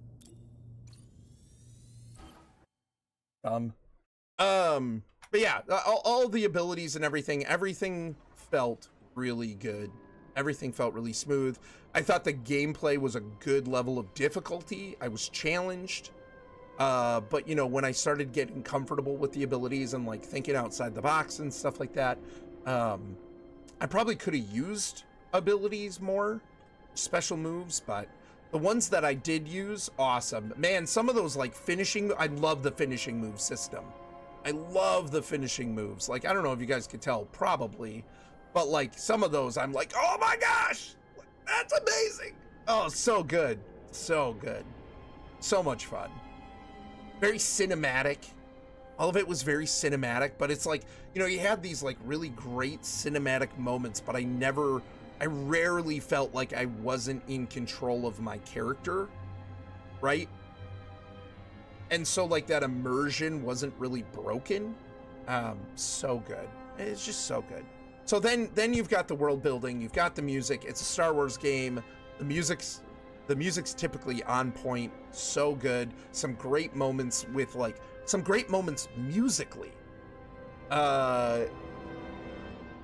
But yeah, all the abilities and everything felt really good. Everything felt really smooth. I thought the gameplay was a good level of difficulty. I was challenged. But you know, when I started getting comfortable with the abilities and like thinking outside the box and stuff like that, I probably could have used abilities more, special moves, but the ones that I did use, awesome. Man, some of those like finishing, I love the finishing move system. I love the finishing moves. Like, I don't know if you guys could tell, probably, but like some of those I'm like, oh my gosh, that's amazing. Oh, so good. So good. So much fun. Very cinematic. All of it was very cinematic, but it's like, you know, you had these like really great cinematic moments, but I rarely felt like I wasn't in control of my character, right? And so like that immersion wasn't really broken. So good. It's just so good. So then you've got the world building, you've got the music. It's a Star Wars game. The music's typically on point. So good. Some great moments with like some great moments musically. The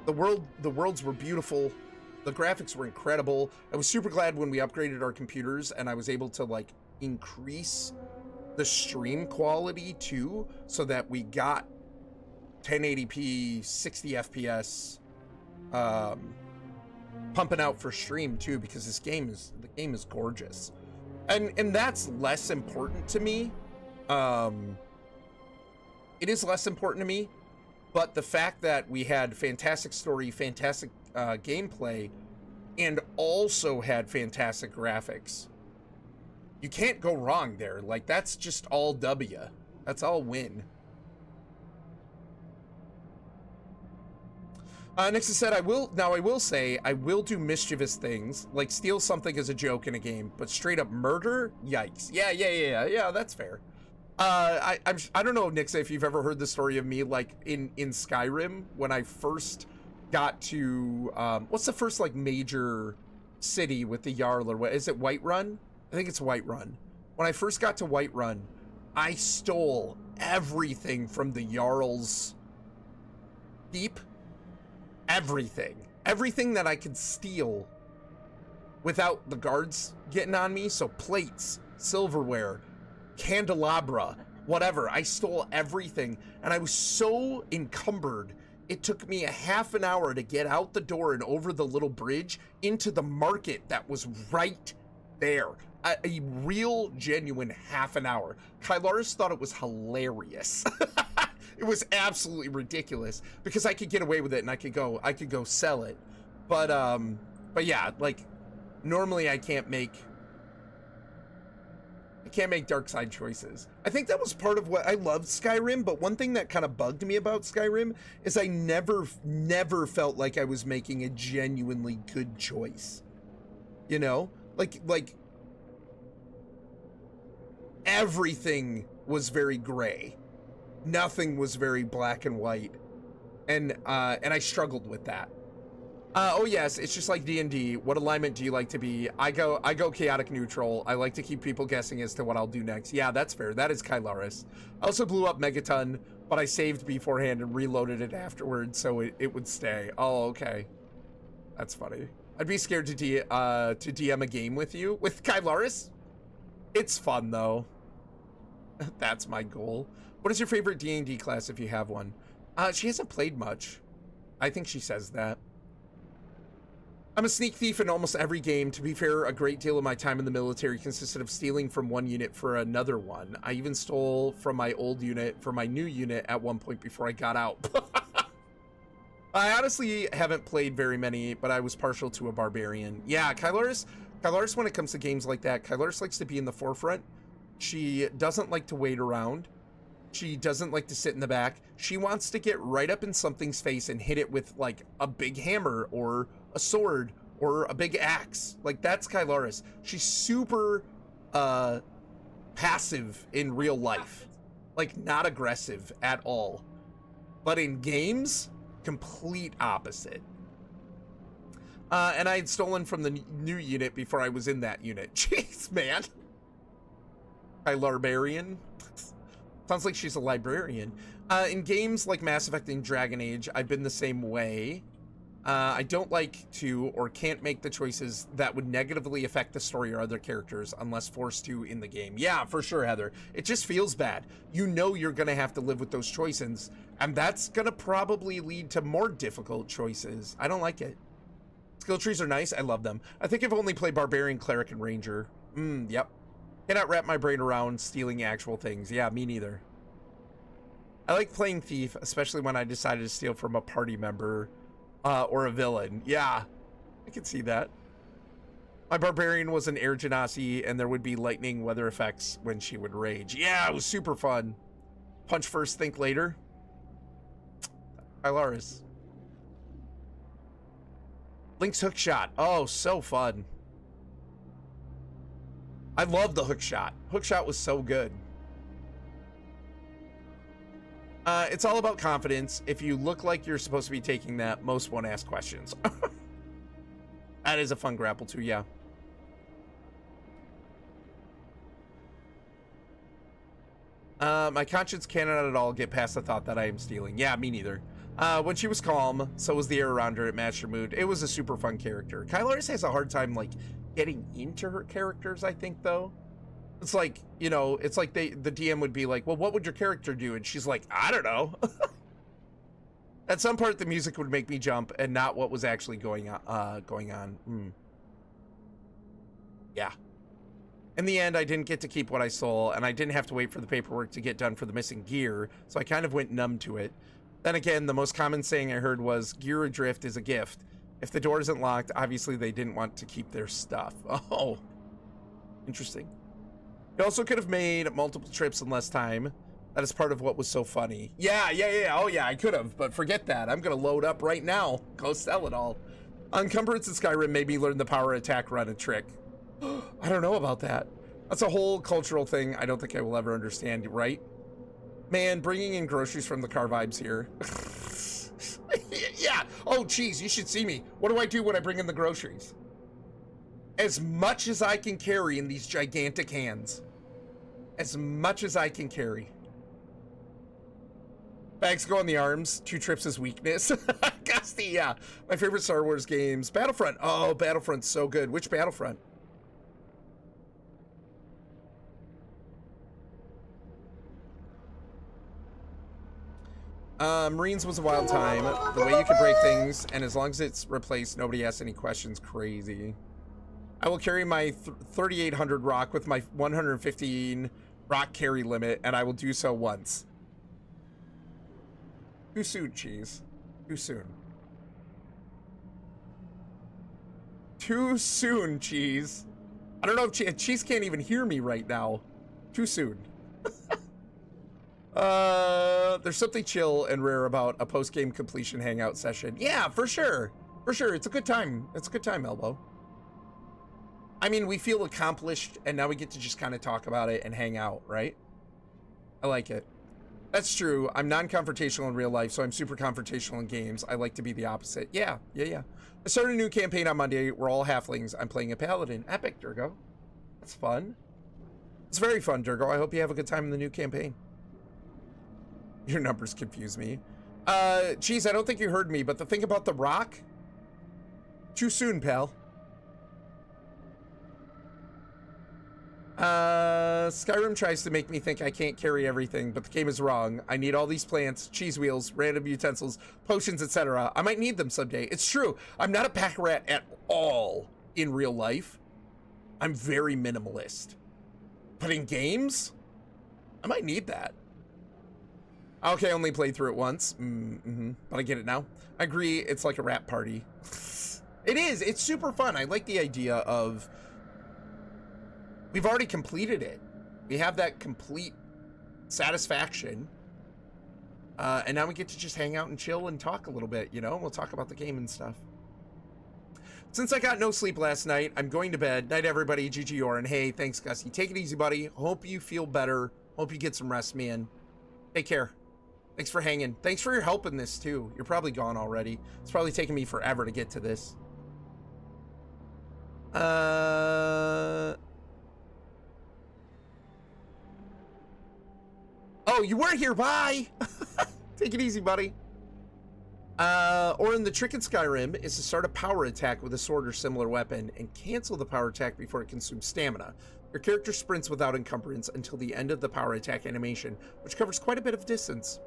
worlds were beautiful. The graphics were incredible. I was super glad when we upgraded our computers and I was able to like increase the stream quality too, so that we got 1080p 60 FPS pumping out for stream too, because the game is gorgeous. And that's less important to me. It is less important to me, but the fact that we had fantastic story, fantastic gameplay and also had fantastic graphics. You can't go wrong there. Like, that's just all W. That's all win. Nixon said, I will say, I will do mischievous things, like steal something as a joke in a game, but straight up murder? Yikes. Yeah, that's fair. I don't know, Nixon, if you've ever heard the story of me, like, in Skyrim, when I first got to, what's the first, like, major city with the Jarl, or what, is it Whiterun? I think it's Whiterun. When I first got to Whiterun, I stole everything from the Jarl's keep. Everything that I could steal without the guards getting on me. So plates, silverware, candelabra, whatever. I stole everything, and I was so encumbered, it took me a half an hour to get out the door and over the little bridge into the market that was right there. A real, genuine half an hour. Kylaris thought it was hilarious. It was absolutely ridiculous because I could get away with it and I could go sell it. But yeah, like, normally I can't make dark side choices. I think that was part of what I loved Skyrim, but one thing that kind of bugged me about Skyrim is I never felt like I was making a genuinely good choice. You know? Like everything was very gray. Nothing was very black and white, and I struggled with that. Oh yes, it's just like D&D. What alignment do you like to be? I go chaotic neutral. I like to keep people guessing as to what I'll do next. Yeah, that's fair. That is Kylaris. I also blew up Megaton, but I saved beforehand and reloaded it afterwards so it would stay. Oh, okay. That's funny. I'd be scared to DM a game with you with Kylaris. It's fun though. That's my goal. What is your favorite D&D class if you have one? She hasn't played much. I think she says that. I'm a sneak thief in almost every game. To be fair, a great deal of my time in the military consisted of stealing from one unit for another one. I even stole from my old unit for my new unit at one point before I got out. I honestly haven't played very many, but I was partial to a barbarian. Yeah, Kylaris, when it comes to games like that, Kylaris likes to be in the forefront. She doesn't like to wait around. She doesn't like to sit in the back. She wants to get right up in something's face and hit it with like a big hammer or a sword or a big axe. Like, that's Kylaris. She's super passive in real life. Like, not aggressive at all. But in games, complete opposite. And I had stolen from the new unit before I was in that unit. Jeez, man. Kylarbarian. Sounds like she's a librarian. In games like Mass Effect and Dragon Age, I've been the same way. I don't like to or can't make the choices that would negatively affect the story or other characters unless forced to in the game. Yeah, for sure, Heather. It just feels bad. You know you're going to have to live with those choices, and that's going to probably lead to more difficult choices. I don't like it. Skill trees are nice. I love them. I think I've only played Barbarian, Cleric, and Ranger. Yep. Cannot wrap my brain around stealing actual things. Yeah, me neither. I like playing Thief, especially when I decided to steal from a party member or a villain. Yeah, I can see that. My Barbarian was an Air Genasi, and there would be lightning weather effects when she would rage. Yeah, it was super fun. Punch first, think later. Kylaris. Link's hook shot. Oh, so fun. I love the hook shot. Hook shot was so good. It's all about confidence. If you look like you're supposed to be taking that, most won't ask questions. That is a fun grapple too, yeah. My conscience cannot at all get past the thought that I am stealing. Yeah, me neither. When she was calm, so was the air around her. It matched her mood. It was a super fun character. Kylaris has a hard time, like, getting into her characters, I think, though. It's like, you know, it's like the DM would be like, well, what would your character do? And she's like, I don't know. At some part, the music would make me jump and not what was actually going on. Yeah. In the end, I didn't get to keep what I stole, and I didn't have to wait for the paperwork to get done for the missing gear, so I kind of went numb to it. Then again, the most common saying I heard was, gear adrift is a gift. If the door isn't locked, obviously they didn't want to keep their stuff. Oh, interesting. You also could have made multiple trips in less time. That is part of what was so funny. Yeah. Oh yeah, I could have, but forget that. I'm gonna load up right now. Go sell it all. Encumbrance in Skyrim made me learn the power attack run a trick. I don't know about that. That's a whole cultural thing I don't think I will ever understand, right? Man, bringing in groceries from the car vibes here. Yeah. Oh, geez, you should see me. What do I do when I bring in the groceries? As much as I can carry in these gigantic hands. As much as I can carry. Bags go on the arms. 2 trips is weakness. Gusty, yeah. My favorite Star Wars games. Battlefront. Oh, Battlefront's so good. Which Battlefront? Marines was a wild time. The way you could break things, and as long as it's replaced, nobody asks any questions. Crazy. I will carry my 3,800 rock with my 115 rock carry limit, and I will do so once. Too soon, Cheese. Too soon. Too soon, Cheese. I don't know if Cheese can't even hear me right now. Too soon. There's something chill and rare about a post-game completion hangout session. Yeah, for sure. For sure. It's a good time. It's a good time, Elbow. I mean, we feel accomplished, and now we get to just kind of talk about it and hang out, right? I like it. That's true. I'm non-confrontational in real life, so I'm super confrontational in games. I like to be the opposite. Yeah. I started a new campaign on Monday. We're all halflings. I'm playing a paladin. Epic, Durgo. That's fun. It's very fun, Durgo. I hope you have a good time in the new campaign. Your numbers confuse me. Geez, I don't think you heard me, but the thing about the rock... Too soon, pal. Skyrim tries to make me think I can't carry everything, but the game is wrong. I need all these plants, cheese wheels, random utensils, potions, etc. I might need them someday. It's true. I'm not a pack rat at all in real life. I'm very minimalist. But in games, I might need that. Okay, I only played through it once. But I get it now. I agree, it's like a rap party. It is. It's super fun. I like the idea of... We've already completed it. We have that complete satisfaction. And now we get to just hang out and chill and talk a little bit, you know? We'll talk about the game and stuff. Since I got no sleep last night, I'm going to bed. Night, everybody. GG Orrinn. Hey, thanks, Gussie. Take it easy, buddy. Hope you feel better. Hope you get some rest, man. Take care. Thanks for hanging. Thanks for your help in this, too. You're probably gone already. It's probably taken me forever to get to this. Oh, you weren't here. Bye. Take it easy, buddy. Orrinn, the trick in Skyrim is to start a power attack with a sword or similar weapon and cancel the power attack before it consumes stamina. Your character sprints without encumbrance until the end of the power attack animation, which covers quite a bit of distance.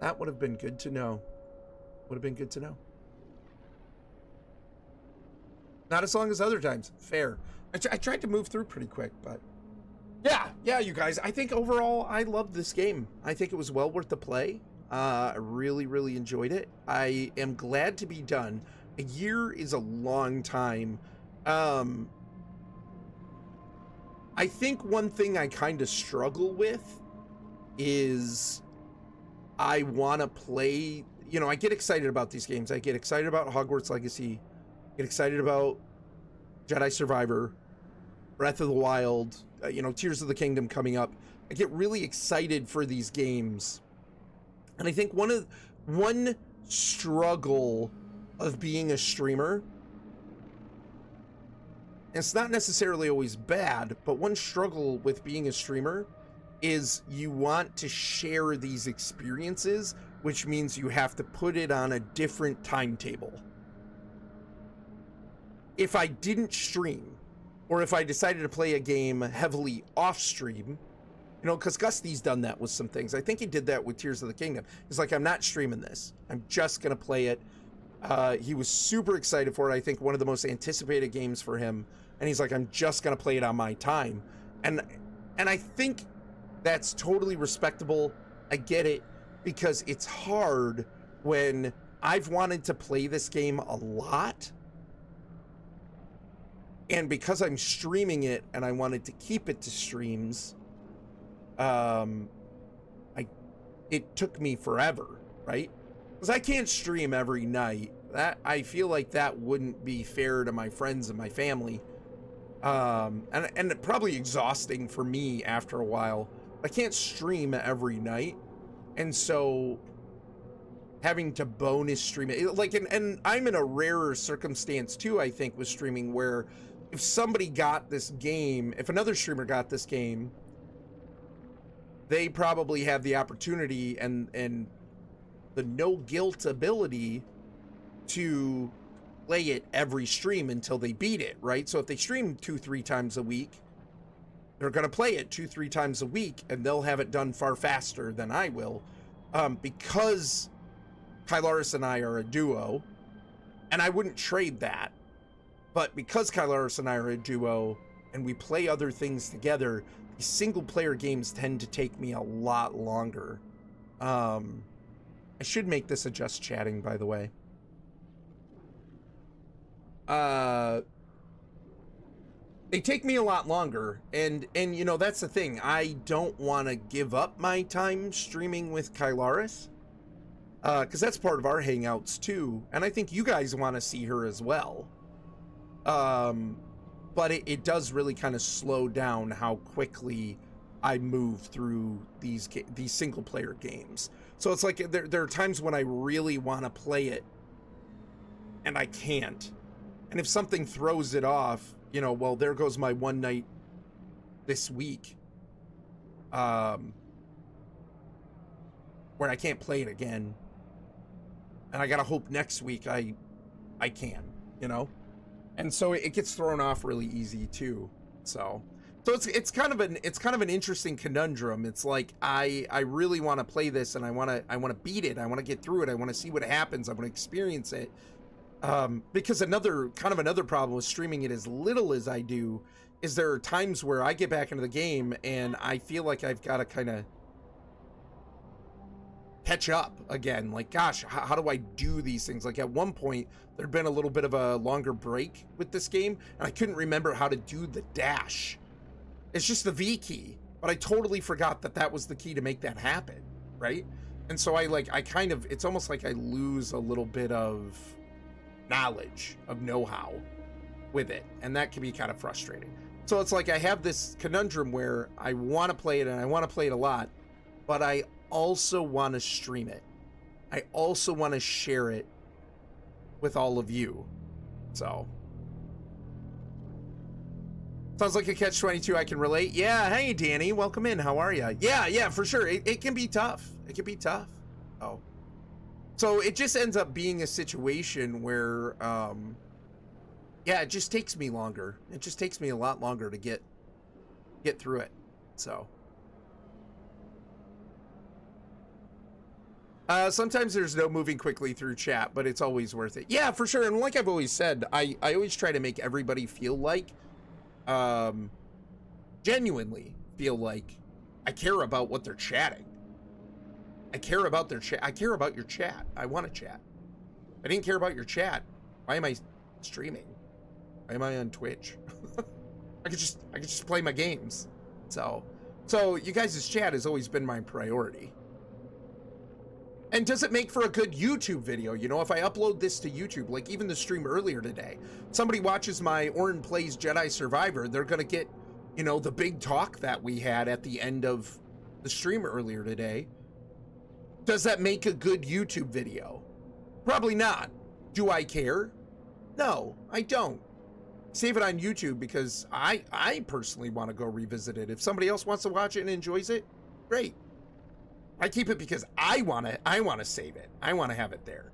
That would have been good to know. Would have been good to know. Not as long as other times. Fair. I tried to move through pretty quick, but... Yeah, you guys. I think overall, I loved this game. I think it was well worth the play. I really, really enjoyed it. I am glad to be done. A year is a long time. I think one thing I kind of struggle with is I want to play... You know, I get excited about these games. I get excited about Hogwarts Legacy. Get excited about Jedi Survivor, Breath of the Wild, you know, Tears of the Kingdom coming up. I get really excited for these games. And I think one struggle of being a streamer, and it's not necessarily always bad, but one struggle with being a streamer is you want to share these experiences, which means you have to put it on a different timetable. If I didn't stream, or if I decided to play a game heavily off stream, you know, because Gusty's done that with some things. I think he did that with Tears of the Kingdom. He's like, I'm not streaming this. I'm just going to play it. He was super excited for it. I think one of the most anticipated games for him. And he's like, I'm just going to play it on my time. And I think that's totally respectable. I get it, because it's hard when I've wanted to play this game a lot. And because I'm streaming it and I wanted to keep it to streams, it took me forever, right? Because I can't stream every night. That I feel like that wouldn't be fair to my friends and my family. And probably exhausting for me after a while. I can't stream every night. And so having to bonus stream it, like, and I'm in a rarer circumstance too, I think, with streaming, where if somebody got this game, if another streamer got this game, they probably have the opportunity and the no guilt ability to play it every stream until they beat it, right? So if they stream 2-3 times a week, they're going to play it 2-3 times a week, and they'll have it done far faster than I will, because Kylaris and I are a duo, and I wouldn't trade that. But because Kylaris and I are a duo and we play other things together, these single player games tend to take me a lot longer. I should make this a just chatting, by the way. They take me a lot longer, and you know, that's the thing. I don't want to give up my time streaming with Kylaris, because that's part of our hangouts too, and I think you guys want to see her as well. But it does really kind of slow down how quickly I move through these single player games. So it's like there are times when I really want to play it and I can't. And if something throws it off, you know, well, there goes my one night this week, where I can't play it again. And I gotta hope next week I can, you know? And so it gets thrown off really easy too. So it's kind of an interesting conundrum. It's like I really want to play this, and I want to beat it. I want to get through it. I want to see what happens. I want to experience it. Because another problem with streaming it as little as I do is there are times where I get back into the game and I feel like I've got to kind of catch up again. Like, gosh, how do I do these things? Like, at one point there'd been a little bit of a longer break with this game, and I couldn't remember how to do the dash. It's just the V key, but I totally forgot that was the key to make that happen, right? And so it's almost like I lose a little bit of knowledge, of know-how with it, and that can be kind of frustrating. So it's like I have this conundrum where I want to play it, and I want to play it a lot, but I also want to stream it. I also want to share it with all of you. So sounds like a catch-22. I can relate. Yeah, hey Danny, welcome in. How are you? Yeah, for sure. It can be tough. It can be tough. Oh, so it just ends up being a situation where yeah, it just takes me longer. It just takes me a lot longer to get through it. So sometimes there's no moving quickly through chat, but it's always worth it. Yeah, for sure. And like I've always said, I always try to make everybody feel like, genuinely feel like I care about what they're chatting. I care about their chat. I care about your chat. I want to chat. If I didn't care about your chat, why am I streaming? Why am I on Twitch? I could just play my games. So you guys' chat has always been my priority. And does it make for a good YouTube video? You know, if I upload this to YouTube, like even the stream earlier today, somebody watches my Orrinn Plays Jedi Survivor, they're going to get, you know, the big talk that we had at the end of the stream earlier today. Does that make a good YouTube video? Probably not. Do I care? No, I don't. Save it on YouTube because I personally want to go revisit it. If somebody else wants to watch it and enjoys it, great. I keep it because I want to save it. I want to have it there.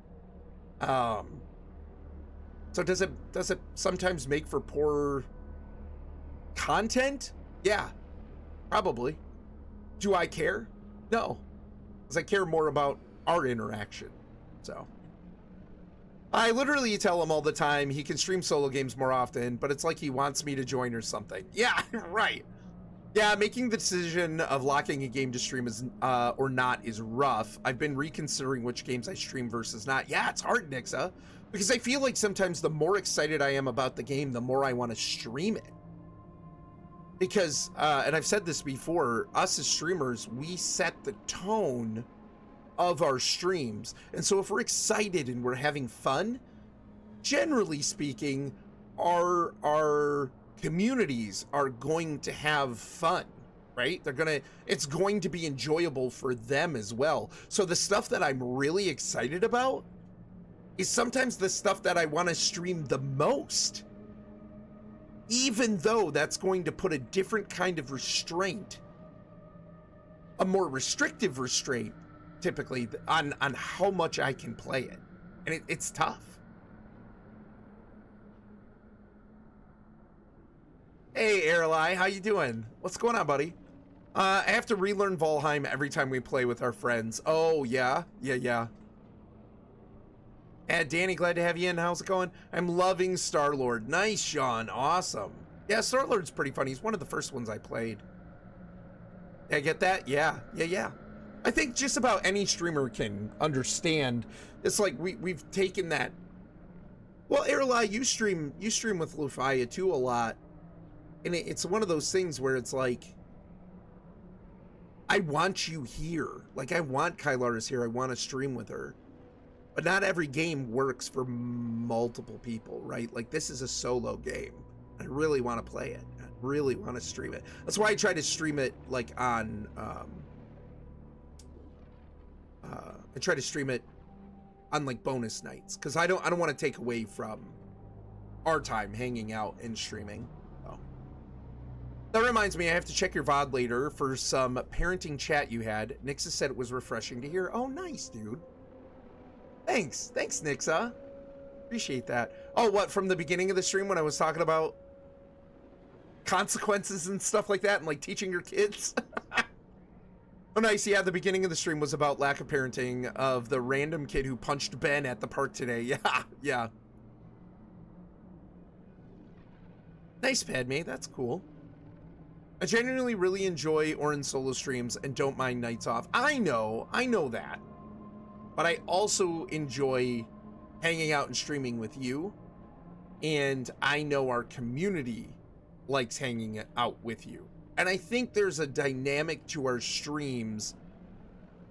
So does it sometimes make for poor content? Yeah, probably. Do I care? No, because I care more about our interaction. So I literally tell him all the time he can stream solo games more often, but it's like he wants me to join or something. Yeah, right. Yeah, making the decision of locking a game to stream is or not is rough. I've been reconsidering which games I stream versus not. Yeah, it's hard, Nixa, because I feel like sometimes the more excited I am about the game, the more I want to stream it. Because, and I've said this before, us as streamers, we set the tone of our streams. And so if we're excited and we're having fun, generally speaking, our communities are going to have fun, right? It's going to be enjoyable for them as well. So the stuff that I'm really excited about is sometimes the stuff that I want to stream the most, even though that's going to put a different kind of restraint, a more restrictive restraint, typically, on how much I can play it. And it's tough. Hey, Airlie, how you doing? What's going on, buddy? I have to relearn Valheim every time we play with our friends. Oh, yeah? Yeah. Danny, glad to have you in. How's it going? I'm loving Star-Lord. Nice, Sean. Awesome. Yeah, Star-Lord's pretty fun. He's one of the first ones I played. Yeah, get that? Yeah. I think just about any streamer can understand. It's like we've taken that. Well, Airlie, you stream with Lufaya too a lot. And it's one of those things where it's like, I want you here. Like, I want Kylaris here. I want to stream with her. But not every game works for multiple people, right? Like, this is a solo game. I really want to play it. I really want to stream it. That's why I try to stream it, like, on... I try to stream it on, like, bonus nights. Because I don't want to take away from our time hanging out and streaming. That reminds me, I have to check your VOD later for some parenting chat you had. Nixa said it was refreshing to hear. Oh, nice, dude. Thanks, Nixa. Appreciate that. Oh, what, from the beginning of the stream when I was talking about consequences and stuff like that and, like, teaching your kids? Oh, nice. Yeah, the beginning of the stream was about lack of parenting of the random kid who punched Ben at the park today. Yeah. Nice, Padme. That's cool. I genuinely really enjoy Orrinn solo streams and don't mind nights off. I know that. But I also enjoy hanging out and streaming with you. And I know our community likes hanging out with you. And I think there's a dynamic to our streams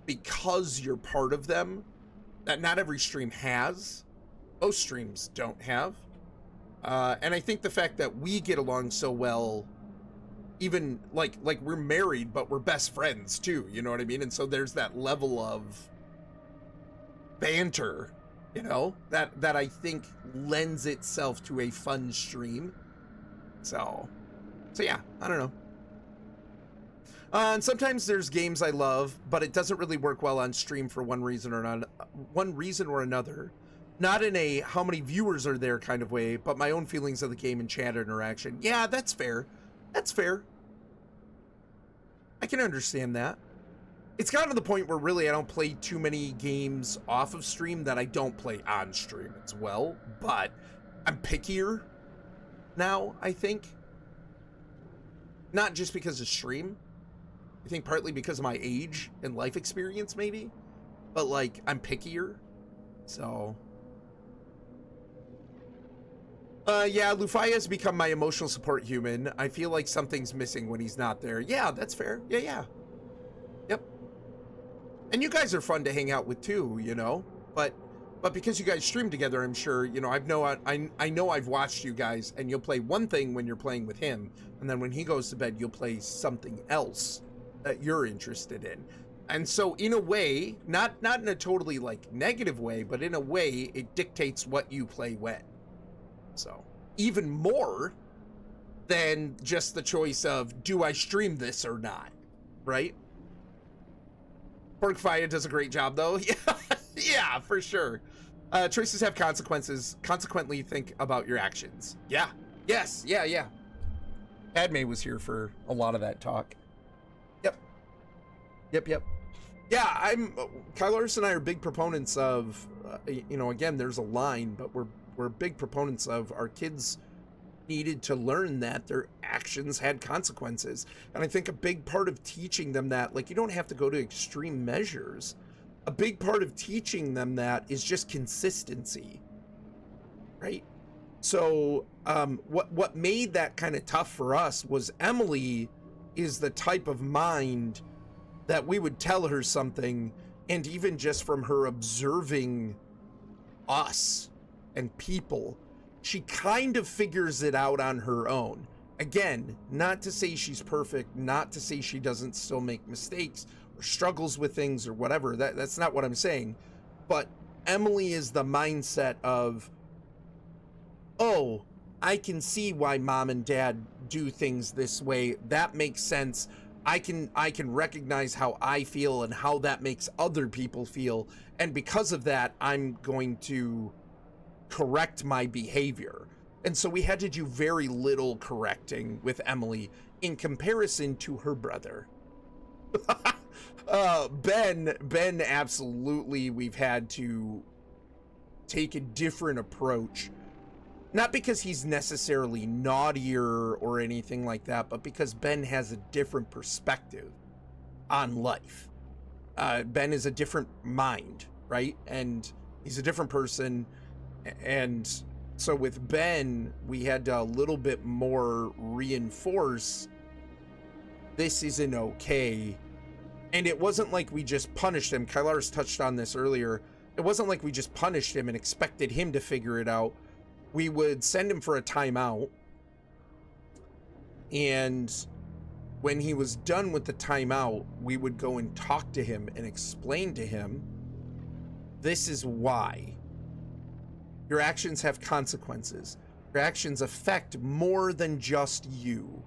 because you're part of them that not every stream has. Most streams don't have. And I think the fact that we get along so well, even like we're married, but we're best friends too, you know what I mean? And so there's that level of banter, you know, that I think lends itself to a fun stream. So yeah, I don't know. And sometimes there's games I love, but it doesn't really work well on stream for one reason or another. Not in a how many viewers are there kind of way, but my own feelings of the game and chat interaction. Yeah, that's fair. That's fair. I can understand that. It's gotten to the point where really I don't play too many games off of stream that I don't play on stream as well, but I'm pickier now, I think. Not just because of stream. I think partly because of my age and life experience, maybe. But, like, I'm pickier. So... yeah, Lufaya has become my emotional support human. I feel like something's missing when he's not there. Yeah, that's fair. Yeah. Yep. And you guys are fun to hang out with too, you know? But because you guys stream together, I'm sure, you know, I know I've watched you guys, and you'll play one thing when you're playing with him, and then when he goes to bed, you'll play something else that you're interested in. And so in a way, not in a totally like negative way, but in a way, it dictates what you play when. So even more than just the choice of, do I stream this or not? Right? Porkfire does a great job though. Yeah, for sure. Choices have consequences. Consequently, think about your actions. Yeah. Yes. Yeah. Padme was here for a lot of that talk. Yep. Yeah, Kylaris and I are big proponents of, you know, again, there's a line, but we're big proponents of our kids, needed to learn that their actions had consequences. And I think a big part of teaching them that, like, you don't have to go to extreme measures. A big part of teaching them that is just consistency, right? So what made that kind of tough for us was Emily is the type of mind that we would tell her something, and even just from her observing us and people, she kind of figures it out on her own. Again, not to say she's perfect, not to say she doesn't still make mistakes or struggles with things or whatever. That's not what I'm saying. But Emily is the mindset of, oh, I can see why mom and dad do things this way. That makes sense. I can recognize how I feel and how that makes other people feel. And because of that, I'm going to correct my behavior. And so we had to do very little correcting with Emily in comparison to her brother. Ben, absolutely, we've had to take a different approach. Not because he's necessarily naughtier or anything like that, but because Ben has a different perspective on life. Ben is a different mind, right? And he's a different person. And so with Ben, we had to a little bit more reinforce this isn't okay. And it wasn't like we just punished him. Kylar's touched on this earlier. It wasn't like we just punished him and expected him to figure it out. We would send him for a timeout, and when he was done with the timeout, we would go and talk to him and explain to him, this is why. Your actions have consequences. Your actions affect more than just you,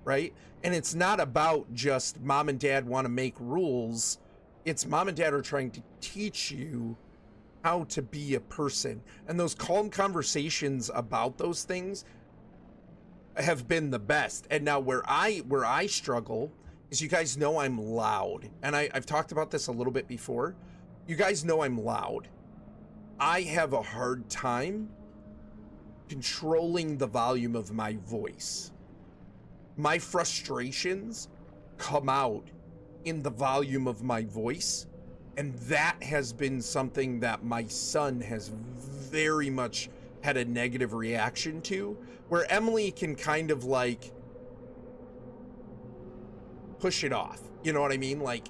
right? And it's not about just mom and dad want to make rules. It's mom and dad are trying to teach you how to be a person. And those calm conversations about those things have been the best. And now where I struggle is, you guys know I'm loud. And I've talked about this a little bit before. You guys know I'm loud. I have a hard time controlling the volume of my voice. My frustrations come out in the volume of my voice. And that has been something that my son has very much had a negative reaction to, where Emily can kind of like push it off. You know what I mean? Like,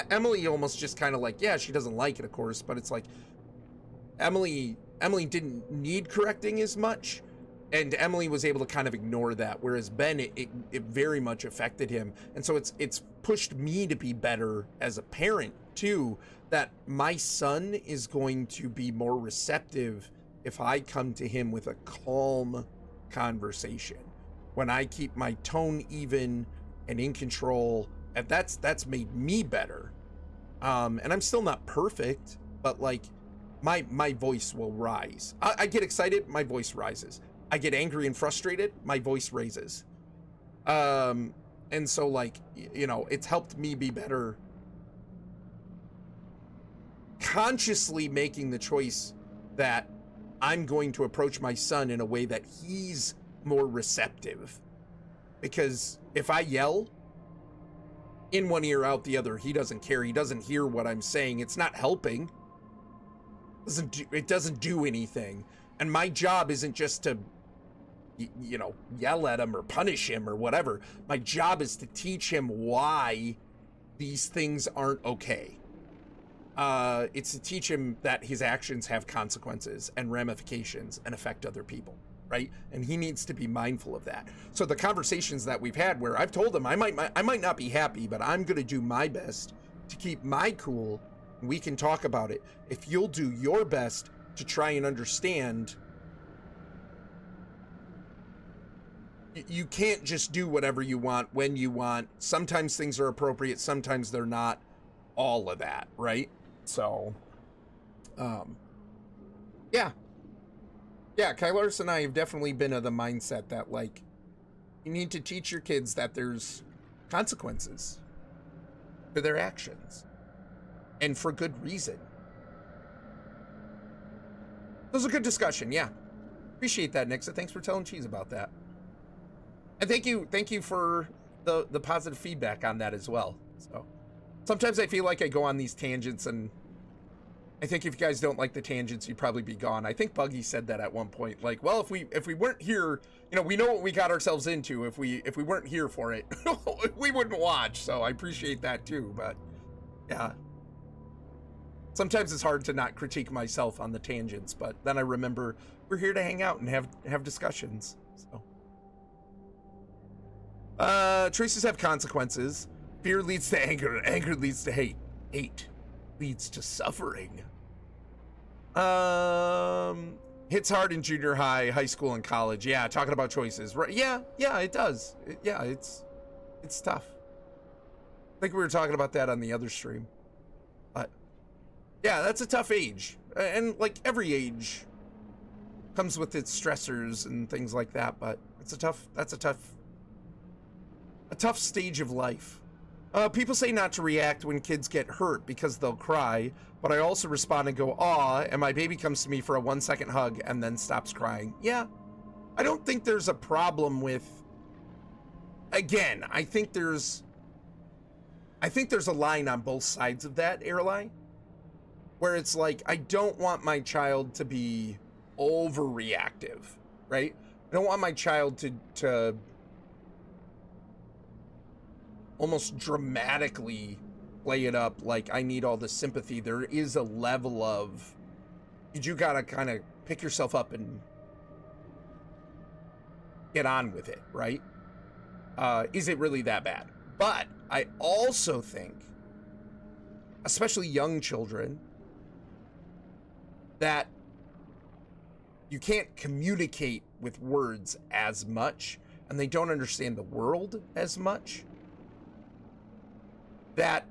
Emily almost just kind of like, yeah, she doesn't like it, of course, but it's like Emily didn't need correcting as much. And Emily was able to kind of ignore that, whereas Ben, it very much affected him. And so it's pushed me to be better as a parent, too, that my son is going to be more receptive if I come to him with a calm conversation. When I keep my tone even and in control, and that's made me better. And I'm still not perfect, but like my voice will rise. I get excited, my voice rises. I get angry and frustrated, my voice raises. And so, like, you know, it's helped me be better. Consciously making the choice that I'm going to approach my son in a way that he's more receptive. Because if I yell in one ear, out the other, he doesn't care. He doesn't hear what I'm saying. It's not helping. It doesn't do anything. And my job isn't just to, you know, yell at him or punish him or whatever. My job is to teach him why these things aren't okay. It's to teach him that his actions have consequences and ramifications and affect other people, right? And he needs to be mindful of that. So the conversations that we've had where I've told him I might not be happy, but I'm going to do my best to keep my cool. We can talk about it. If you'll do your best to try and understand, you can't just do whatever you want when you want. Sometimes things are appropriate, sometimes they're not. All of that, right? So, yeah, Kylar's and I have definitely been of the mindset that, like, you need to teach your kids that there's consequences for their actions, and for good reason. This was a good discussion, yeah. Appreciate that, Nixa. Thanks for telling Cheese about that. And thank you for the positive feedback on that as well. So sometimes I feel like I go on these tangents, and I think if you guys don't like the tangents, you'd probably be gone. I think Buggy said that at one point. Like, well, if we weren't here, you know, we know what we got ourselves into. If we weren't here for it, we wouldn't watch. So I appreciate that too. But yeah, sometimes it's hard to not critique myself on the tangents, but then I remember we're here to hang out and have discussions. So choices have consequences. Fear leads to anger. Anger leads to hate. Hate leads to suffering. Hits hard in junior high, high school, and college. Yeah, talking about choices. Right? Yeah, it does. It's tough. I think we were talking about that on the other stream. But yeah, that's a tough age. And like every age comes with its stressors and things like that, but that's a tough stage of life. People say not to react when kids get hurt because they'll cry, but I also respond and go, aw, and my baby comes to me for a 1-second hug and then stops crying. Yeah, I don't think there's a problem with, again, I think there's a line on both sides of that, Airline, where it's like, I don't want my child to be overreactive, right? I don't want my child to almost dramatically play it up like I need all the sympathy. There is a level of, you gotta kind of pick yourself up and get on with it, right? Is it really that bad? But I also think, especially young children, that you can't communicate with words as much, and they don't understand the world as much. That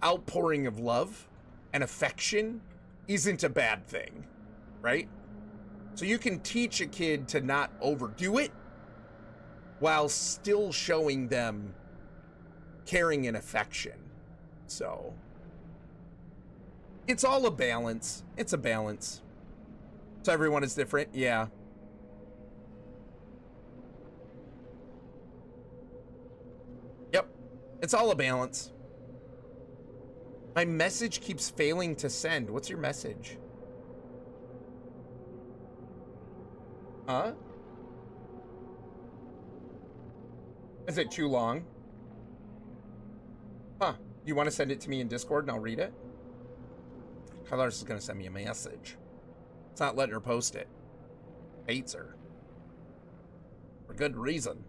outpouring of love and affection isn't a bad thing, right? So you can teach a kid to not overdo it while still showing them caring and affection. So it's all a balance. It's a balance. So everyone is different. Yeah. Yep. It's all a balance. My message keeps failing to send. What's your message? Huh? Is it too long? Huh. You want to send it to me in Discord and I'll read it? Carlos is going to send me a message. It's not letting her post it. Hates her. For good reason.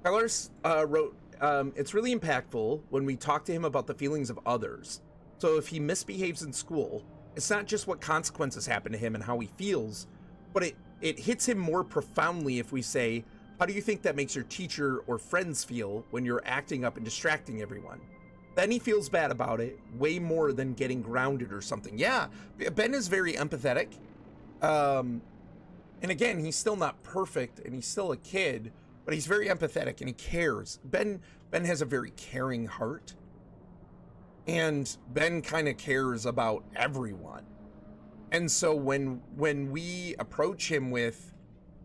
Carlos wrote, it's really impactful when we talk to him about the feelings of others. So if he misbehaves in school, it's not just what consequences happen to him and how he feels, but it hits him more profoundly if we say, how do you think that makes your teacher or friends feel when you're acting up and distracting everyone? Then he feels bad about it way more than getting grounded or something. Yeah, Ben is very empathetic. And again, he's still not perfect and he's still a kid, but he's very empathetic and he cares. Ben has a very caring heart. And Ben kind of cares about everyone. And so when we approach him with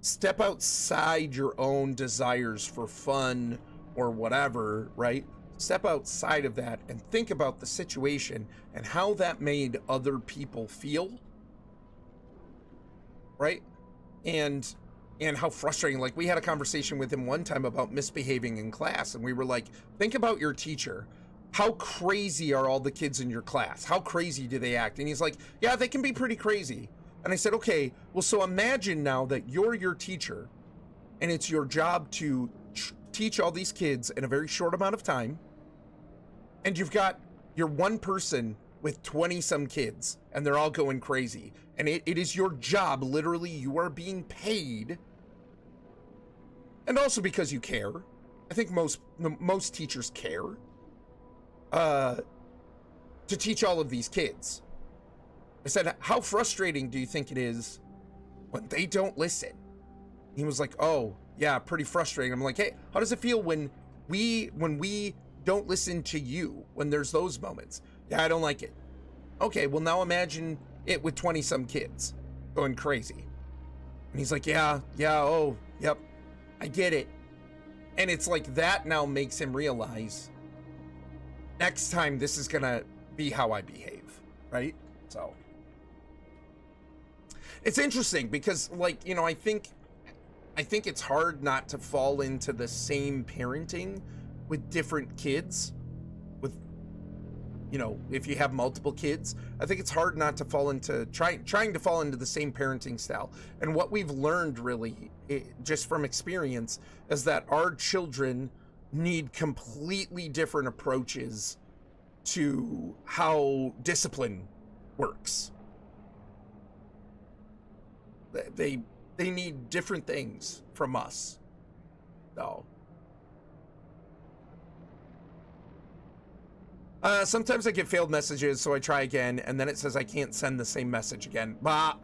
step outside your own desires for fun or whatever, right? Step outside of that and think about the situation and how that made other people feel, right? And how frustrating. Like, we had a conversation with him one time about misbehaving in class, and we were like, think about your teacher. How crazy are all the kids in your class? How crazy do they act? And he's like, yeah, they can be pretty crazy. And I said, okay, well, so imagine now that you're your teacher and it's your job to teach all these kids in a very short amount of time. And you've got your one person with 20 some kids and they're all going crazy. And it is your job, literally, you are being paid. And also because you care. I think most teachers care. To teach all of these kids. I said, how frustrating do you think it is when they don't listen? He was like, oh, yeah, pretty frustrating. I'm like, hey, how does it feel when we don't listen to you, when there's those moments? Yeah, I don't like it. Okay, well now imagine it with 20 some kids going crazy. And he's like, yeah, oh, yep, I get it. And it's like that now makes him realize next time this is gonna be how I behave, right? So it's interesting because, like, you know, I think it's hard not to fall into the same parenting with different kids. With, you know, if you have multiple kids, I think it's hard not to fall into trying to fall into the same parenting style. And what we've learned really, just from experience, is that our children need completely different approaches to how discipline works. They need different things from us. So sometimes I get failed messages, so I try again, and then it says I can't send the same message again. Bah.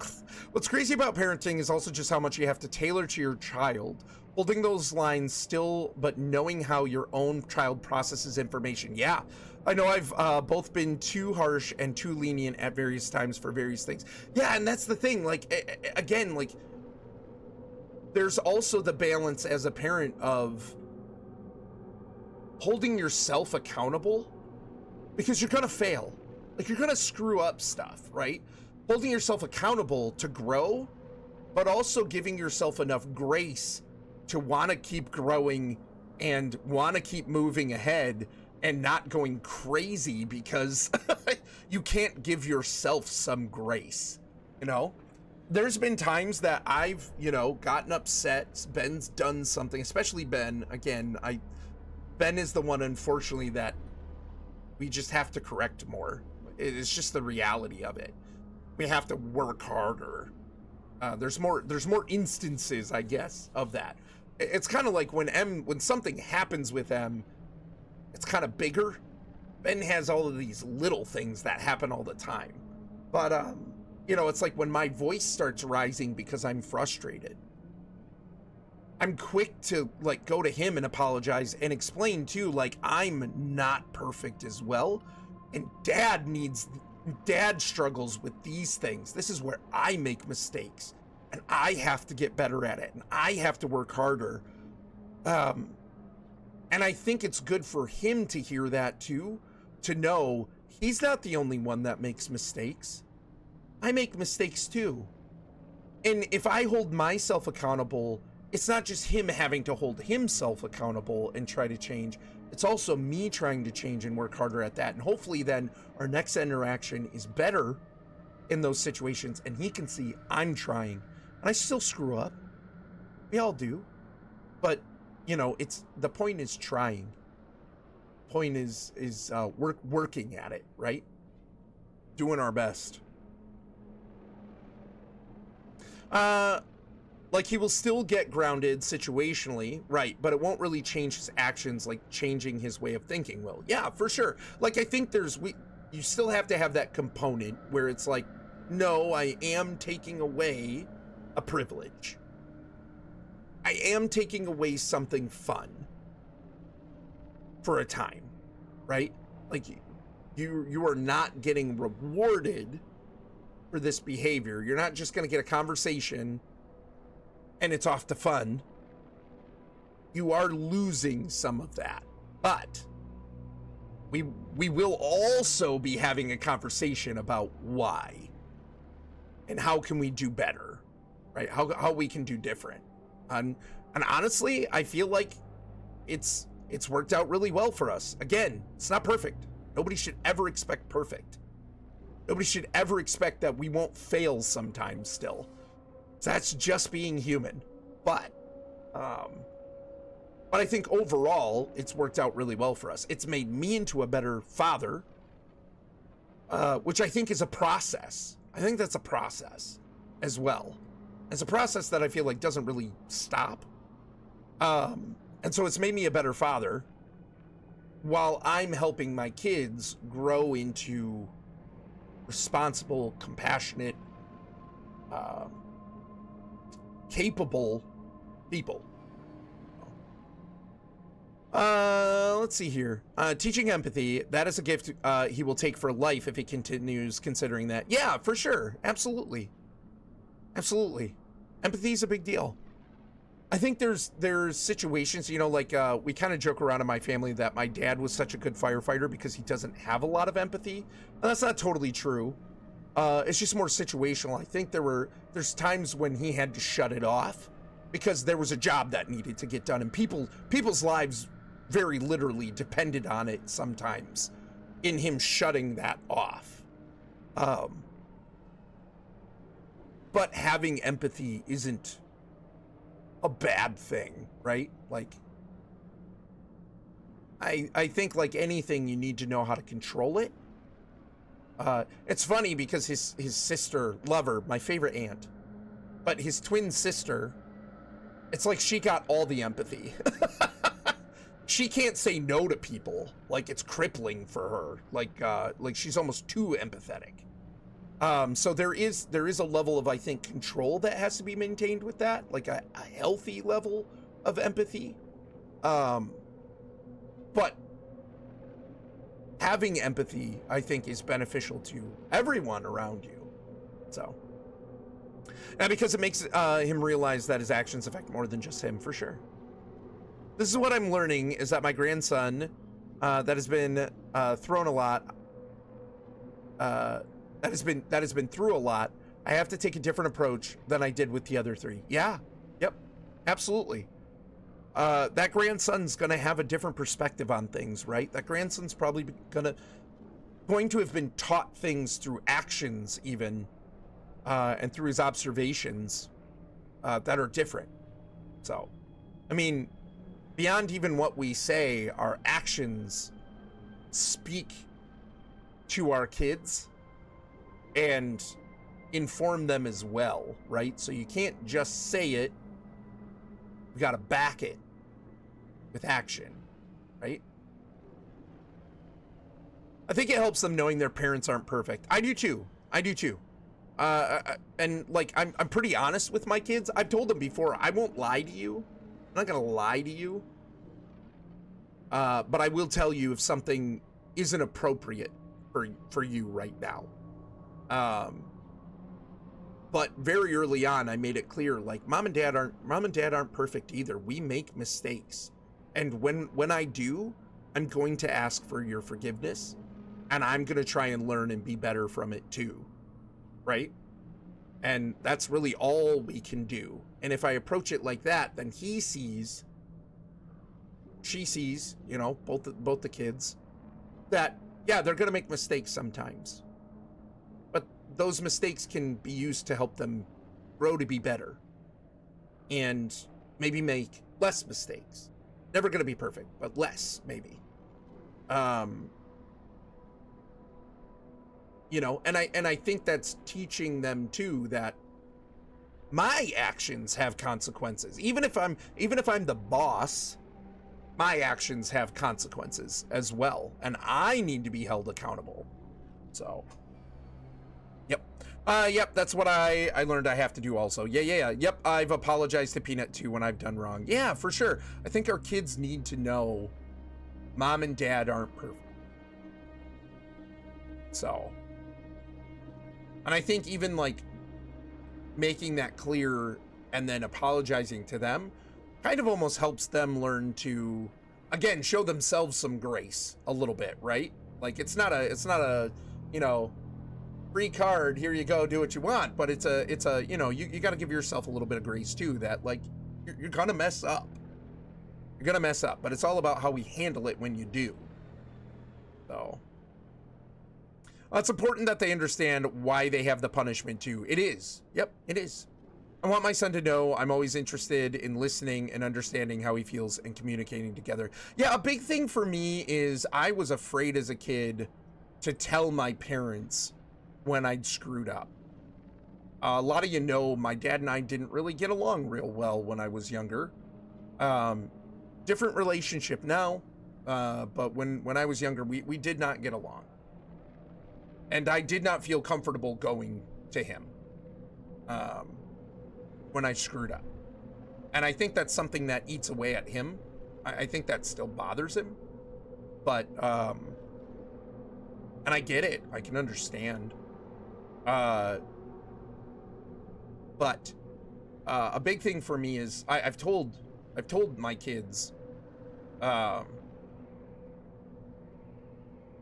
What's crazy about parenting is also just how much you have to tailor to your child, holding those lines still, but knowing how your own child processes information. Yeah, I know I've both been too harsh and too lenient at various times for various things. Yeah, and that's the thing. Like, again, like, there's also the balance as a parent of holding yourself accountable, because you're gonna fail. Like, you're gonna screw up stuff, right? Holding yourself accountable to grow, but also giving yourself enough grace to want to keep growing and want to keep moving ahead and not going crazy because you can't give yourself some grace, you know? There's been times that I've, you know, gotten upset. Ben's done something, especially Ben. Again, Ben is the one, unfortunately, that we just have to correct more. It's just the reality of it. We have to work harder. There's more instances, I guess, of that. It's kind of like when something happens with M, it's kind of bigger. Ben has all of these little things that happen all the time. But, you know, it's like when my voice starts rising because I'm frustrated, I'm quick to, like, go to him and apologize and explain too, like, I'm not perfect as well, and Dad struggles with these things. This is where I make mistakes, and I have to get better at it, and I have to work harder. And I think it's good for him to hear that too, to know he's not the only one that makes mistakes. I make mistakes too. And if I hold myself accountable, it's not just him having to hold himself accountable and try to change. It's also me trying to change and work harder at that. And hopefully then our next interaction is better in those situations, and he can see I'm trying. And I still screw up. We all do. But, you know, the point is trying. Point is working at it, right? Doing our best. Like, he will still get grounded situationally, right? But it won't really change his actions, like changing his way of thinking will. Yeah, for sure. Like, I think you still have to have that component where it's like, no, I am taking away a privilege. I am taking away something fun for a time, right? Like, you are not getting rewarded for this behavior. You're not just going to get a conversation and it's off to fun. You are losing some of that. But we will also be having a conversation about why and how can we do better, right? How we can do different. And honestly, I feel like it's worked out really well for us. Again, it's not perfect. Nobody should ever expect perfect. Nobody should ever expect that we won't fail sometimes still. That's just being human. But I think overall, it's worked out really well for us. It's made me into a better father, which I think is a process. I think that's a process as well. It's a process that I feel like doesn't really stop. And so it's made me a better father while I'm helping my kids grow into responsible, compassionate, capable people. Let's see here. Teaching empathy, that is a gift he will take for life if he continues considering that. Yeah, for sure. Absolutely. Absolutely. Empathy is a big deal. I think there's situations, you know, like we kind of joke around in my family that my dad was such a good firefighter because he doesn't have a lot of empathy. And that's not totally true. It's just more situational. I think there's times when he had to shut it off because there was a job that needed to get done, and people's lives very literally depended on it sometimes, in him shutting that off. But having empathy isn't a bad thing, right? Like, I think like anything, you need to know how to control it. It's funny because his sister, Lover, my favorite aunt, but his twin sister, it's like she got all the empathy. She can't say no to people. Like, it's crippling for her. Like she's almost too empathetic. So there is a level of, I think, control that has to be maintained with that, like a healthy level of empathy. But having empathy, I think, is beneficial to everyone around you. So, and because it makes him realize that his actions affect more than just him, for sure. This is what I'm learning, is that my grandson, that has been thrown a lot, that has been through a lot, I have to take a different approach than I did with the other three. Yeah. Yep. Absolutely. That grandson's gonna have a different perspective on things, right? That grandson's probably going to have been taught things through actions even, and through his observations, that are different. So, I mean, beyond even what we say, our actions speak to our kids and inform them as well, right? So you can't just say it, you gotta back it with action, right? I think it helps them knowing their parents aren't perfect. I do too. And like, I'm pretty honest with my kids. I've told them before, I won't lie to you. I'm not gonna lie to you. But I will tell you if something isn't appropriate for you right now. But very early on, I made it clear, like, mom and dad aren't perfect either. We make mistakes. And when I do, I'm going to ask for your forgiveness, and I'm going to try and learn and be better from it too. Right? And that's really all we can do. And if I approach it like that, then she sees, you know, both the kids, that, yeah, they're going to make mistakes sometimes. But those mistakes can be used to help them grow to be better. And maybe make less mistakes. Never going to be perfect, but less, maybe. You know, and I think that's teaching them too that my actions have consequences. Even if I'm the boss, my actions have consequences as well, and I need to be held accountable. So, yep. Yep, that's what I learned I have to do also. Yeah. Yep, I've apologized to Peanut too when I've done wrong. Yeah, for sure. I think our kids need to know mom and dad aren't perfect. So, and I think even like making that clear and then apologizing to them kind of almost helps them learn to, again, show themselves some grace a little bit, right? Like, it's not a, you know, free card, here you go, do what you want, but it's a, you know, you got to give yourself a little bit of grace too, that like, you're gonna mess up. You're gonna mess up, but it's all about how we handle it when you do. So, it's important that they understand why they have the punishment too. It is. Yep, it is. I want my son to know I'm always interested in listening and understanding how he feels and communicating together. Yeah, a big thing for me is I was afraid as a kid to tell my parents when I'd screwed up. A lot of you know my dad and I didn't really get along real well when I was younger. Different relationship now, but when I was younger, we did not get along. And I did not feel comfortable going to him when I screwed up. And I think that's something that eats away at him I think that still bothers him. But, and I get it. I can understand. But a big thing for me is I've told my kids, you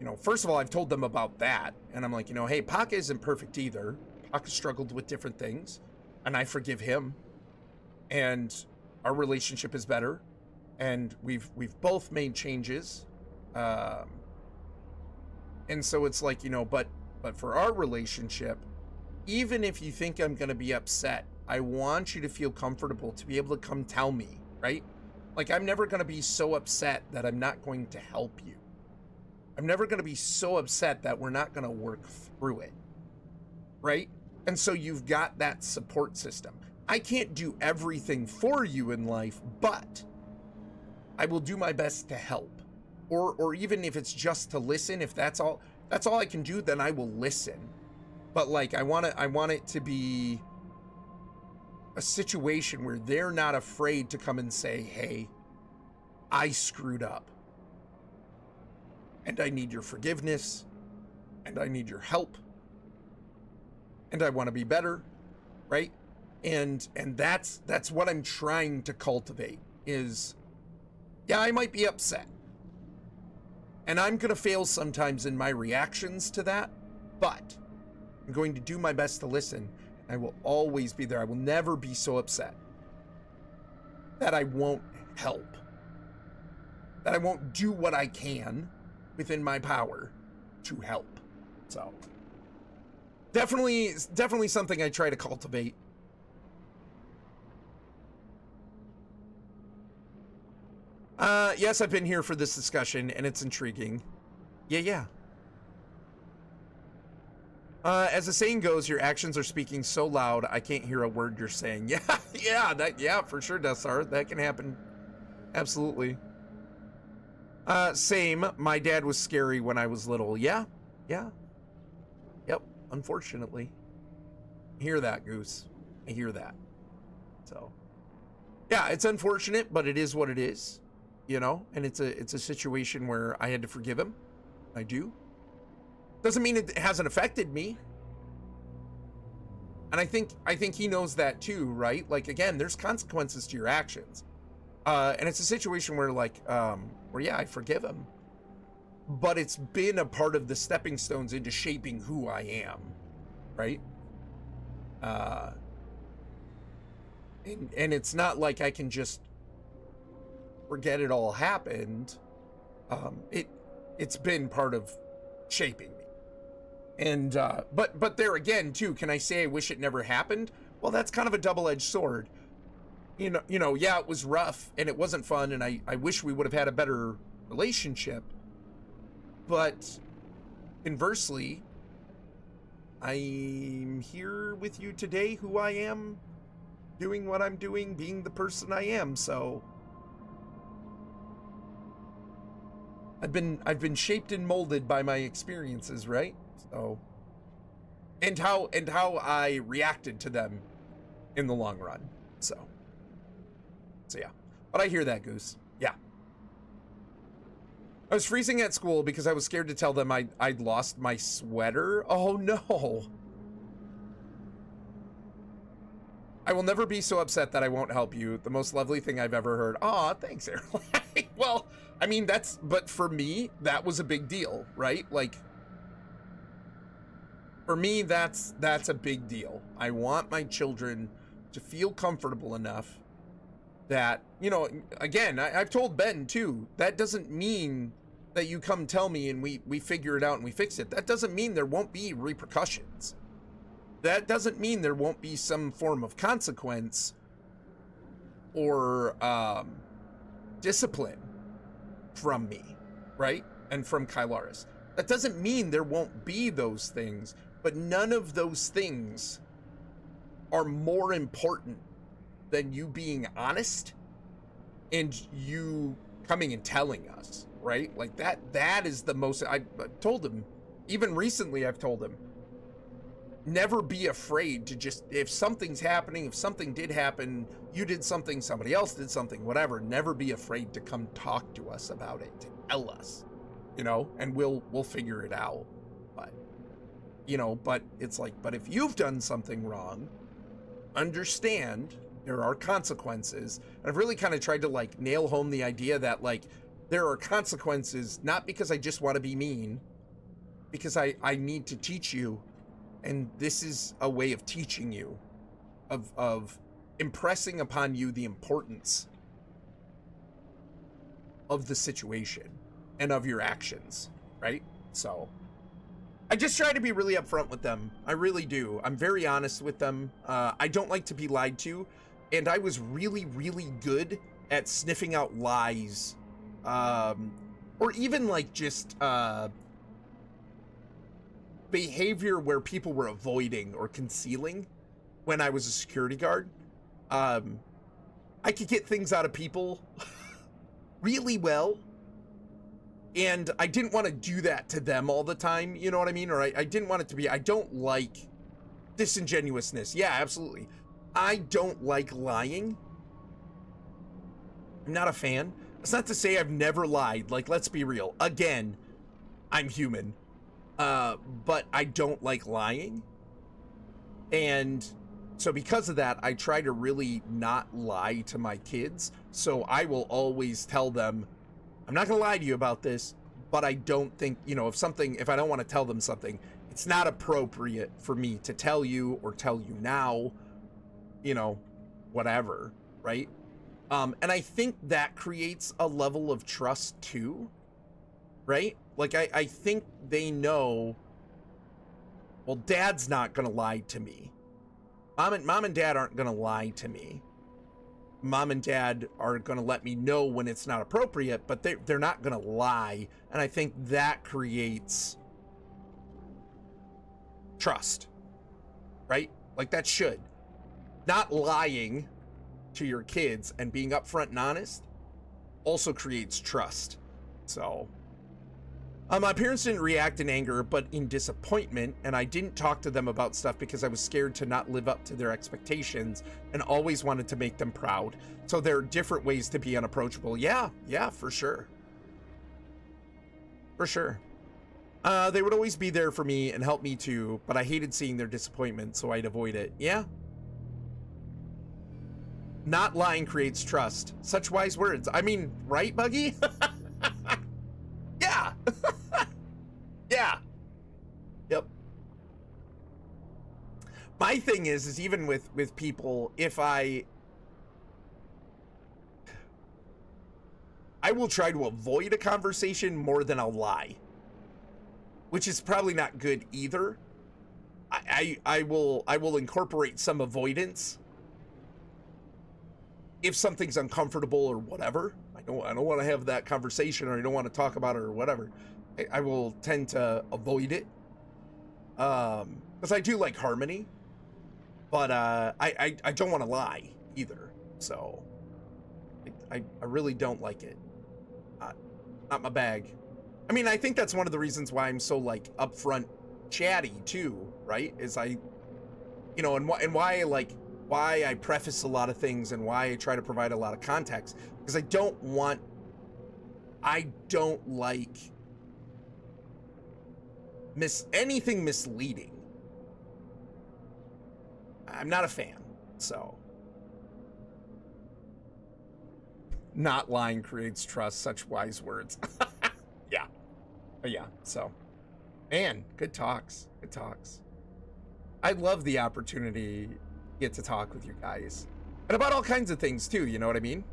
know, first of all, I've told them about that, and I'm like, you know, hey, Pac isn't perfect either. Pac has struggled with different things, and I forgive him, and our relationship is better, and we've both made changes, and so it's like, you know, but for our relationship, even if you think I'm gonna be upset, I want you to feel comfortable to be able to come tell me, right? Like, I'm never gonna be so upset that I'm not going to help you. I'm never going to be so upset that we're not going to work through it, right? And so you've got that support system. I can't do everything for you in life, but I will do my best to help. Or even if it's just to listen, if that's all I can do, then I will listen. But like, I want it to be a situation where they're not afraid to come and say, hey, I screwed up. And I need your forgiveness, and I need your help, and I want to be better, right? And that's what I'm trying to cultivate is, yeah, I might be upset, and I'm gonna fail sometimes in my reactions to that, but I'm going to do my best to listen. I will always be there. I will never be so upset that I won't help, that I won't do what I can within my power to help. So definitely something I try to cultivate. Yes, I've been here for this discussion and it's intriguing. Yeah. As the saying goes, your actions are speaking so loud I can't hear a word you're saying. Yeah, for sure, Dessar. That can happen. Absolutely. Same. My dad was scary when I was little. Yeah. Yep. Unfortunately. I hear that, Goose. I hear that. So, yeah, it's unfortunate, but it is what it is, you know. And it's a situation where I had to forgive him. I do. Doesn't mean it hasn't affected me. And I think he knows that too, right? Like, again, there's consequences to your actions. And it's a situation where, like, where, yeah, I forgive him. But it's been a part of the stepping stones into shaping who I am, right? And it's not like I can just forget it all happened. It's been part of shaping me. And, but there again, too, can I say I wish it never happened? Well, that's kind of a double-edged sword. You know, yeah, it was rough and it wasn't fun, and I wish we would have had a better relationship. But conversely, I'm here with you today, who I am, doing what I'm doing, being the person I am. So I've been shaped and molded by my experiences, right? So and how I reacted to them in the long run. So yeah, but I hear that, Goose. Yeah. I was freezing at school because I was scared to tell them I'd lost my sweater. Oh no. I will never be so upset that I won't help you. The most lovely thing I've ever heard. Aw, thanks, Airline. Well, I mean, but for me, that was a big deal, right? Like, for me, that's a big deal. I want my children to feel comfortable enough that, you know, again, I've told Ben too, that doesn't mean that you come tell me and we figure it out and we fix it. That doesn't mean there won't be repercussions. That doesn't mean there won't be some form of consequence or discipline from me, right? And from Kylaris. That doesn't mean there won't be those things, but none of those things are more important than you being honest and you coming and telling us, right? Like that is the most. I told him, even recently I've told him, never be afraid to just, if something's happening, if something did happen, you did something, somebody else did something, whatever, never be afraid to come talk to us about it, to tell us, you know, and we'll figure it out. But, you know, but it's like, but if you've done something wrong, understand there are consequences. And I've really kind of tried to like nail home the idea that like there are consequences, not because I just want to be mean, because I need to teach you. And this is a way of teaching you, of impressing upon you the importance of the situation and of your actions, right? So I just try to be really upfront with them. I really do. I'm very honest with them. I don't like to be lied to. And I was really, really good at sniffing out lies. Or even like just behavior where people were avoiding or concealing when I was a security guard. I could get things out of people really well. And I didn't want to do that to them all the time, you know what I mean? Or I didn't want it to be, I don't like disingenuousness. Yeah, absolutely. I don't like lying. I'm not a fan. It's not to say I've never lied. Like, let's be real. Again, I'm human. But I don't like lying. And so because of that, I try to really not lie to my kids. So I will always tell them, I'm not going to lie to you about this, but I don't think, you know, if I don't want to tell them something, it's not appropriate for me to tell you or tell you now, you know, whatever, right? And I think that creates a level of trust too, right? Like, I think they know, well, Dad's not going to lie to me. Mom and Dad aren't going to lie to me. Mom and Dad are going to let me know when it's not appropriate, but they're not going to lie. And I think that creates trust, right? Like, that should. Not lying to your kids and being upfront and honest also creates trust. So, my parents didn't react in anger, but in disappointment, and I didn't talk to them about stuff because I was scared to not live up to their expectations and always wanted to make them proud. So there are different ways to be unapproachable. Yeah, for sure. For sure. They would always be there for me and help me too, but I hated seeing their disappointment, so I'd avoid it. Yeah. Not lying creates trust. Such wise words. I mean, right, Buggy? Yeah. Yeah. Yep. My thing is even with people, if I will try to avoid a conversation more than I'll lie, which is probably not good either. I will incorporate some avoidance if something's uncomfortable or whatever. I don't want to have that conversation, or I don't want to talk about it or whatever. I will tend to avoid it. Because I do like harmony, but I don't want to lie either. So I really don't like it. Not my bag. I mean, I think that's one of the reasons why I'm so like upfront chatty too, right? Is I, you know, and why I preface a lot of things and why I try to provide a lot of context, because I don't like anything misleading. I'm not a fan. So, not lying creates trust. Such wise words. Yeah. But yeah. So, man, good talks. Good talks. I love the opportunity to get to talk with you guys, and about all kinds of things too. You know what I mean?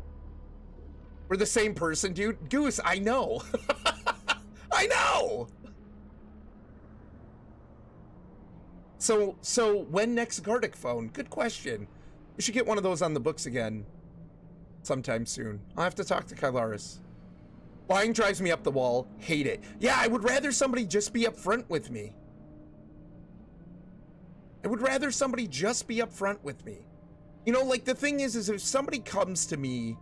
We're the same person, dude. Goose, I know. I know. So when next Gardic phone? Good question. We should get one of those on the books again sometime soon. I'll have to talk to Kylaris. Lying drives me up the wall. Hate it. Yeah, I would rather somebody just be upfront with me. I would rather somebody just be upfront with me. You know, like, the thing is if somebody comes to me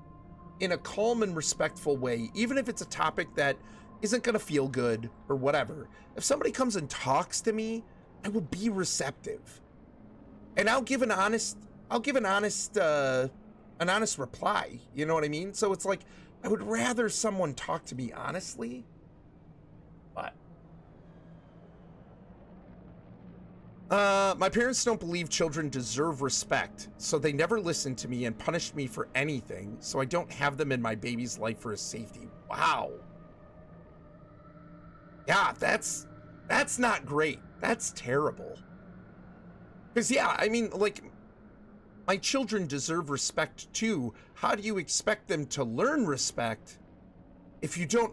in a calm and respectful way, even if it's a topic that isn't going to feel good or whatever, if somebody comes and talks to me I will be receptive. And I'll give an honest reply. You know what I mean? So it's like, I would rather someone talk to me honestly. But my parents don't believe children deserve respect, so they never listened to me and punished me for anything, so I don't have them in my baby's life for his safety. Wow. Yeah, that's not great. That's terrible. Because, yeah, I mean, like, my children deserve respect too. How do you expect them to learn respect if you don't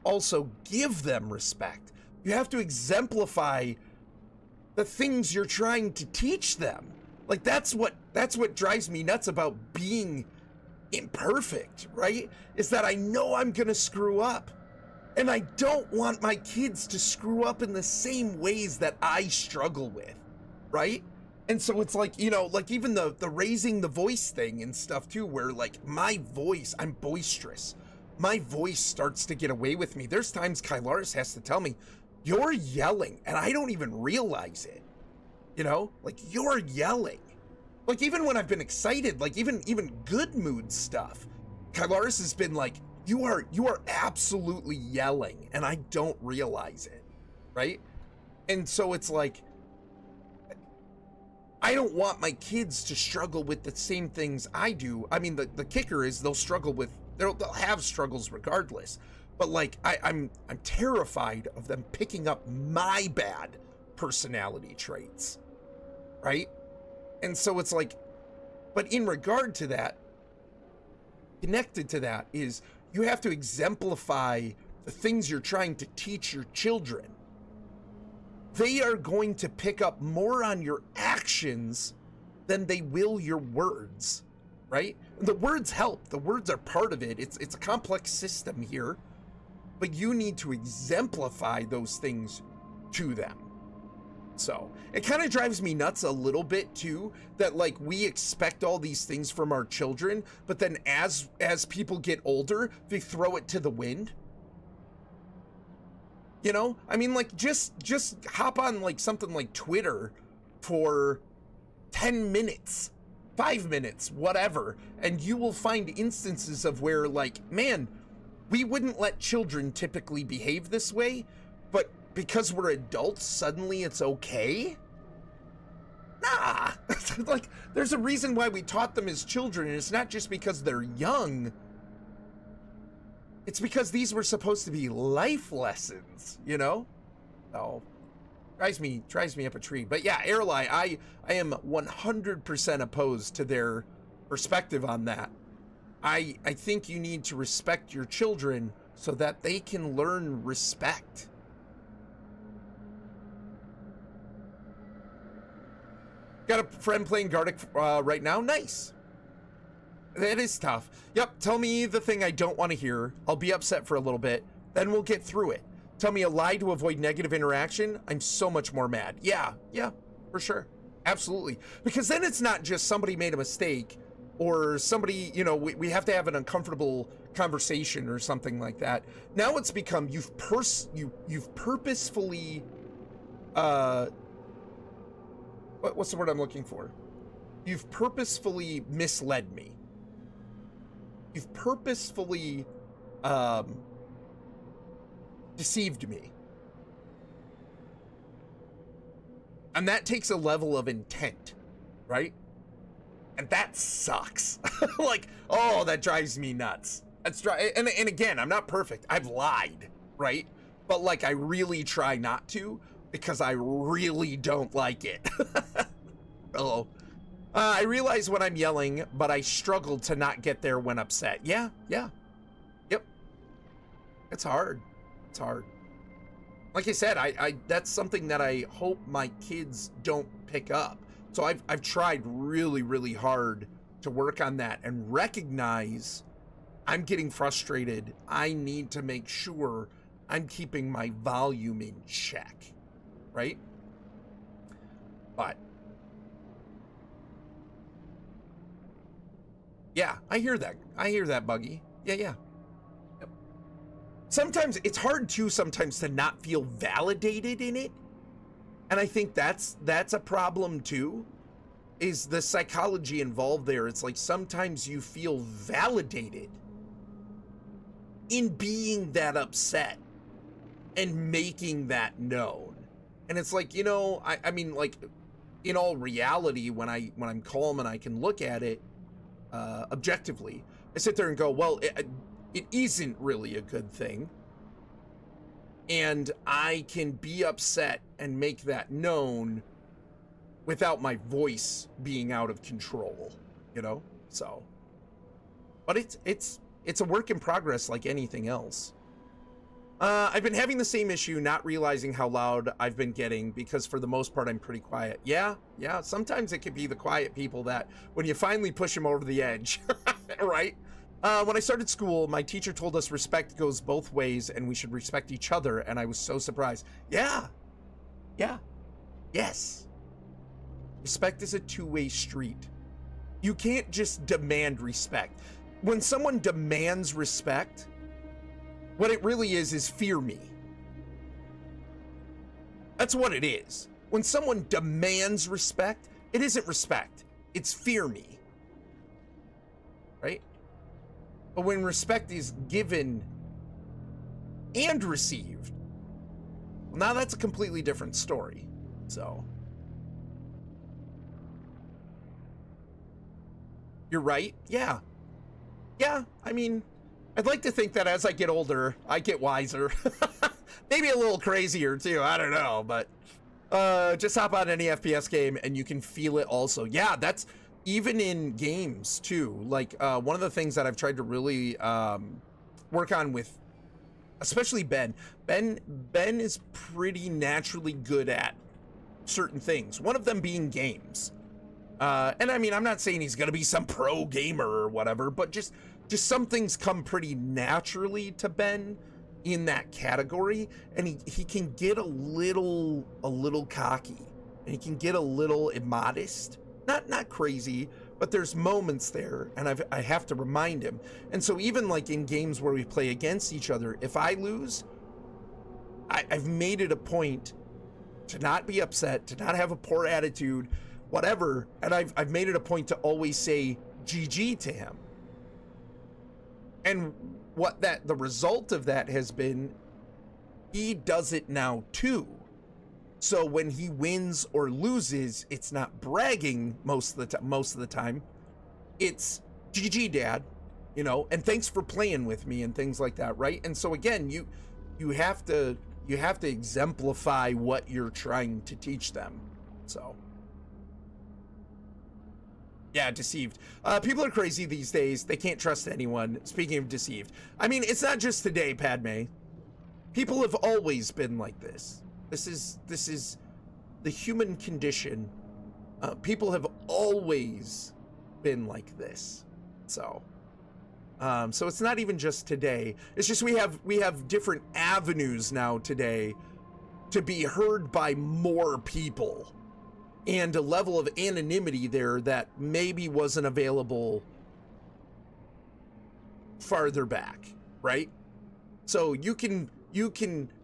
also give them respect? You have to exemplify the things you're trying to teach them. Like, that's what drives me nuts about being imperfect, right? Is that I know I'm gonna screw up. And I don't want my kids to screw up in the same ways that I struggle with, right? And so it's like, you know, like even the raising the voice thing and stuff too, where like my voice, I'm boisterous. My voice starts to get away with me. There's times Kylaris has to tell me, you're yelling, and I don't even realize it. You know, like you're yelling. Like even when I've been excited, like even good mood stuff, Kylaris has been like, you are absolutely yelling, and I don't realize it, right? And so it's like, I don't want my kids to struggle with the same things I do. I mean, the kicker is they'll have struggles regardless. But like, I'm terrified of them picking up my bad personality traits, right? And so it's like, but in regard to that, connected to that is you have to exemplify the things you're trying to teach your children. They are going to pick up more on your actions than they will your words, right? The words help. The words are part of it. It's a complex system here, but you need to exemplify those things to them. So it kind of drives me nuts a little bit too, that like we expect all these things from our children, but then as people get older, they throw it to the wind. You know, I mean, like just hop on like something like Twitter for 10 minutes, 5 minutes, whatever, and you will find instances of where like, man, we wouldn't let children typically behave this way, but because we're adults, suddenly it's okay? Nah, like there's a reason why we taught them as children, and it's not just because they're young. It's because these were supposed to be life lessons, you know? So, drives me up a tree. But yeah, Airlie, I am 100% opposed to their perspective on that. I think you need to respect your children so that they can learn respect. Got a friend playing Gartic right now? Nice. That is tough. Yep, tell me the thing I don't want to hear. I'll be upset for a little bit. Then we'll get through it. Tell me a lie to avoid negative interaction. I'm so much more mad. Yeah, for sure. Absolutely. Because then it's not just somebody made a mistake or somebody, you know, we have to have an uncomfortable conversation or something like that. Now it's become you've purposefully what's the word I'm looking for? You've purposefully misled me. You've purposefully deceived me. And that takes a level of intent, right? And that sucks. Like, oh, that drives me nuts. And again, I'm not perfect. I've lied, right? But like, I really try not to because I really don't like it. Hello. I realize when I'm yelling, but I struggle to not get there when upset. Yeah. Yep. It's hard. It's hard. Like I said, I that's something that I hope my kids don't pick up. So I've tried really, really hard to work on that and recognize I'm getting frustrated. I need to make sure I'm keeping my volume in check, right? But yeah, I hear that. I hear that, Buggy. Yeah. Yep. Sometimes it's hard too sometimes to not feel validated in it. And I think that's a problem too, is the psychology involved there. It's like sometimes you feel validated in being that upset and making that known. And it's like, you know, I mean, like, in all reality, when I'm calm and I can look at it objectively, I sit there and go, well, it isn't really a good thing. And I can be upset and make that known without my voice being out of control, you know? So, but it's a work in progress like anything else. I've been having the same issue, not realizing how loud I've been getting, because for the most part, I'm pretty quiet. Yeah, sometimes it could be the quiet people that, when you finally push them over the edge, right? When I started school, my teacher told us respect goes both ways and we should respect each other, and I was so surprised. Yeah, yes. Respect is a two-way street. You can't just demand respect. When someone demands respect, what it really is fear me. That's what it is. When someone demands respect, it isn't respect, it's fear me. Right? But when respect is given and received, well, now that's a completely different story. So, you're right. Yeah, I mean, I'd like to think that as I get older, I get wiser. Maybe a little crazier too, I don't know, but just hop on any FPS game and you can feel it also. Yeah, that's even in games too. Like one of the things that I've tried to really work on with, especially Ben is pretty naturally good at certain things, one of them being games. And I mean, I'm not saying he's gonna be some pro gamer or whatever, but just some things come pretty naturally to Ben in that category, and he can get a little cocky, and he can get a little immodest, not crazy, but there's moments there, and I have to remind him. And so even like in games where we play against each other, if I lose, I've made it a point to not be upset, to not have a poor attitude, whatever, and I've made it a point to always say GG to him. And the result of that has been, he does it now too. So when he wins or loses, it's not bragging most of the time. It's GG, Dad, you know, and thanks for playing with me and things like that, right? And so again, you have to exemplify what you're trying to teach them. So yeah, deceived. People are crazy these days. They can't trust anyone. Speaking of deceived, I mean, it's not just today, Padme. People have always been like this. This is the human condition. People have always been like this. So it's not even just today. It's just we have different avenues now today to be heard by more people, and a level of anonymity there that maybe wasn't available farther back, right? So you can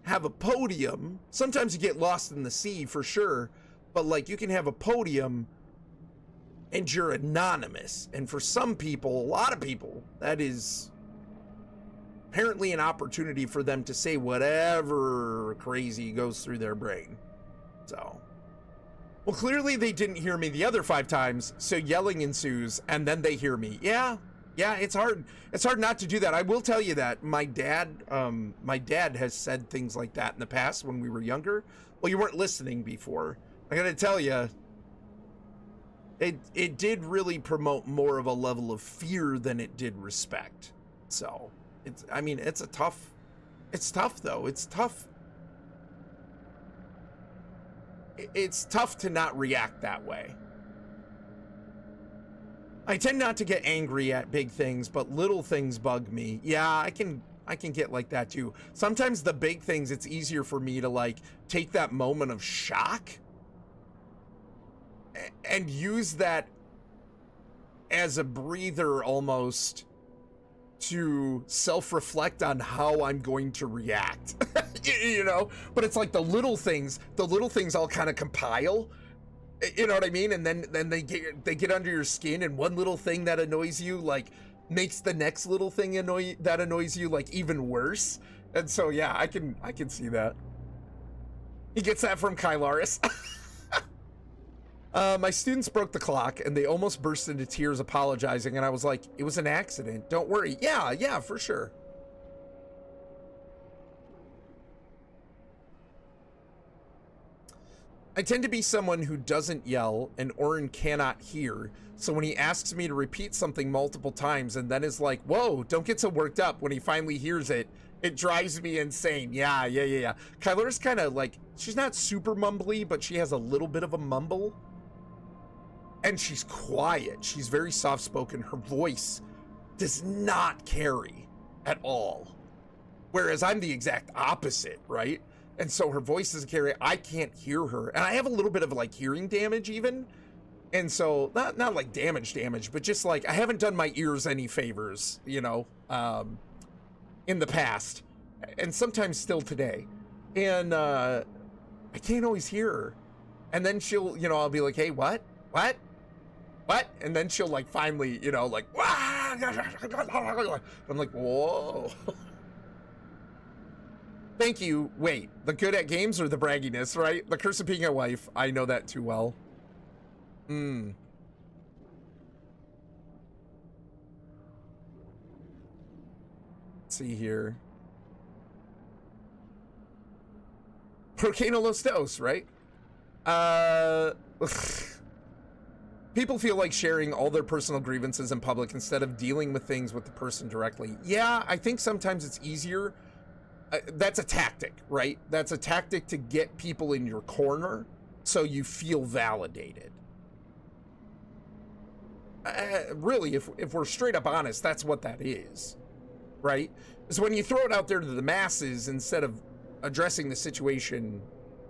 have a podium. Sometimes you get lost in the sea for sure, but like you can have a podium and you're anonymous. And for some people, a lot of people, that is apparently an opportunity for them to say whatever crazy goes through their brain. So, well, clearly they didn't hear me the other 5 times, so yelling ensues, and then they hear me. Yeah, it's hard. It's hard not to do that. I will tell you that my dad has said things like that in the past when we were younger. Well, you weren't listening before. I gotta tell you, it did really promote more of a level of fear than it did respect. So it's tough though. It's tough. It's tough to not react that way. I tend not to get angry at big things, but little things bug me. Yeah, I can get like that too. Sometimes the big things, it's easier for me to like take that moment of shock and use that as a breather almost to self-reflect on how I'm going to react you know, but it's like the little things all kind of compile, you know what I mean? And then they get under your skin, and one little thing that annoys you like makes the next little thing that annoys you like even worse. And so yeah, I can see that. He gets that from Kylaris. My students broke the clock and they almost burst into tears apologizing, and I was like, it was an accident, don't worry. Yeah, for sure. I tend to be someone who doesn't yell, and Orrinn cannot hear, so when he asks me to repeat something multiple times and then is like, whoa, don't get so worked up when he finally hears it, it drives me insane. Yeah. Kylaris kind of like, she's not super mumbly, but she has a little bit of a mumble. And she's quiet. She's very soft-spoken. Her voice does not carry at all. Whereas I'm the exact opposite, right? And so her voice doesn't carry. I can't hear her. And I have a little bit of like hearing damage even. And so not like damage, but just like I haven't done my ears any favors, you know, in the past. And sometimes still today. And I can't always hear her. And then she'll, you know, I'll be like, hey, what? And then she'll like finally, you know, like, wah! I'm like, whoa. Thank you. Wait, the good at games or the bragginess, right? The curse of being a wife. I know that too well. Let's see here. Procano Los Dos, right? People feel like sharing all their personal grievances in public instead of dealing with things with the person directly. Yeah, I think sometimes it's easier. That's a tactic, right? That's a tactic to get people in your corner so you feel validated. Really, if we're straight up honest, that's what that is, right? Is when you throw it out there to the masses instead of addressing the situation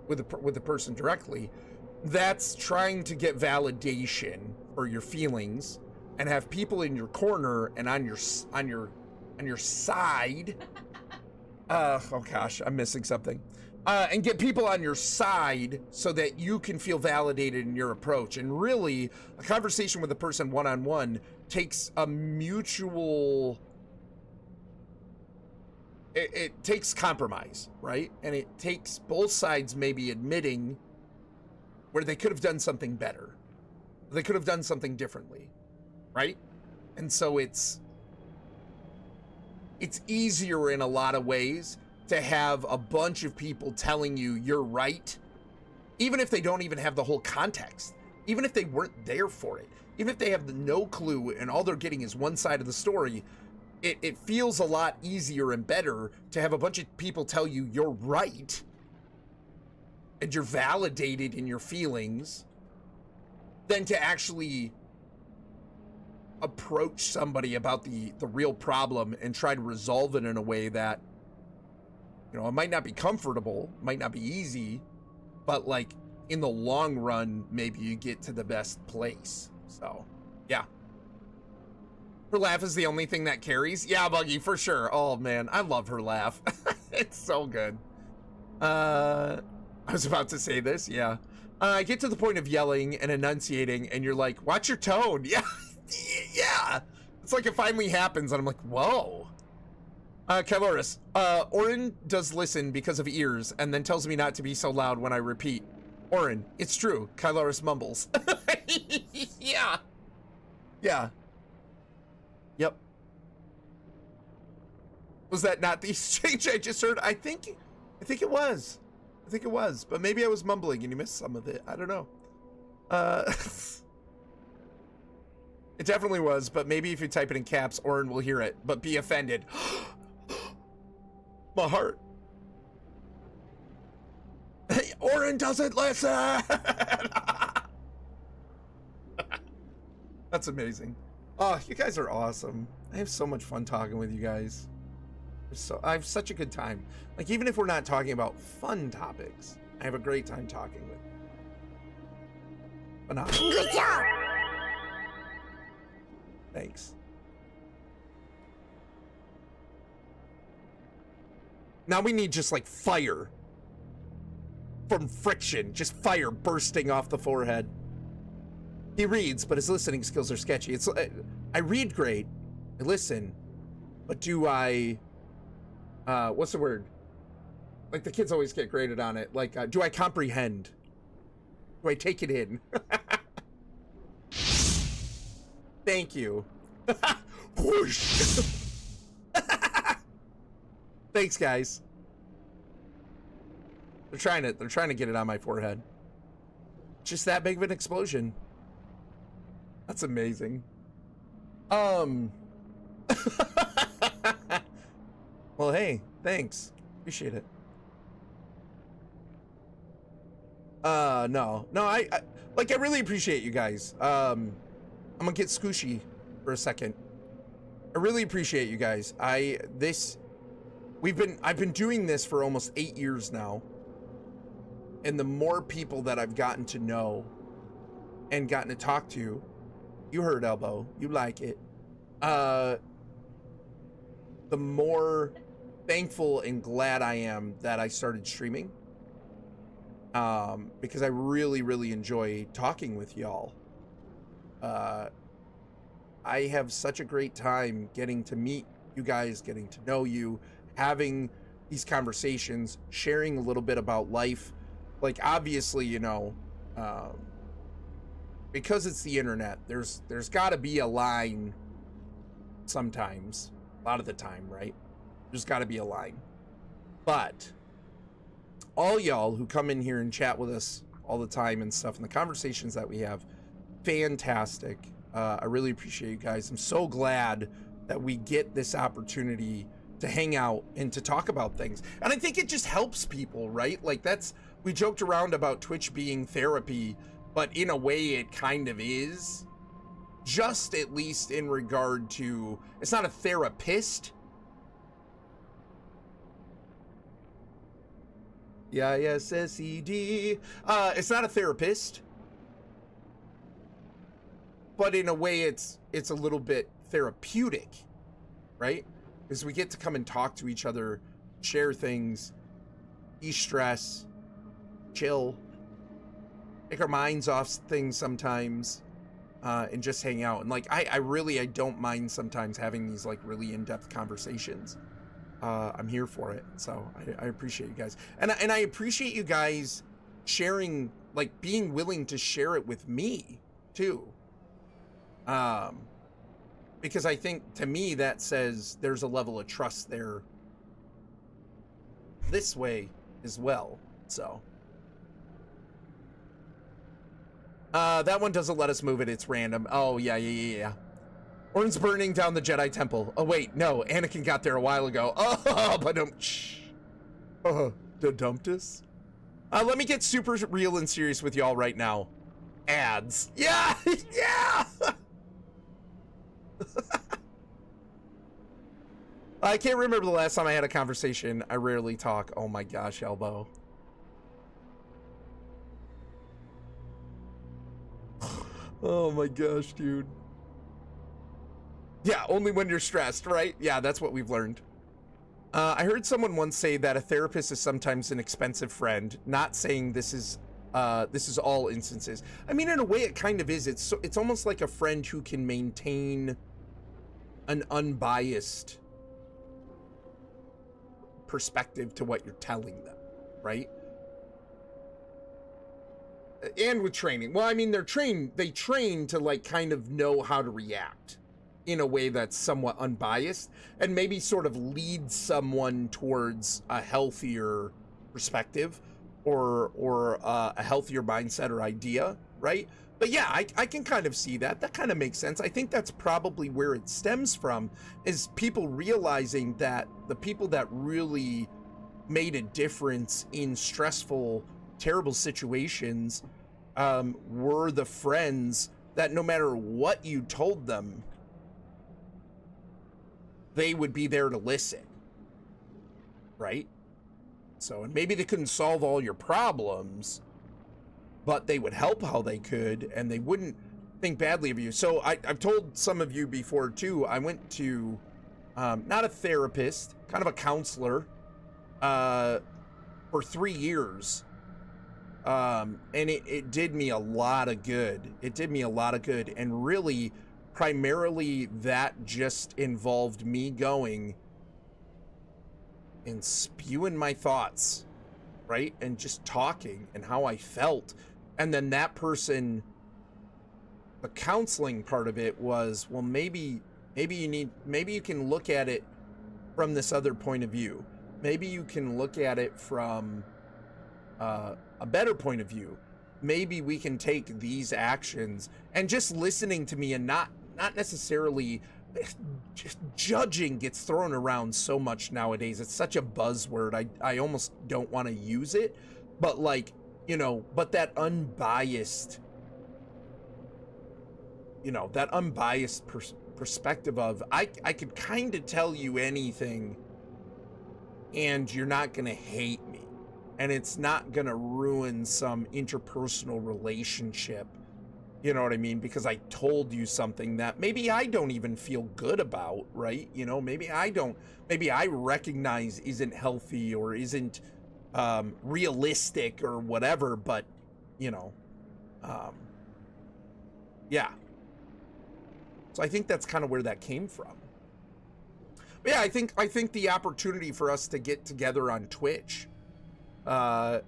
with the person directly, that's trying to get validation for your feelings and have people in your corner and on your side. Oh gosh, I'm missing something. And get people on your side so that you can feel validated in your approach. And really, a conversation with a person one-on-one takes a mutual... It takes compromise, right? And it takes both sides maybe admitting where they could have done something better. They could have done something differently, right? And so it's easier in a lot of ways to have a bunch of people telling you you're right, even if they don't even have the whole context, even if they weren't there for it, even if they have no clue and all they're getting is one side of the story. It feels a lot easier and better to have a bunch of people tell you you're right and you're validated in your feelings than to actually approach somebody about the real problem and try to resolve it in a way that, you know, it might not be comfortable, might not be easy, but like in the long run, maybe you get to the best place. So, yeah. Her laugh is the only thing that carries. Yeah, Buggy, for sure. Oh, man, I love her laugh. It's so good. I was about to say this, yeah. I get to the point of yelling and enunciating, and you're like, watch your tone. Yeah, yeah. It's like it finally happens, and I'm like, whoa. Kylaris, Orrinn does listen because of ears, and then tells me not to be so loud when I repeat. Orrinn, it's true. Kylaris mumbles. Yeah. Yeah. Yep. Was that not the exchange I just heard? I think it was. I think it was, but maybe I was mumbling and you missed some of it. I don't know. It definitely was, but maybe if you type it in caps, Orrinn will hear it, but be offended. My heart. Hey, Orrinn doesn't listen. That's amazing. Oh, you guys are awesome. I have so much fun talking with you guys. I have such a good time. Like, even if we're not talking about fun topics, I have a great time talking with you. Phenomenal. Good job! Thanks. Now we need just like fire from friction, just fire bursting off the forehead. He reads, but his listening skills are sketchy. It's I read great, I listen, but do I, what's the word? Like the kids always get graded on it. Like, do I comprehend? Do I take it in? Thank you. Whoosh. Thanks, guys. They're trying to get it on my forehead. Just that big of an explosion. That's amazing. Well, hey, thanks. Appreciate it. No, I really appreciate you guys. I'm gonna get scooshy for a second. I really appreciate you guys. I've been doing this for almost 8 years now. And the more people that I've gotten to know and gotten to talk to, you heard Elbow, you like it, the more thankful and glad I am that I started streaming. Because I really, really enjoy talking with y'all. I have such a great time getting to meet you guys, getting to know you, having these conversations, sharing a little bit about life. Like, obviously, you know, because it's the internet, there's got to be a line sometimes, a lot of the time, right? There's got to be a line. But all y'all who come in here and chat with us all the time and stuff, and the conversations that we have, fantastic. I really appreciate you guys. I'm so glad that we get this opportunity to hang out and to talk about things. And I think it just helps people, right? Like, we joked around about Twitch being therapy, but in a way it kind of is. Just at least in regard to, it's not a therapist. Yeah, yes, S-E-D. It's not a therapist. But in a way it's a little bit therapeutic, right? Because we get to come and talk to each other, share things, de-stress, chill, take our minds off things sometimes, and just hang out. And like, I really don't mind sometimes having these like really in-depth conversations. I'm here for it. So I appreciate you guys. And I appreciate you guys sharing, like being willing to share it with me too. Because I think to me that says there's a level of trust there this way as well. So that one doesn't let us move it. It's random. Oh yeah. Orrinn's burning down the Jedi temple. Oh wait, no, Anakin got there a while ago. Oh, but the dumptus. Let me get super real and serious with y'all right now. Ads. Yeah. Yeah. I can't remember the last time I had a conversation. I rarely talk. Oh my gosh, Elbow. Oh my gosh, dude. Yeah, only when you're stressed, right? Yeah, that's what we've learned. I heard someone once say that a therapist is sometimes an expensive friend. Not saying this is all instances. I mean, in a way, it kind of is. It's almost like a friend who can maintain an unbiased perspective to what you're telling them, right? And with training, well, I mean, they train to like kind of know how to react in a way that's somewhat unbiased and maybe sort of lead someone towards a healthier perspective or a healthier mindset or idea, right? But yeah, I can kind of see that. That kind of makes sense. I think that's probably where it stems from, is people realizing that the people that really made a difference in stressful, terrible situations were the friends that no matter what you told them, they would be there to listen, right? So, and maybe they couldn't solve all your problems, but they would help how they could, and they wouldn't think badly of you. So I've told some of you before too, I went to, not a therapist, kind of a counselor, for 3 years. And it did me a lot of good. It did me a lot of good. And really, primarily, that just involved me going and spewing my thoughts, right? And just talking and how I felt. And then that person, the counseling part of it was, well, maybe you can look at it from this other point of view. Maybe you can look at it from a better point of view. Maybe we can take these actions, and just listening to me and not necessarily just judging gets thrown around so much nowadays. It's such a buzzword. I almost don't want to use it, but like, you know, but that unbiased, you know, that unbiased perspective of, I could kind of tell you anything and you're not going to hate me. And it's not going to ruin some interpersonal relationship. You know what I mean? Because I told you something that maybe I don't even feel good about, right? You know, maybe I recognize isn't healthy or isn't realistic or whatever, but, you know, yeah. So I think that's kind of where that came from. But yeah, I think the opportunity for us to get together on Twitch, and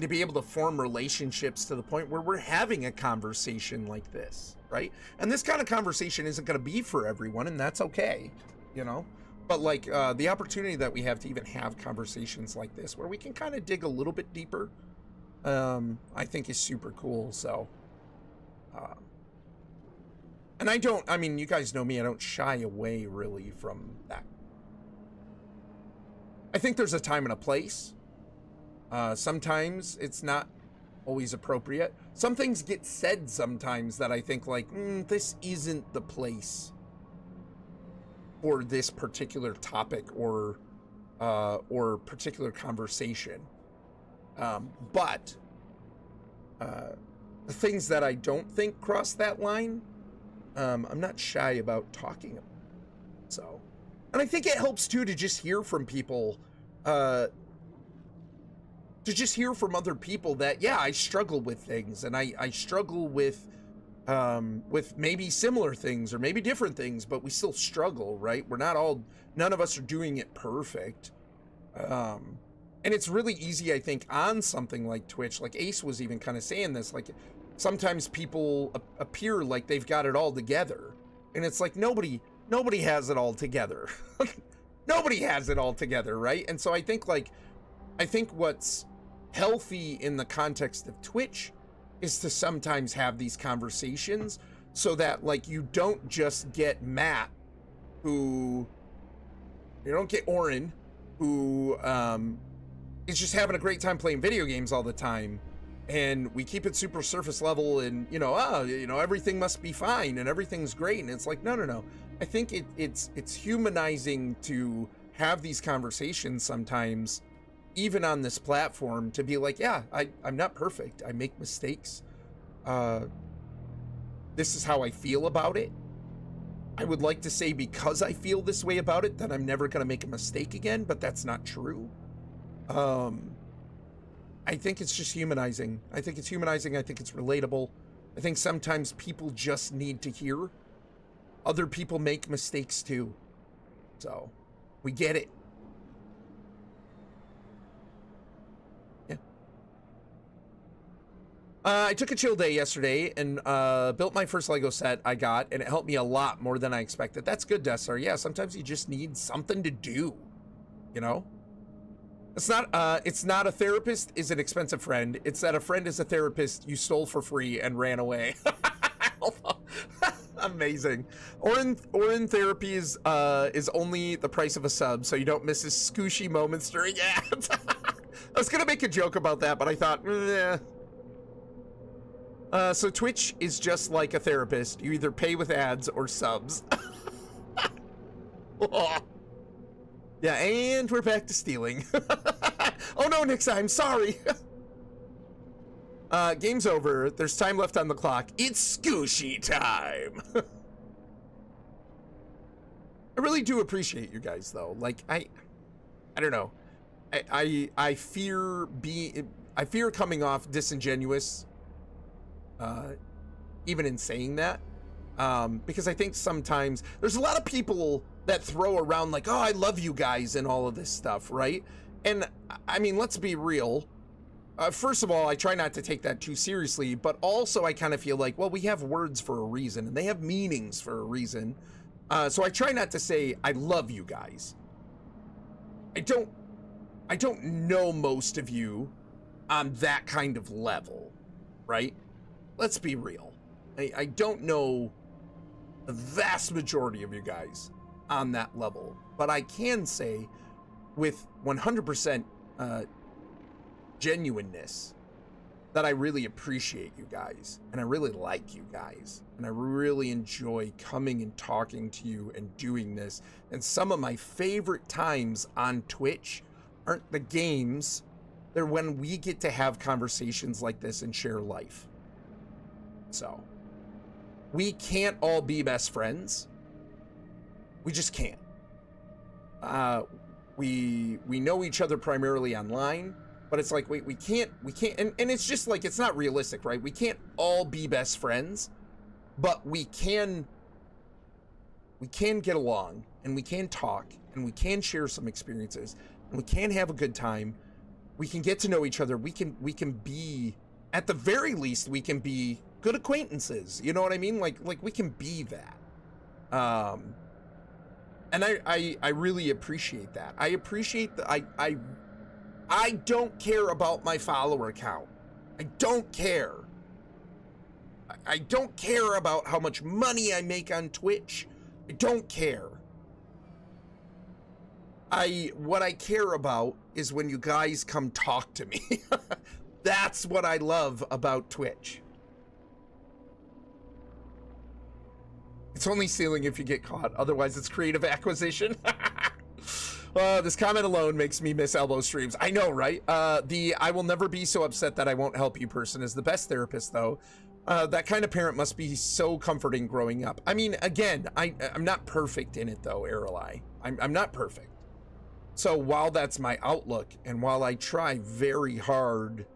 to be able to form relationships to the point where we're having a conversation like this, right? And this kind of conversation isn't going to be for everyone, and that's okay, you know? But like the opportunity that we have to even have conversations like this where we can kind of dig a little bit deeper, I think is super cool. So, and I mean, you guys know me, I don't shy away really from that. I think there's a time and a place. Sometimes it's not always appropriate. Some things get said sometimes that I think like, this isn't the place for this particular topic or particular conversation. But the things that I don't think cross that line, I'm not shy about talking about. So, and I think it helps too to just hear from people, to just hear from other people that, yeah, I struggle with things, and I struggle with maybe similar things or maybe different things, but we still struggle, right? None of us are doing it perfect. And it's really easy, I think, on something like Twitch, like Ace was even kind of saying this, like sometimes people appear like they've got it all together, and it's like nobody has it all together. Nobody has it all together, right? And so I think what's healthy in the context of Twitch is to sometimes have these conversations so that like you don't just get Matt, you don't get Orrinn, who is just having a great time playing video games all the time, and we keep it super surface level, and everything must be fine and everything's great, and it's like no. I think it's humanizing to have these conversations sometimes, even on this platform, to be like, yeah, I'm not perfect. I make mistakes. This is how I feel about it. I would like to say because I feel this way about it that I'm never going to make a mistake again, but that's not true. I think it's just humanizing. I think it's humanizing. I think it's relatable. I think sometimes people just need to hear other people make mistakes too. So we get it. Yeah. I took a chill day yesterday and built my first Lego set I got, and it helped me a lot more than I expected. That's good, Dessar. Yeah, sometimes you just need something to do, you know? It's not a therapist is an expensive friend. It's that a friend is a therapist you stole for free and ran away. Amazing. Orrinn therapy is only the price of a sub, so you don't miss his scooshy moments during ads. I was gonna make a joke about that, but I thought, so Twitch is just like a therapist. You either pay with ads or subs. Yeah, and we're back to stealing. Oh no, Nix, I'm sorry. Game's over. There's time left on the clock. It's scooshy time. I really do appreciate you guys, though. Like, I don't know. I fear coming off disingenuous, even in saying that, because I think sometimes there's a lot of people that throw around like, oh, I love you guys and all of this stuff, right? And I mean, let's be real. First of all, I try not to take that too seriously, but also I kind of feel like, well, we have words for a reason and they have meanings for a reason. So I try not to say, I love you guys. I don't know most of you on that kind of level, right? Let's be real. I don't know the vast majority of you guys on that level, but I can say with 100% genuineness that I really appreciate you guys, and I really like you guys, and I really enjoy coming and talking to you and doing this. And some of my favorite times on Twitch aren't the games, they're when we get to have conversations like this and share life. So we can't all be best friends. We just can't. We know each other primarily online, but it's like we can't and it's just like, it's not realistic, right? We can't all be best friends, but we can get along, and we can talk, and we can share some experiences, and we can have a good time. We can get to know each other. We can be, at the very least, we can be good acquaintances. You know what I mean? Like we can be that. And I really appreciate that. I appreciate that. I don't care about my follower count. I don't care. I don't care about how much money I make on Twitch. I don't care. What I care about is when you guys come talk to me. That's what I love about Twitch. It's only stealing if you get caught. Otherwise, it's creative acquisition. This comment alone makes me miss elbow streams. I know, right? The I will never be so upset that I won't help you person is the best therapist, though. That kind of parent must be so comforting growing up. I mean, again, I'm not perfect in it, though, Aralai. I'm not perfect. So while that's my outlook, and while I try very hard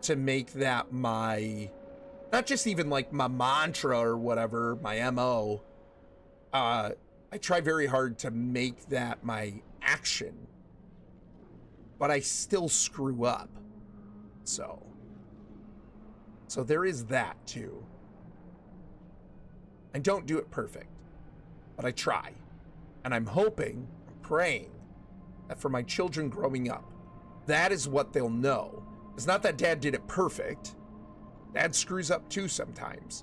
to make that my, not just even like my mantra or whatever, my MO, I try very hard to make that my action, but I still screw up. So there is that too. I don't do it perfect, but I try. And I'm hoping, I'm praying that for my children growing up, that is what they'll know. It's not that dad did it perfect. Dad screws up too sometimes,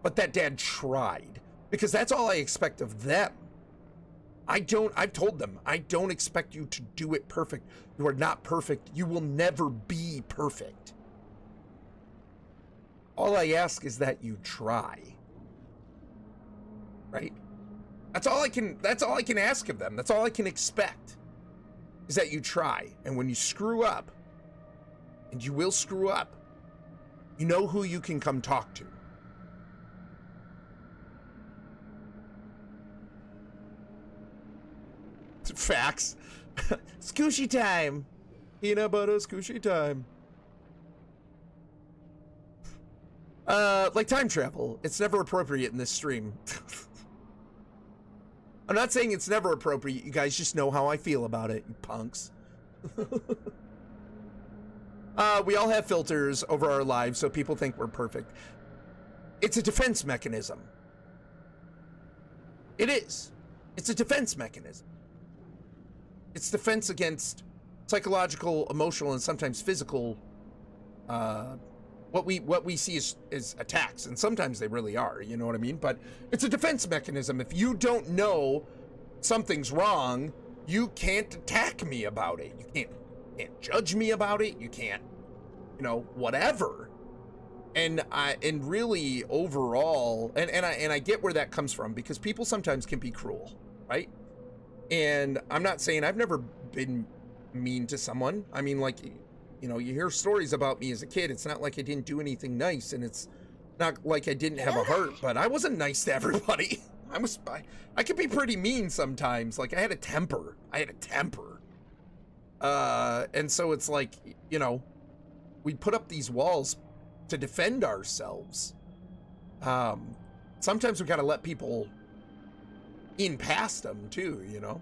but that dad tried, because that's all I expect of them. I've told them, I don't expect you to do it perfect. You are not perfect. You will never be perfect. All I ask is that you try. Right? That's all I can ask of them. That's all I can expect, is that you try. And when you screw up, and you will screw up, you know who you can come talk to. Facts. Scooshy time. Peanut butter scooshy time. Like time travel. It's never appropriate in this stream. I'm not saying it's never appropriate. You guys just know how I feel about it, you punks. We all have filters over our lives, so people think we're perfect. It's a defense mechanism. It is. It's a defense mechanism. It's defense against psychological, emotional, and sometimes physical, what we see is attacks, and sometimes they really are, you know what I mean? But it's a defense mechanism. If you don't know something's wrong, you can't attack me about it. You can't judge me about it. You can't, you know, whatever. And really overall, and I get where that comes from, because people sometimes can be cruel, right? And I'm not saying I've never been mean to someone. I mean, like, you know, you hear stories about me as a kid. It's not like I didn't do anything nice, and it's not like I didn't have a heart, but I wasn't nice to everybody. I could be pretty mean sometimes. Like, I had a temper. And so it's like, you know, we put up these walls to defend ourselves. Sometimes we gotta let people in past them too, you know?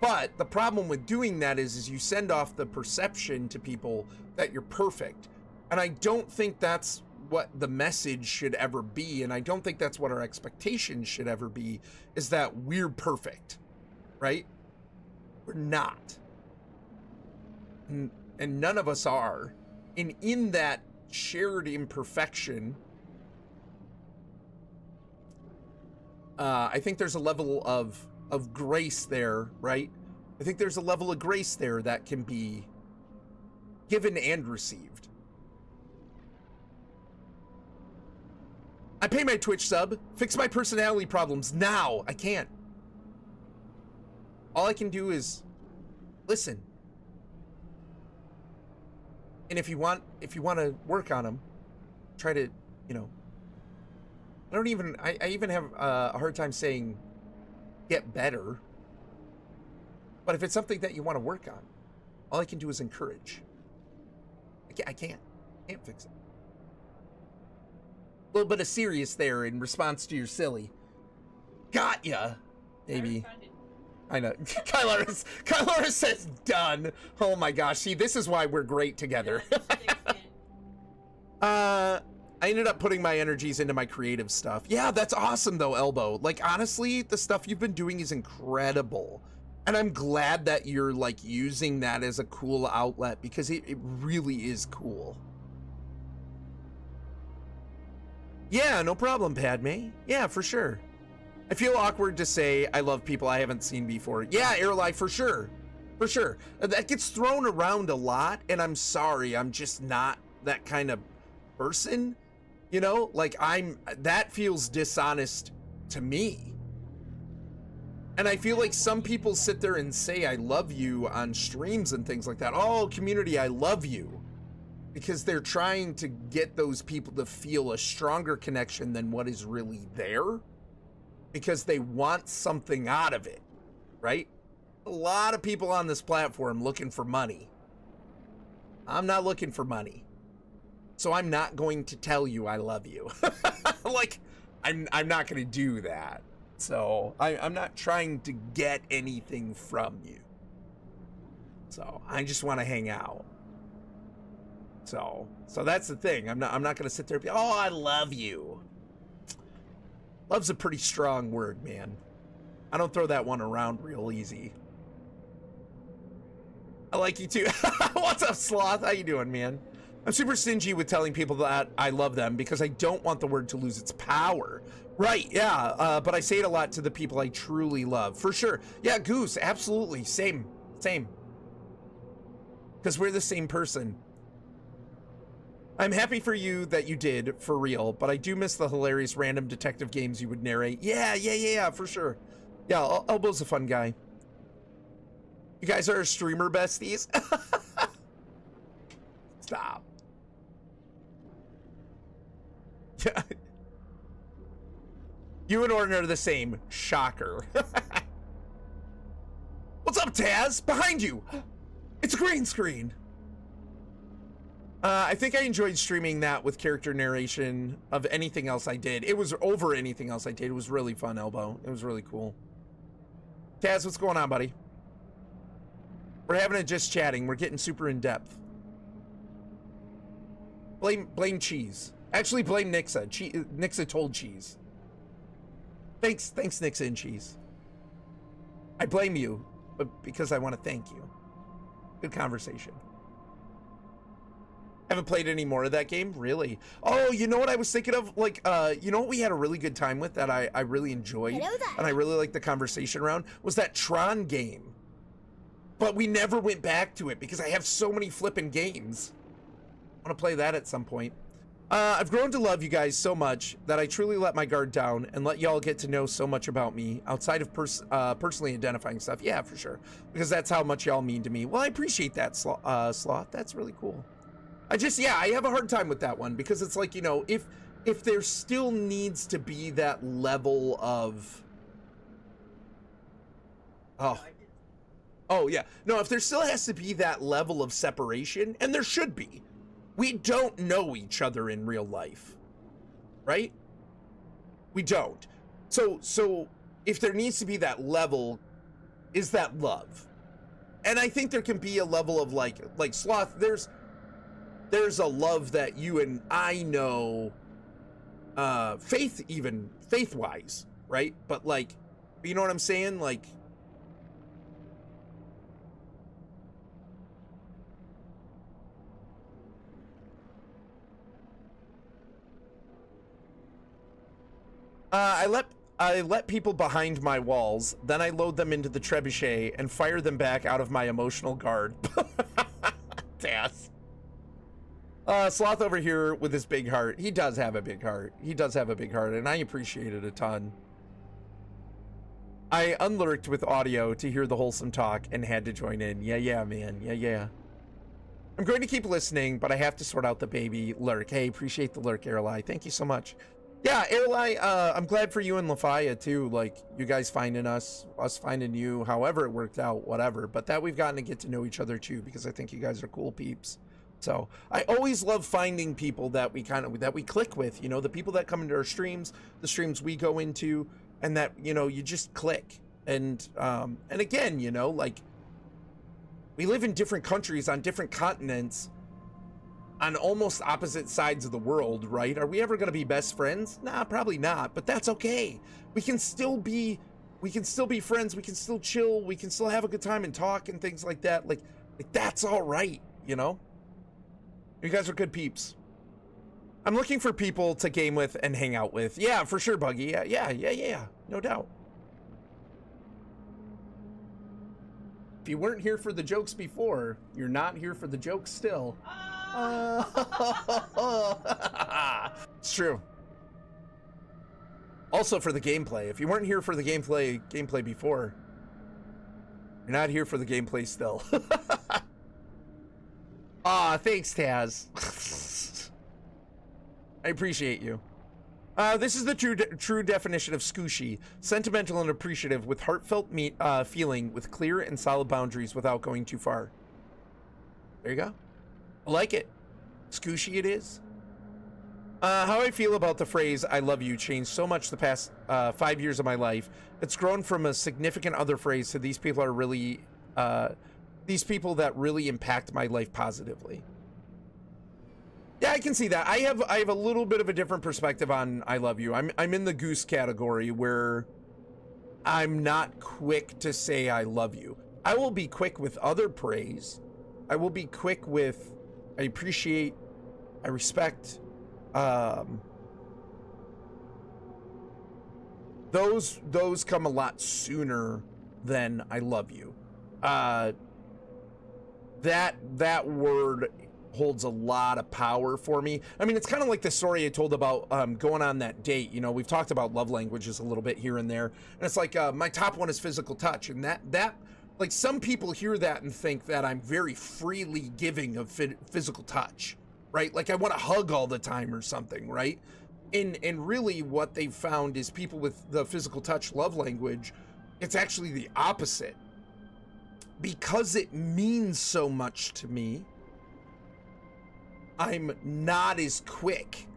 But the problem with doing that is you send off the perception to people that you're perfect. And I don't think that's what the message should ever be. And I don't think that's what our expectations should ever be, is that we're perfect, right? We're not. And none of us are. And in that shared imperfection, I think there's a level of grace there, right? I think there's a level of grace there that can be given and received. I pay my Twitch sub, fix my personality problems now. I can't. All I can do is listen. And if you want to work on them, try to, you know, I even have a hard time saying get better. But if it's something that you want to work on, all I can do is encourage. I can't fix it. A little bit of serious there in response to your silly. Got ya, baby. I know. Kylora says done. Oh my gosh. See, this is why we're great together. I ended up putting my energies into my creative stuff. Yeah, that's awesome though, Elbow. Like, honestly, the stuff you've been doing is incredible. And I'm glad that you're like using that as a cool outlet, because it really is cool. Yeah, no problem, Padme. Yeah, for sure. I feel awkward to say I love people I haven't seen before. Yeah, Airlife, for sure. For sure. That gets thrown around a lot, and I'm sorry. I'm just not that kind of person. You know, like that feels dishonest to me. And I feel like some people sit there and say I love you on streams and things like that. Oh, community, I love you. Because they're trying to get those people to feel a stronger connection than what is really there. Because they want something out of it, right? A lot of people on this platform looking for money. I'm not looking for money. So I'm not going to tell you I love you. Like, I'm not going to do that. So I'm not trying to get anything from you. So I just want to hang out. So that's the thing. I'm not going to sit there and be, oh, I love you. Love's a pretty strong word, man. I don't throw that one around real easy. I like you too. What's up, Sloth? How you doing, man? I'm super stingy with telling people that I love them because I don't want the word to lose its power. Right, yeah, but I say it a lot to the people I truly love, for sure. Yeah, Goose, absolutely, same. Because we're the same person. I'm happy for you that you did, for real, but I do miss the hilarious random detective games you would narrate. Yeah, for sure. Yeah, Elbow's a fun guy. You guys are streamer besties? Stop. Yeah. You and Orrinn are the same. Shocker. What's up, Taz? Behind you! It's a green screen! I think I enjoyed streaming that with character narration of anything else I did. It was over anything else I did. It was really fun, Elbow. It was really cool. Taz, what's going on, buddy? We're having it just chatting. We're getting super in depth. Blame Cheese. Actually, blame Nixa. Nixa told Cheese. Thanks, Nixa and Cheese. I blame you, but because I want to thank you. Good conversation. Haven't played any more of that game? Really? Oh, you know what I was thinking of? Like, you know what we had a really good time with that I really enjoyed? And I really liked the conversation around? Was that Tron game. But we never went back to it because I have so many flippin' games. I want to play that at some point. I've grown to love you guys so much that I truly let my guard down and let y'all get to know so much about me outside of personally identifying stuff. Yeah, for sure. Because that's how much y'all mean to me. Well, I appreciate that, Sloth. That's really cool. I have a hard time with that one because it's like, you know, if there still needs to be that level of, oh, Oh, yeah. No, if there still has to be that level of separation, and there should be. We don't know each other in real life, right? We don't. So if there needs to be that level, is that love? And I think there can be a level of like Sloth, there's a love that you and I know, faith-wise, right? But like, you know what I'm saying? Like, I let people behind my walls, then I load them into the trebuchet and fire them back out of my emotional guard. Taz. Sloth over here with his big heart. He does have a big heart. He does have a big heart, and I appreciate it a ton. I unlurked with audio to hear the wholesome talk and had to join in. Yeah, man. Yeah. I'm going to keep listening, but I have to sort out the baby lurk. Hey, appreciate the lurk, Airlie. Thank you so much. Yeah, Airlie, I'm glad for you and Lafaya too. Like, you guys finding us finding you, however it worked out, whatever. But that we've gotten to get to know each other too, because I think you guys are cool peeps. So I always love finding people that we click with, you know, the people that come into our streams, the streams we go into, and that, you know, you just click. And again, you know, like, we live in different countries on different continents, on almost opposite sides of the world, right? Are we ever going to be best friends? Nah, probably not, but that's okay. We can still be friends. We can still chill. We can still have a good time and talk and things like that. Like that's all right, you know? You guys are good peeps. I'm looking for people to game with and hang out with. Yeah, for sure, Buggy. Yeah. No doubt. If you weren't here for the jokes before, you're not here for the jokes still. It's true. Also for the gameplay. If you weren't here for the gameplay before, you're not here for the gameplay still. Thanks, Taz. I appreciate you. This is the true definition of scooshy. Sentimental and appreciative with heartfelt feeling with clear and solid boundaries without going too far. There you go. I like it. Scooshy it is. How I feel about the phrase "I love you" changed so much the past 5 years of my life. It's grown from a significant other phrase to these people that really impact my life positively. Yeah, I can see that. I have a little bit of a different perspective on "I love you." I'm in the goose category where I'm not quick to say "I love you." I will be quick with other praise. I will be quick with "I appreciate," "I respect." Those come a lot sooner than "I love you." That word holds a lot of power for me. I mean, it's kind of like the story I told about going on that date. You know, we've talked about love languages a little bit here and there, and it's like my top one is physical touch, and that like, some people hear that and think that I'm very freely giving of physical touch, right? Like I want to hug all the time or something, right? And really what they've found is people with the physical touch love language, it's actually the opposite. Because it means so much to me, I'm not as quick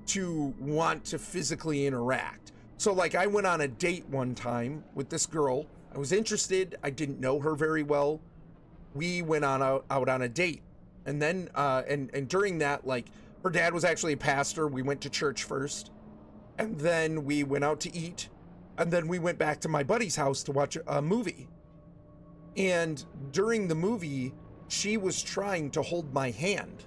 to want to physically interact. So like I went on a date one time with this girl. I was interested. I didn't know her very well. We went out on a date. And then, and during that, like, her dad was actually a pastor. We went to church first. And then we went out to eat. And then we went back to my buddy's house to watch a movie. And during the movie, she was trying to hold my hand.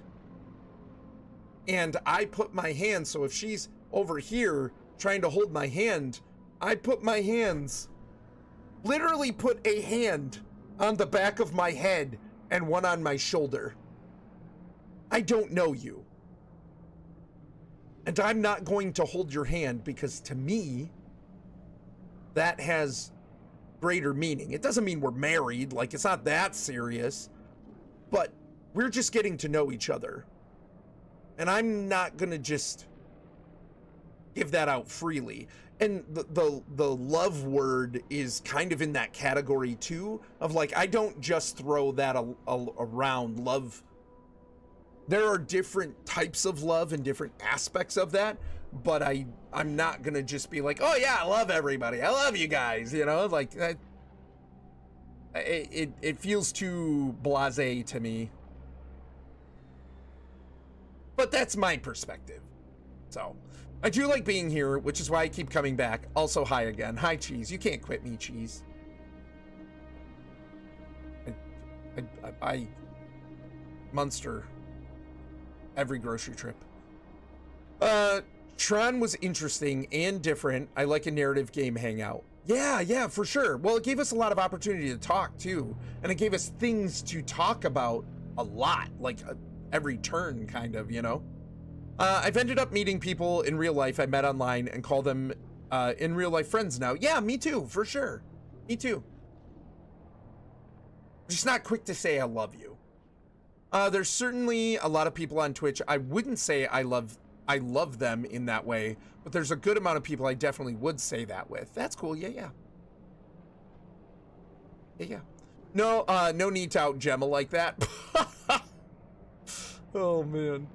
And I put my hand, so if she's over here trying to hold my hand, I put my hands, literally put a hand on the back of my head and one on my shoulder. I don't know you. And I'm not going to hold your hand because to me, that has greater meaning. It doesn't mean we're married, like it's not that serious, but we're just getting to know each other. And I'm not gonna just give that out freely. And the love word is kind of in that category too, of like, I don't just throw that around. Love, there are different types of love and different aspects of that, but I'm not gonna just be like, oh yeah, I love everybody, I love you guys, you know, like that. It feels too blasé to me, but that's my perspective. So I do like being here, which is why I keep coming back. Also, hi again. Hi, Cheese. You can't quit me, Cheese. I Munster every grocery trip. Tron was interesting and different. I like a narrative game hangout. Yeah, for sure. Well, it gave us a lot of opportunity to talk too, and it gave us things to talk about a lot, like every turn, kind of, you know. I've ended up meeting people in real life I met online and call them in real life friends now. Yeah, me too, for sure. Me too. Just not quick to say I love you. There's certainly a lot of people on Twitch. I wouldn't say I love them in that way, but there's a good amount of people I definitely would say that with. That's cool. Yeah. No need to out Gemma like that. Oh man.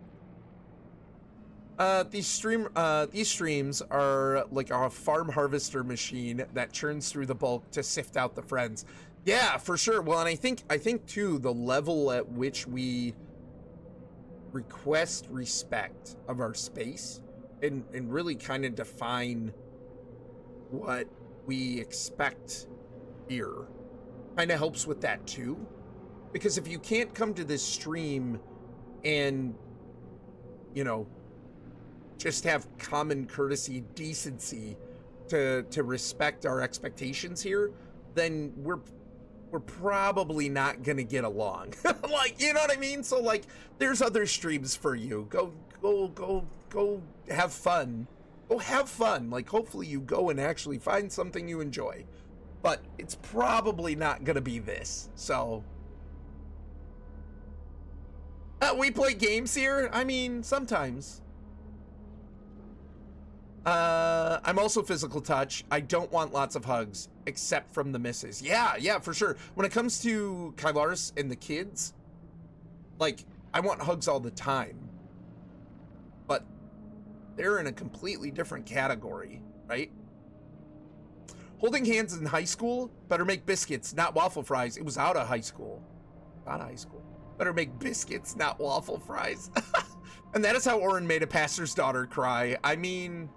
These streams are like a farm harvester machine that churns through the bulk to sift out the friends. Yeah, for sure. Well, and I think too, the level at which we request respect of our space and really kind of define what we expect here kind of helps with that too. Because if you can't come to this stream and, you know, just have common courtesy, decency to respect our expectations here, then we're probably not gonna get along. Like, you know what I mean? So like, there's other streams for you. Go have fun. Go have fun. Like, hopefully you go and actually find something you enjoy. But it's probably not gonna be this. So we play games here. I mean, sometimes. I'm also physical touch. I don't want lots of hugs, except from the missus. Yeah, for sure. When it comes to Kylaris and the kids, like, I want hugs all the time. But they're in a completely different category, right? Holding hands in high school? Better make biscuits, not waffle fries. It was out of high school. Out of high school. Better make biscuits, not waffle fries. And that is how Orrinn made a pastor's daughter cry. I mean,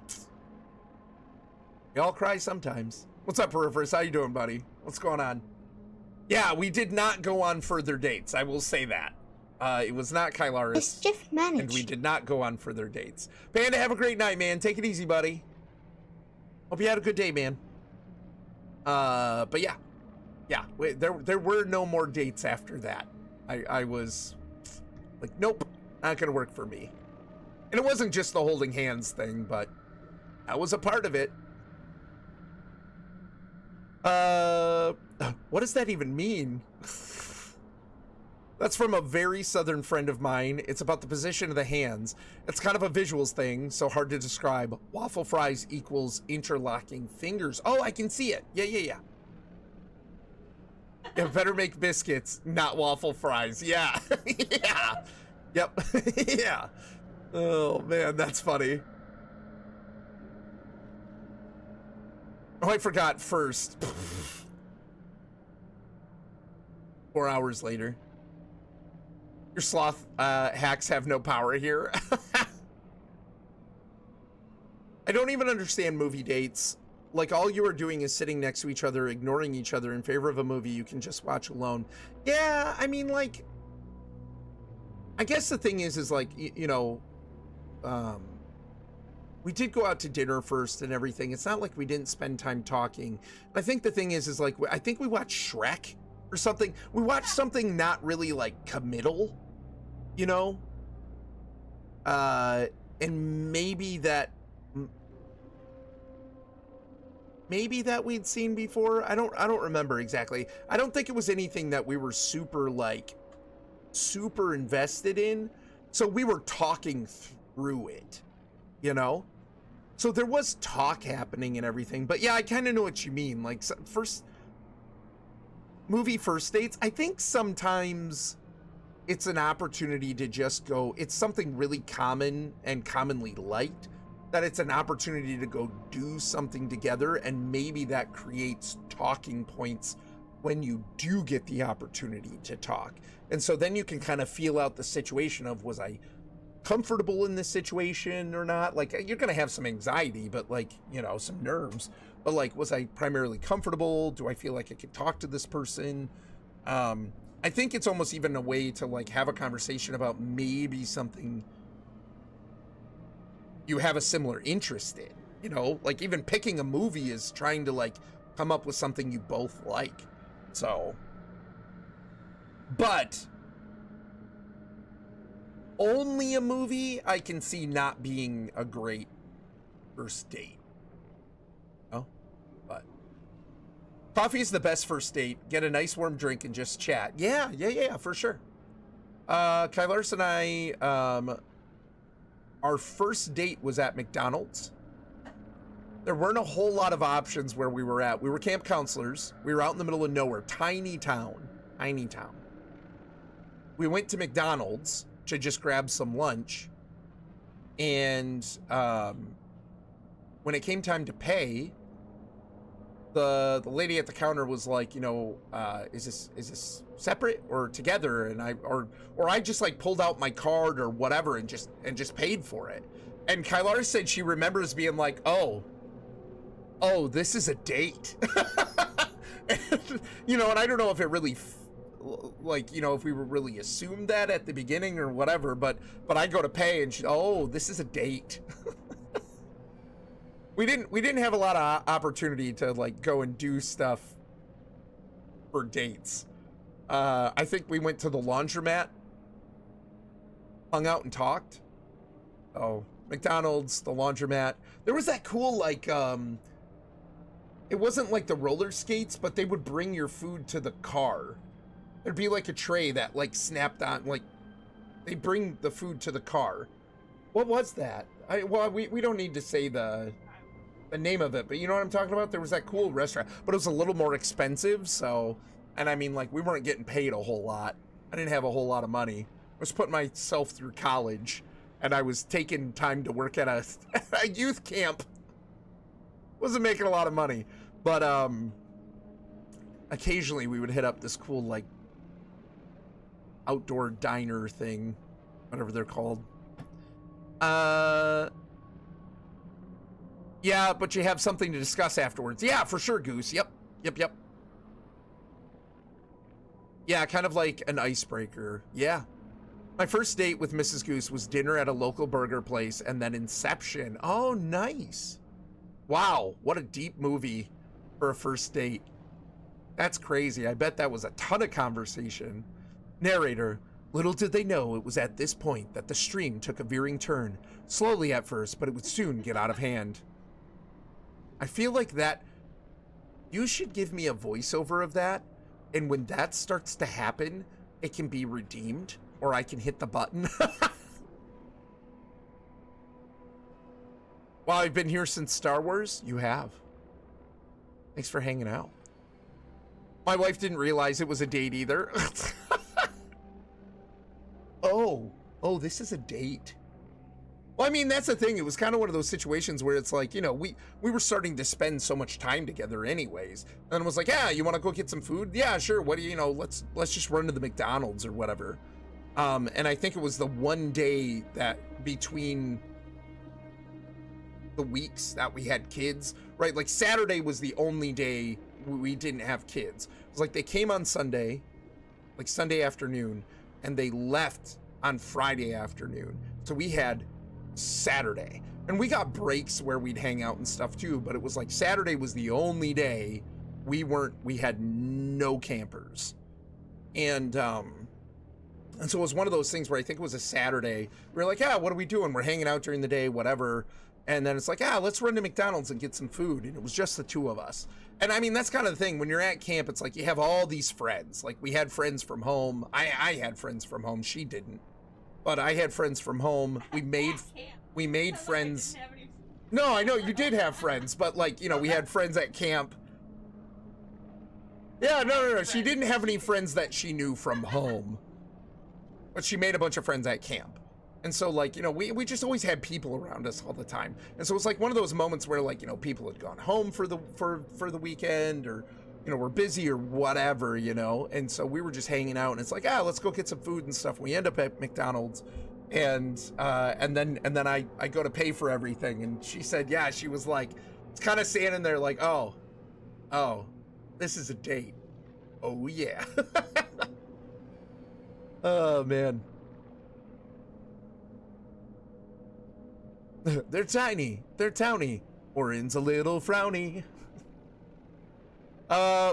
we all cry sometimes. What's up, Peripherus? How you doing, buddy? What's going on? Yeah, we did not go on further dates. I will say that. It was not Kylaris. And we did not go on further dates. Panda, have a great night, man. Take it easy, buddy. Hope you had a good day, man. But yeah. Yeah, there were no more dates after that. I was like, nope. Not gonna work for me. And it wasn't just the holding hands thing, but that was a part of it. What does that even mean? That's from a very southern friend of mine. It's about the position of the hands. It's kind of a visuals thing, so hard to describe. Waffle fries equals interlocking fingers. Oh, I can see it. Yeah. You better make biscuits, not waffle fries. Yeah. Yeah. Yep. Yeah. Oh man, that's funny. Oh, I forgot first. 4 hours later. Your sloth hacks have no power here. I don't even understand movie dates. Like, all you are doing is sitting next to each other, ignoring each other in favor of a movie you can just watch alone. Yeah, I mean, like, I guess the thing is like, you know, we did go out to dinner first and everything. It's not like we didn't spend time talking. I think the thing is like, I think we watched Shrek or something. We watched something not really like committal, you know? And maybe that we'd seen before. I don't remember exactly. I don't think it was anything that we were super invested in, so we were talking through it, you know. So there was talk happening and everything, but yeah, I kind of know what you mean. Like movie first dates, I think sometimes it's an opportunity to just go, it's something really common and commonly liked, that it's an opportunity to go do something together, and maybe that creates talking points when you do get the opportunity to talk. And so then you can kind of feel out the situation of, was I comfortable in this situation or not? Like, you're gonna have some anxiety, but like, you know, some nerves, but like, was I primarily comfortable? Do I feel like I could talk to this person? I think it's almost even a way to like have a conversation about maybe something you have a similar interest in, you know, like even picking a movie is trying to like come up with something you both like. So, but only a movie I can see not being a great first date. Oh, but coffee is the best first date. Get a nice warm drink and just chat. Yeah, for sure. Kylars and I, our first date was at McDonald's. There weren't a whole lot of options where we were at. We were camp counselors. We were out in the middle of nowhere. Tiny town. We went to McDonald's to just grab some lunch. And when it came time to pay, the lady at the counter was like, you know, is this separate or together? And I just like pulled out my card or whatever and just paid for it. And Kylar said she remembers being like, oh, this is a date. And, you know, and I don't know if it really like, you know, if we were really assumed that at the beginning or whatever, but I go to pay and she, oh, this is a date. We didn't have a lot of opportunity to like go and do stuff for dates. I think we went to the laundromat, hung out and talked. Oh, McDonald's, the laundromat. There was that cool like it wasn't like the roller skates, but they would bring your food to the car. There'd be like a tray that like snapped on, like they bring the food to the car. What was that? We don't need to say the name of it, but you know what I'm talking about? There was that cool restaurant, but it was a little more expensive. So, and I mean, like, we weren't getting paid a whole lot. I didn't have a whole lot of money. I was putting myself through college, and I was taking time to work at a youth camp. Wasn't making a lot of money, but occasionally we would hit up this cool like outdoor diner thing, whatever they're called. Yeah, but you have something to discuss afterwards. Yeah, for sure, Goose. Yep. Yeah, kind of like an icebreaker. Yeah. My first date with Mrs. Goose was dinner at a local burger place and then Inception. Oh, nice. Wow, what a deep movie for a first date. That's crazy. I bet that was a ton of conversation. Narrator, little did they know it was at this point that the stream took a veering turn. Slowly at first, but it would soon get out of hand. I feel like that, you should give me a voiceover of that, and when that starts to happen, it can be redeemed, or I can hit the button. Wow, I've been here since Star Wars? You have. Thanks for hanging out. My wife didn't realize it was a date either. Oh, this is a date. Well, I mean, that's the thing. It was kind of one of those situations where it's like, you know, we were starting to spend so much time together anyways. And it was like, yeah, you want to go get some food? Yeah, sure. What do you know? Let's just run to the McDonald's or whatever. And I think it was the one day that between the weeks that we had kids, right? Like Saturday was the only day we didn't have kids. It was like they came on Sunday, like Sunday afternoon, and they left on Friday afternoon. So we had Saturday, and we got breaks where we'd hang out and stuff too, but it was like Saturday was the only day we had no campers. And so it was one of those things where I think it was a Saturday. We were like, yeah, what are we doing? We're hanging out during the day, whatever. And then it's like, let's run to McDonald's and get some food. And it was just the two of us. And I mean, that's kind of the thing. When you're at camp, it's like you have all these friends. Like we had friends from home. I had friends from home. She didn't. But I had friends from home. We made friends. No, I know you did have friends, but like, you know, we had friends at camp. Yeah, no. She didn't have any friends that she knew from home, but she made a bunch of friends at camp. And so like, you know, we just always had people around us all the time. And so it's like one of those moments where like, you know, people had gone home for the weekend, or, you know, we're busy or whatever, you know. And so we were just hanging out, and it's like, let's go get some food and stuff. We end up at McDonald's, and then I go to pay for everything, and she said, yeah, she was like, it's kind of standing there like, oh, this is a date. Oh yeah. Oh man. They're tiny. They're towny. Orrinn's a little frowny.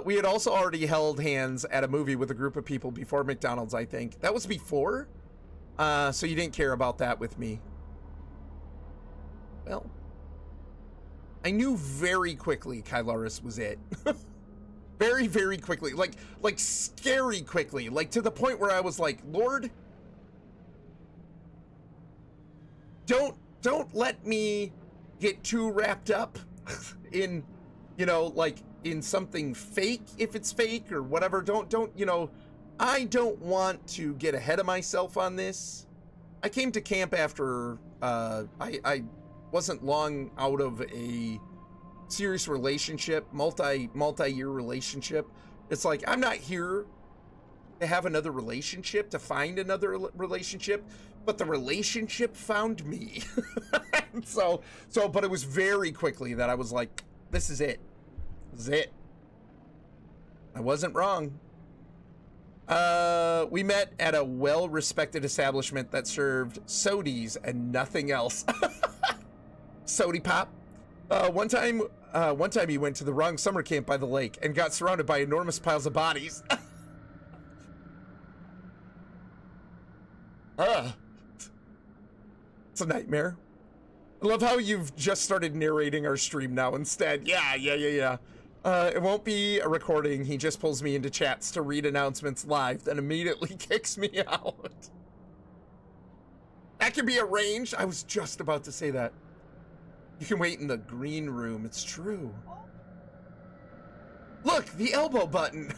We had also already held hands at a movie with a group of people before McDonald's, I think. That was before? So you didn't care about that with me. Well, I knew very quickly Kylaris was it. Very, very quickly. Like scary quickly. Like to the point where I was like, Lord, don't let me get too wrapped up in, you know, like in something fake, if it's fake or whatever. Don't, you know, I don't want to get ahead of myself on this. I came to camp after, I wasn't long out of a serious relationship, multi-year relationship. It's like, I'm not here to have another relationship, to find another relationship, but the relationship found me. so, but it was very quickly that I was like, this is it. This is it. I wasn't wrong. We met at a well-respected establishment that served sodies and nothing else. Sody pop. One time he went to the wrong summer camp by the lake and got surrounded by enormous piles of bodies. It's a nightmare. I love how you've just started narrating our stream now instead. Yeah. It won't be a recording. He just pulls me into chats to read announcements live, then immediately kicks me out. That can be arranged. I was just about to say that. You can wait in the green room. It's true. Look, the elbow button.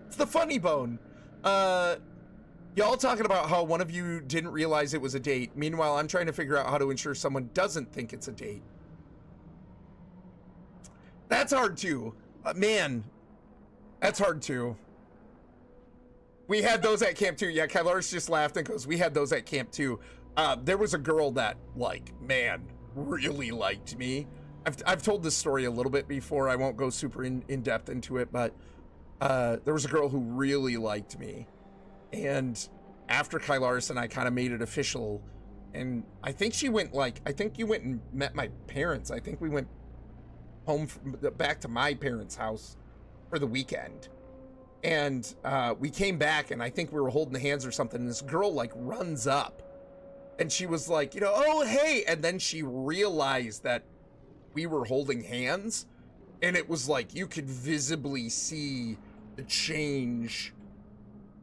It's the funny bone. Y'all talking about how one of you didn't realize it was a date. Meanwhile, I'm trying to figure out how to ensure someone doesn't think it's a date. That's hard too. Man, that's hard too. We had those at camp too. Yeah, Kylaris just laughed and goes, we had those at camp too. There was a girl that, like, man, really liked me. I've told this story a little bit before. I won't go super in depth into it, but there was a girl who really liked me. And after Kylaris and I kind of made it official, and I think she went, like, I think you went and met my parents. I think we went home back to my parents' house for the weekend. And we came back, and I think we were holding hands or something, and this girl, like, runs up. And she was like, you know, oh, hey. And then she realized that we were holding hands. And it was like, you could visibly see the change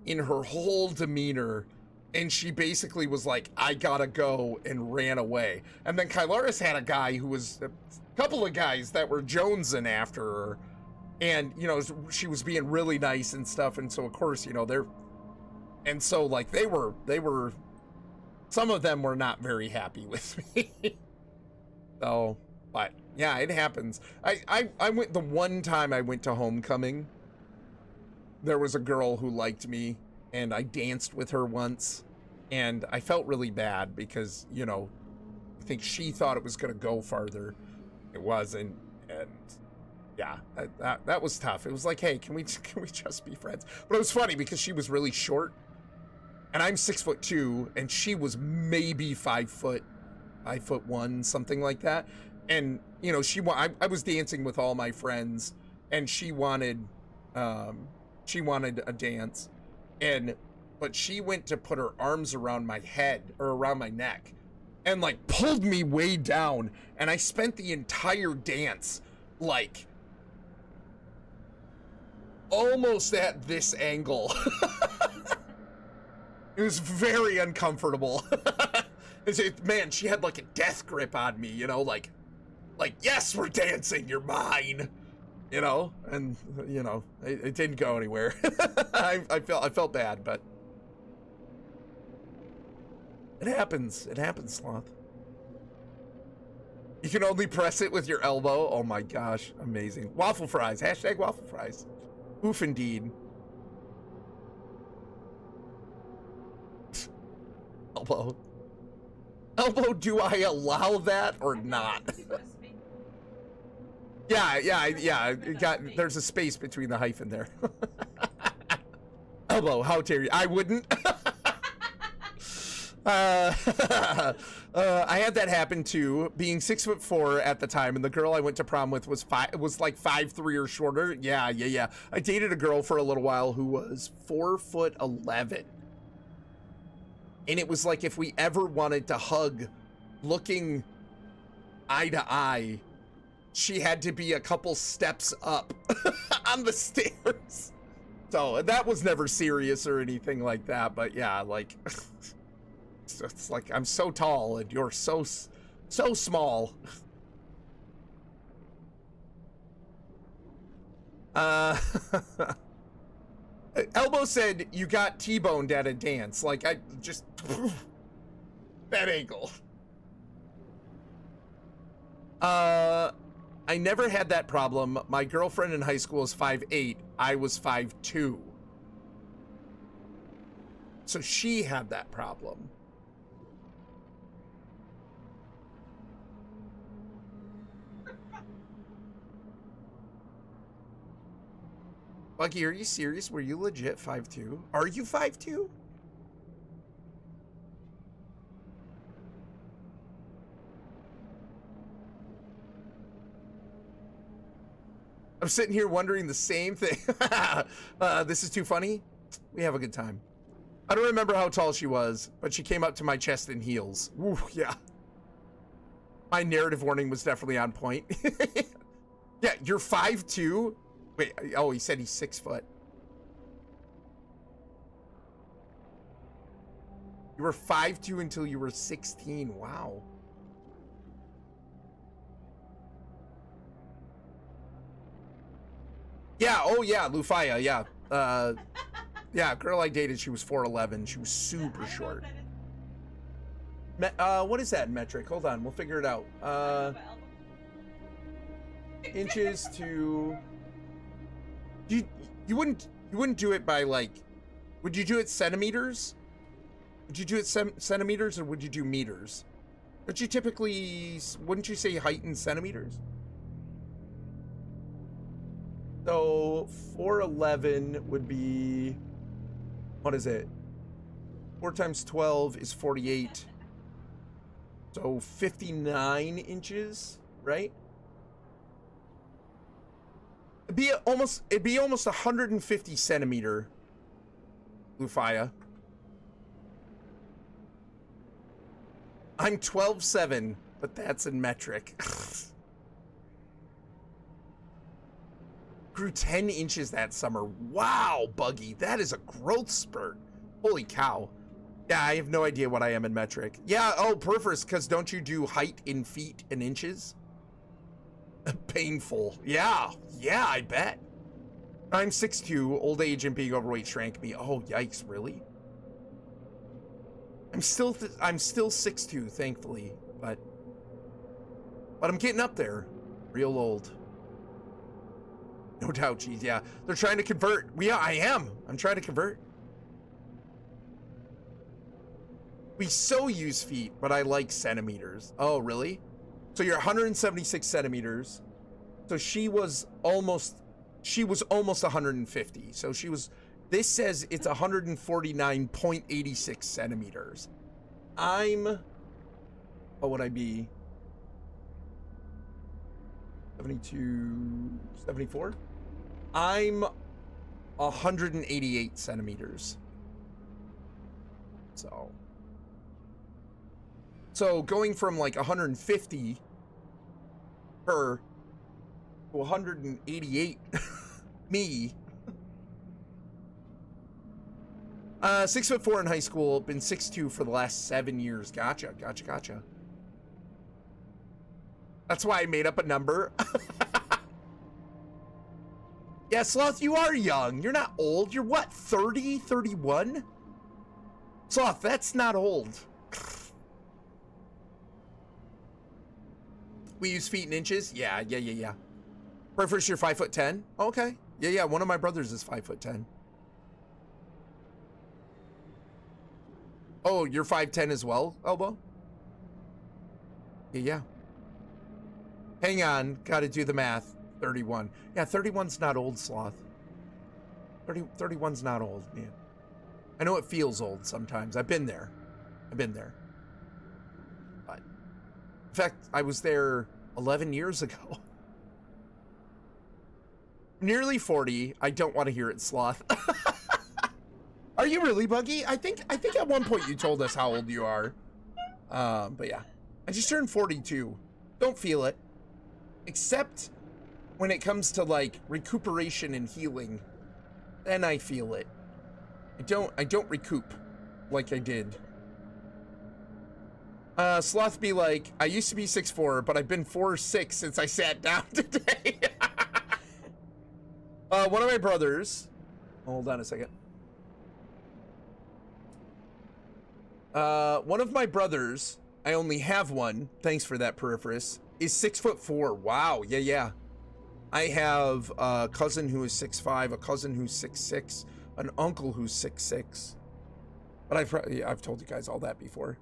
in her whole demeanor. And she basically was like, I gotta go, and ran away. And then Kylaris had a guy who was, a couple of guys that were jonesing after her. And, you know, she was being really nice and stuff. And so, of course, you know, and so, like, they were, some of them were not very happy with me. So, but yeah, it happens. I went, the one time I went to homecoming, there was a girl who liked me, and I danced with her once, and I felt really bad because, you know, I think she thought it was going to go farther. It wasn't, and yeah, that was tough. It was like, hey, can we just be friends? But it was funny because she was really short, and I'm 6'2", and she was maybe 5'1", something like that. And, you know, I was dancing with all my friends, and she wanted a dance, but she went to put her arms around my head, or around my neck, and, like, pulled me way down, and I spent the entire dance, like, almost at this angle. It was very uncomfortable. Man, she had like a death grip on me, you know, like, yes, we're dancing, you're mine, you know, and, you know, it didn't go anywhere. I felt bad, but it happens, Sloth. You can only press it with your elbow. Oh my gosh, amazing. Waffle fries, hashtag waffle fries. Oof indeed. Elbow. Elbow, do I allow that or not? Yeah. There's a space between the hyphen there. Elbow, how dare you? I wouldn't. I had that happen too, being 6'4" at the time, and the girl I went to prom with was like 5'3" or shorter. Yeah. I dated a girl for a little while who was 4'11". And it was like if we ever wanted to hug looking eye to eye, she had to be a couple steps up on the stairs. So that was never serious or anything like that. But yeah, like, it's like I'm so tall and you're so small. Elbow said you got T-boned at a dance. Like, I just... that angle. I never had that problem. My girlfriend in high school was 5'8". I was 5'2". So she had that problem. Bucky, are you serious? Were you legit 5'2"? Are you 5'2"? I'm sitting here wondering the same thing. This is too funny. We have a good time. I don't remember how tall she was, but she came up to my chest in heels. Woo, yeah. My narrative warning was definitely on point. Yeah, you're 5'2"? Wait, oh, he said he's 6 foot. You were 5'2" until you were 16. Wow. Yeah, oh yeah, Lufaya, yeah. Yeah, girl I dated, she was 4'11". She was super short. What is that in metric? Hold on, we'll figure it out. Inches to... You wouldn't do it by, like, would you do it centimeters? Would you do it centimeters or would you do meters? But you typically, wouldn't you say height in centimeters? So 4'11" would be, what is it? 4 times 12 is 48. So 59 inches, right? It'd be almost 150 centimeter, Lufaya. I'm 12'7", but that's in metric. Grew 10 inches that summer. Wow, Buggy, that is a growth spurt. Holy cow. Yeah, I have no idea what I am in metric. Yeah, oh, Perforce, because don't you do height in feet and inches? Painful. Yeah, I bet. I'm 6'2", old age and being overweight shrank me. Oh, yikes, really? I'm still 6'2", thankfully, but I'm getting up there. Real old. No doubt, geez, yeah. They're trying to convert. Yeah, I am. I'm trying to convert. We so use feet, but I like centimeters. Oh, really? So you're 176 centimeters. So she was almost 150. So she was, this says it's 149.86 centimeters. What would I be? 72, 74? I'm 188 centimeters. So going from like 150 her to 188 me. 6'4" in high school, been 6'2" for the last 7 years. Gotcha. That's why I made up a number. Yeah, Sloth, you are young. You're not old. You're what, 30, 31? Sloth, that's not old. We use feet and inches? Yeah. First, you're 5'10"? Okay. Yeah, one of my brothers is 5'10". Oh, you're 5'10" as well, Elbow? Yeah. Hang on, gotta do the math. 31. Yeah, 31's not old, Sloth. 31's not old, man. I know it feels old sometimes. I've been there. But, in fact, I was there 11 years ago. Nearly 40. I don't want to hear it, Sloth. Are you really, Buggy? I think at one point you told us how old you are. But yeah. I just turned 42. Don't feel it. Except when it comes to like recuperation and healing. Then I feel it. I don't recoup like I did. Sloth be like, I used to be 6'4", but I've been 4'6" since I sat down today. One of my brothers, hold on a second. One of my brothers, I only have one, thanks for that, Peripherus, is 6'4". Wow, yeah. I have a cousin who is 6'5", a cousin who's 6'6", an uncle who's 6'6". But I've told you guys all that before.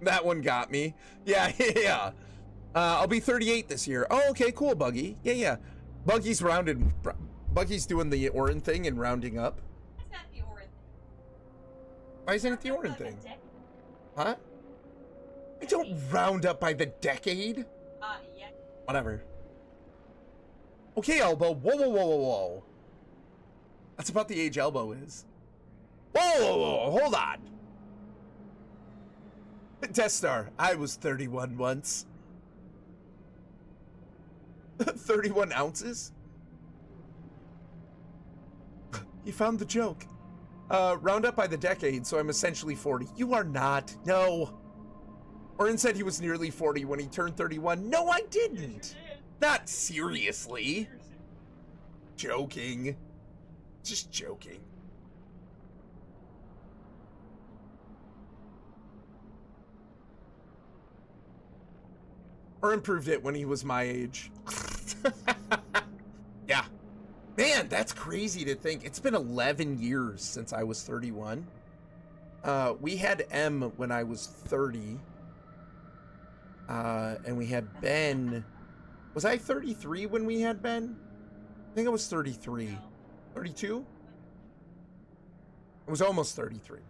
That one got me. Yeah. I'll be 38 this year. Oh, okay, cool, Buggy. Yeah. Buggy's doing the Orrinn thing and rounding up. That's not the Orrinn thing. Why isn't it the Orrinn thing? Huh? I don't round up by the decade. Yeah. Whatever. Okay, Elbow. Whoa. That's about the age Elbow is. Whoa, hold on. Death Star, I was 31 once. 31 ounces? You found the joke. Round up by the decade, so I'm essentially 40. You are not. No. Orrinn said he was nearly 40 when he turned 31. No, I didn't. Not seriously. Joking. Just joking. Or improved it when he was my age. Yeah. Man, that's crazy to think. It's been 11 years since I was 31. We had M when I was 30. And we had Ben. Was I 33 when we had Ben? I think I was 33. 32? I was almost 33.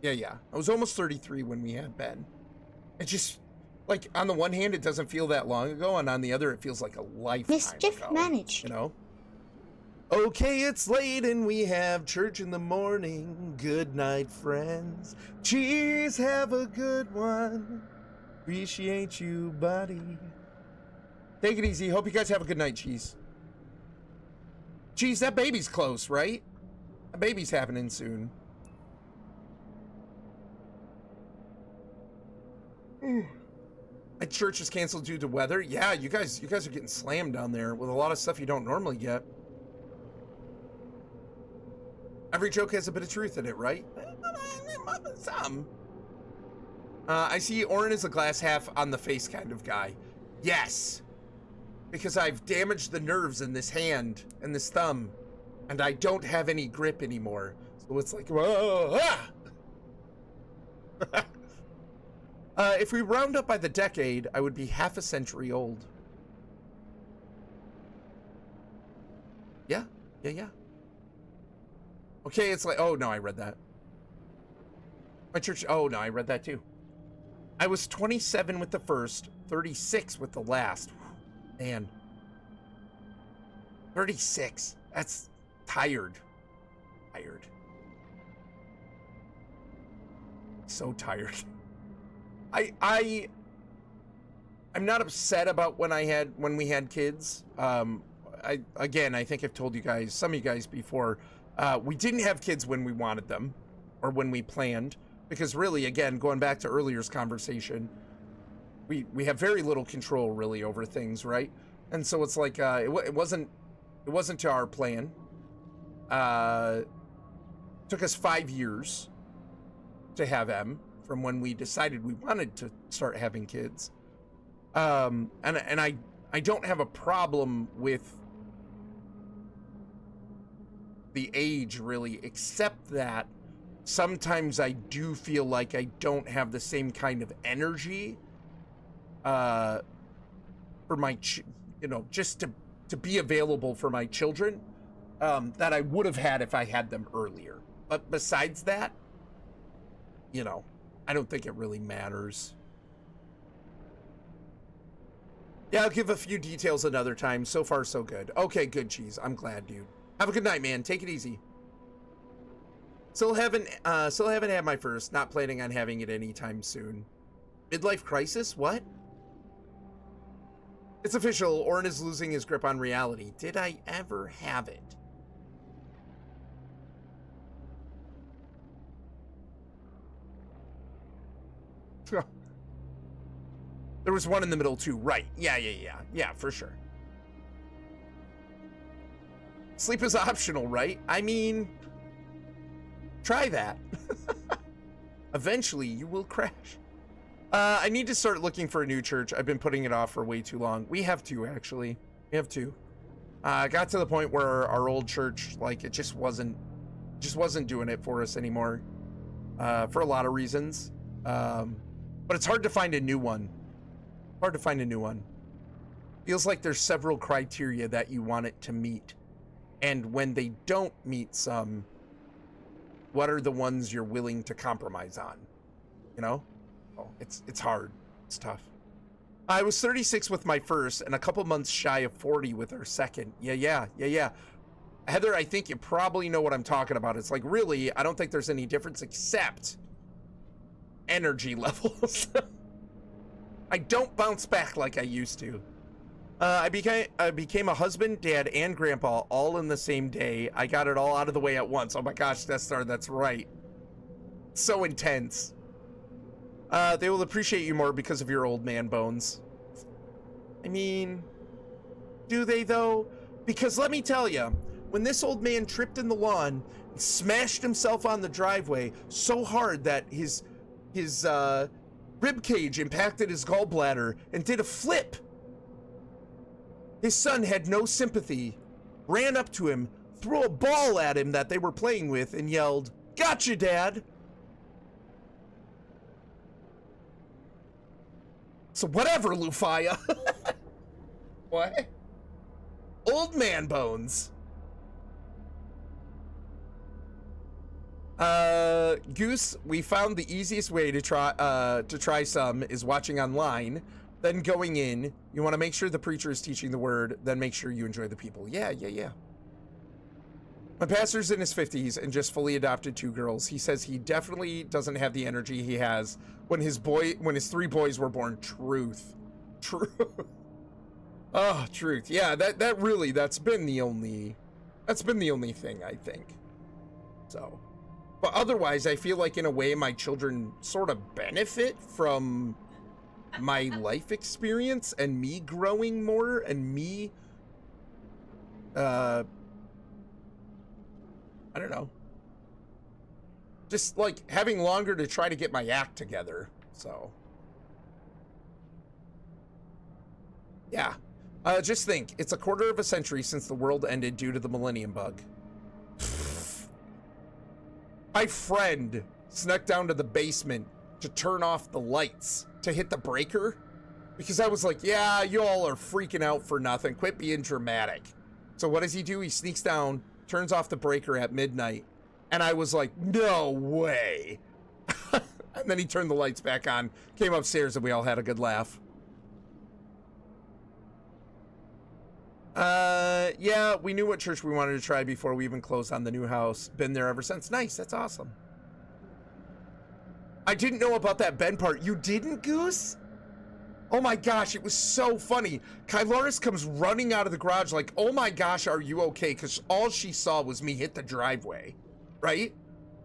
Yeah. I was almost 33 when we had Ben. It just... like, on the one hand, it doesn't feel that long ago, and on the other, it feels like a lifetime Mischief ago, managed. you know? Okay, it's late and we have church in the morning. Good night, friends. Cheers, have a good one. Appreciate you, buddy. Take it easy. Hope you guys have a good night, Cheese. Cheese, that baby's close, right? That baby's happening soon. My church is canceled due to weather. Yeah, you guys are getting slammed down there with a lot of stuff you don't normally get. Every joke has a bit of truth in it, right? Some. I see Orrinn is a glass half on the face kind of guy. Yes. Because I've damaged the nerves in this hand and this thumb, and I don't have any grip anymore. So it's like, whoa, ah! If we round up by the decade, I would be half a century old. Yeah. Okay, it's like, oh no, I read that. My church, oh no, I read that too. I was 27 with the first, 36 with the last. Man. 36. That's tired. So tired. I'm not upset about when we had kids. I think I've told you guys, some of you guys before, We didn't have kids when we wanted them or when we planned, because really, again, going back to earlier's conversation, we have very little control really over things, right? And so it's like it wasn't to our plan. Took us 5 years to have M from when we decided we wanted to start having kids. And I don't have a problem with the age really, except that sometimes I do feel like I don't have the same kind of energy for my, just to be available for my children that I would have had if I had them earlier. But besides that, I don't think it really matters. Yeah, I'll give a few details another time. So far, so good. Okay, good, Cheese. I'm glad, dude. Have a good night, man. Take it easy. Still haven't had my first. Not planning on having it anytime soon. Midlife crisis? What? It's official. Orrinn is losing his grip on reality. Did I ever have it? There was one in the middle too, right? Yeah, for sure. Sleep is optional, right? I mean, try that. Eventually, you will crash. I need to start looking for a new church. I've been putting it off for way too long. We have two, actually. We have two. Got to the point where our old church, like, it just wasn't doing it for us anymore, for a lot of reasons. But it's hard to find a new one. Feels like there's several criteria that you want it to meet. And when they don't meet some, what are the ones you're willing to compromise on? Oh, it's hard. It's tough. I was 36 with my first and a couple months shy of 40 with our second. Yeah. Heather, I think you probably know what I'm talking about. It's like, really, I don't think there's any difference except energy levels. I don't bounce back like I used to. I became a husband, dad, and grandpa all in the same day. I got it all out of the way at once. Oh my gosh, Death Star, that's right. So intense. They will appreciate you more because of your old man bones. I mean, do they though? Because let me tell you, when this old man tripped in the lawn and smashed himself on the driveway so hard that his rib cage impacted his gallbladder and did a flip, his son had no sympathy, ran up to him, threw a ball at him that they were playing with, and yelled, "Gotcha, Dad!" So whatever, Lufaya. What? Old man bones. Goose, we found the easiest way to try some is watching online, then going in. You want to make sure the preacher is teaching the word, then make sure you enjoy the people. Yeah. My pastor's in his 50s and just fully adopted 2 girls. He says he definitely doesn't have the energy he has when his 3 boys were born. Truth. Oh, truth. Yeah, that's been the only thing, I think. So, but otherwise, I feel like in a way my children sort of benefit from my life experience and me growing more and me, I don't know, just like having longer to try to get my act together. So, yeah. Just think, it's a quarter of a century since the world ended due to the Millennium Bug. My friend snuck down to the basement to turn off the lights to hit the breaker because I was like, yeah, you all are freaking out for nothing. Quit being dramatic. So what does he do? He sneaks down, turns off the breaker at midnight. And I was like, no way. And then he turned the lights back on, came upstairs, and we all had a good laugh. Yeah, we knew what church we wanted to try before we even closed on the new house. Been there ever since. Nice, that's awesome. I didn't know about that Ben part. You didn't, Goose? Oh my gosh, it was so funny. Kyloris comes running out of the garage like, oh my gosh, are you okay? Because all she saw was me hit the driveway, right?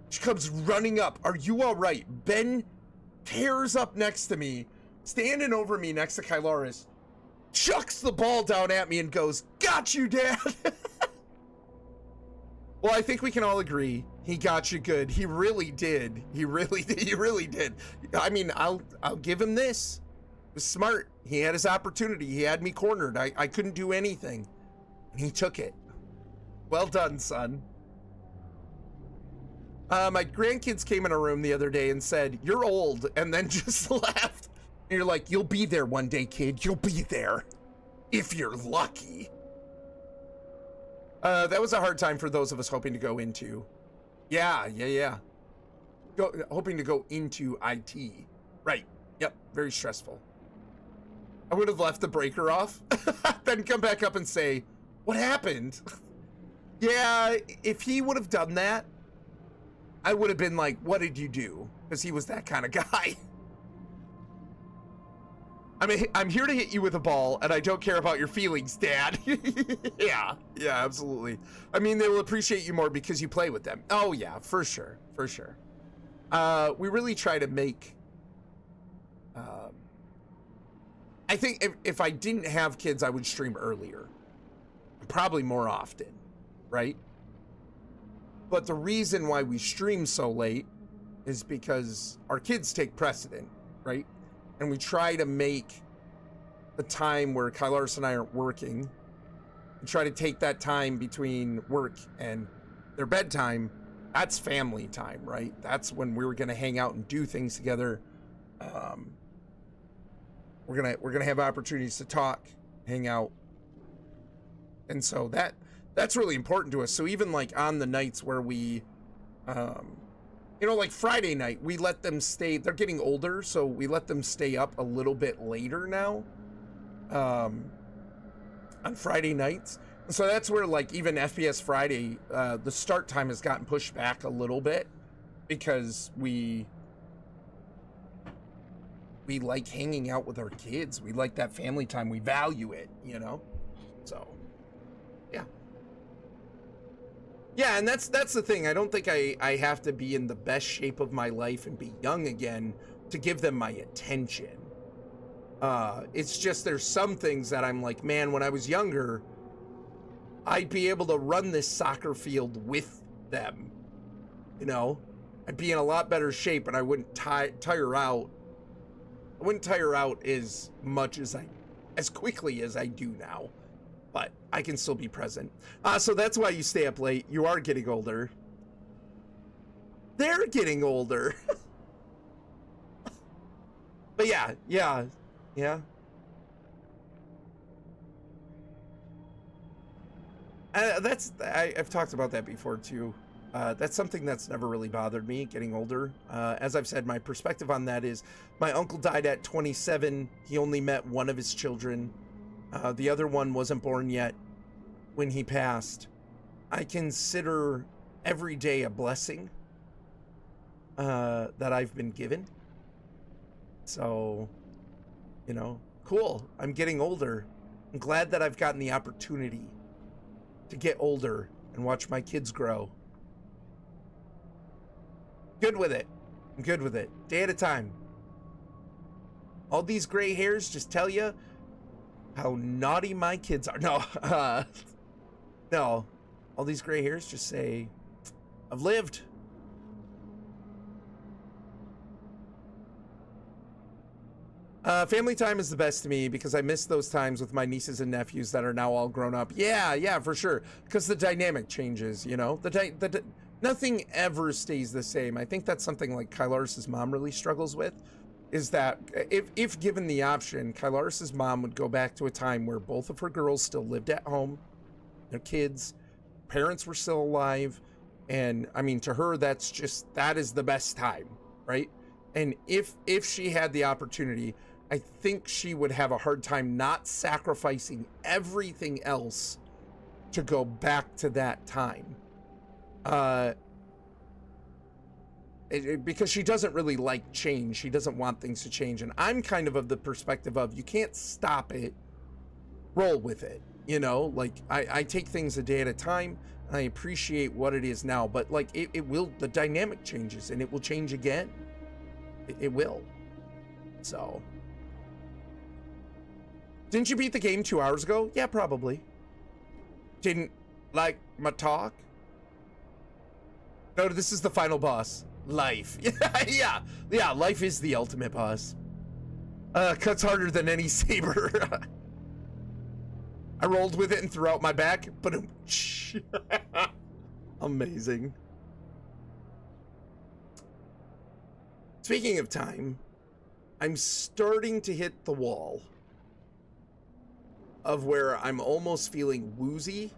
She comes running up. Are you all right? Ben tears up next to me, standing over me next to Kyloris, chucks the ball down at me and goes, got you, Dad. Well, I think we can all agree he got you good. He really did. He really did. He really did. I mean, I'll give him this. He was smart. He had his opportunity. He had me cornered. I couldn't do anything. And he took it. Well done, son. My grandkids came in our room the other day and said, you're old, and then just laughed. And you're like, you'll be there one day, kid. You'll be there. If you're lucky. That was a hard time for those of us hoping to go into. Yeah. Hoping to go into IT. Right. Yep. Very stressful. I would have left the breaker off, then come back up and say, what happened? Yeah, if he would have done that, I would have been like, what did you do? Because he was that kind of guy. I mean, I'm here to hit you with a ball, and I don't care about your feelings, Dad. Yeah, absolutely. I mean, they will appreciate you more because you play with them. Oh, yeah, for sure. We really try to make... I think if I didn't have kids, I would stream earlier. Probably more often, right? But the reason why we stream so late is because our kids take precedent, right? And we try to make the time where Kylaris and I aren't working, we try to take that time between work and their bedtime. That's family time, right? That's when we were going to hang out and do things together. We're gonna have opportunities to talk, hang out, and so that's really important to us. So even like on the nights where we, like Friday night, we let them stay. They're getting older, so we let them stay up a little bit later now. On Friday nights, and so that's where like even FPS Friday, the start time has gotten pushed back a little bit because we like hanging out with our kids. We like that family time. We value it, so yeah, and that's the thing. I don't think I have to be in the best shape of my life and be young again to give them my attention. It's just there's some things that I'm like, man, when I was younger, I'd be able to run this soccer field with them, I'd be in a lot better shape and I wouldn't tire out. I wouldn't tire out as much as quickly as I do now, but I can still be present. So that's why you stay up late. You are getting older. They're getting older. But yeah. I've talked about that before too. That's something that's never really bothered me, getting older. As I've said, my perspective on that is my uncle died at 27. He only met one of his children. The other one wasn't born yet when he passed. I consider every day a blessing that I've been given. So, cool. I'm getting older. I'm glad that I've gotten the opportunity to get older and watch my kids grow. Good with it. I'm good with it. Day at a time. All these gray hairs just tell you how naughty my kids are. No, all these gray hairs just say, I've lived. Family time is the best to me because I miss those times with my nieces and nephews that are now all grown up. Yeah, for sure. Because the dynamic changes, nothing ever stays the same. I think that's something like Kylaris' mom really struggles with, is that if given the option, Kylaris' mom would go back to a time where both of her girls still lived at home, their kids, parents were still alive, and I mean, to her, that is the best time, right? And if she had the opportunity, I think she would have a hard time not sacrificing everything else to go back to that time. because she doesn't really like change. She doesn't want things to change. And I'm kind of the perspective of, you can't stop it, roll with it. You know, like I take things a day at a time. I appreciate what it is now, but like it will, the dynamic changes and it will change again. It will. So. Didn't you beat the game 2 hours ago? Yeah, probably. Didn't like my talk? No, this is the final boss. Life. Yeah, life is the ultimate boss. Cuts harder than any saber. I rolled with it and threw out my back, but amazing. Speaking of time, I'm starting to hit the wall of where I'm almost feeling woozy.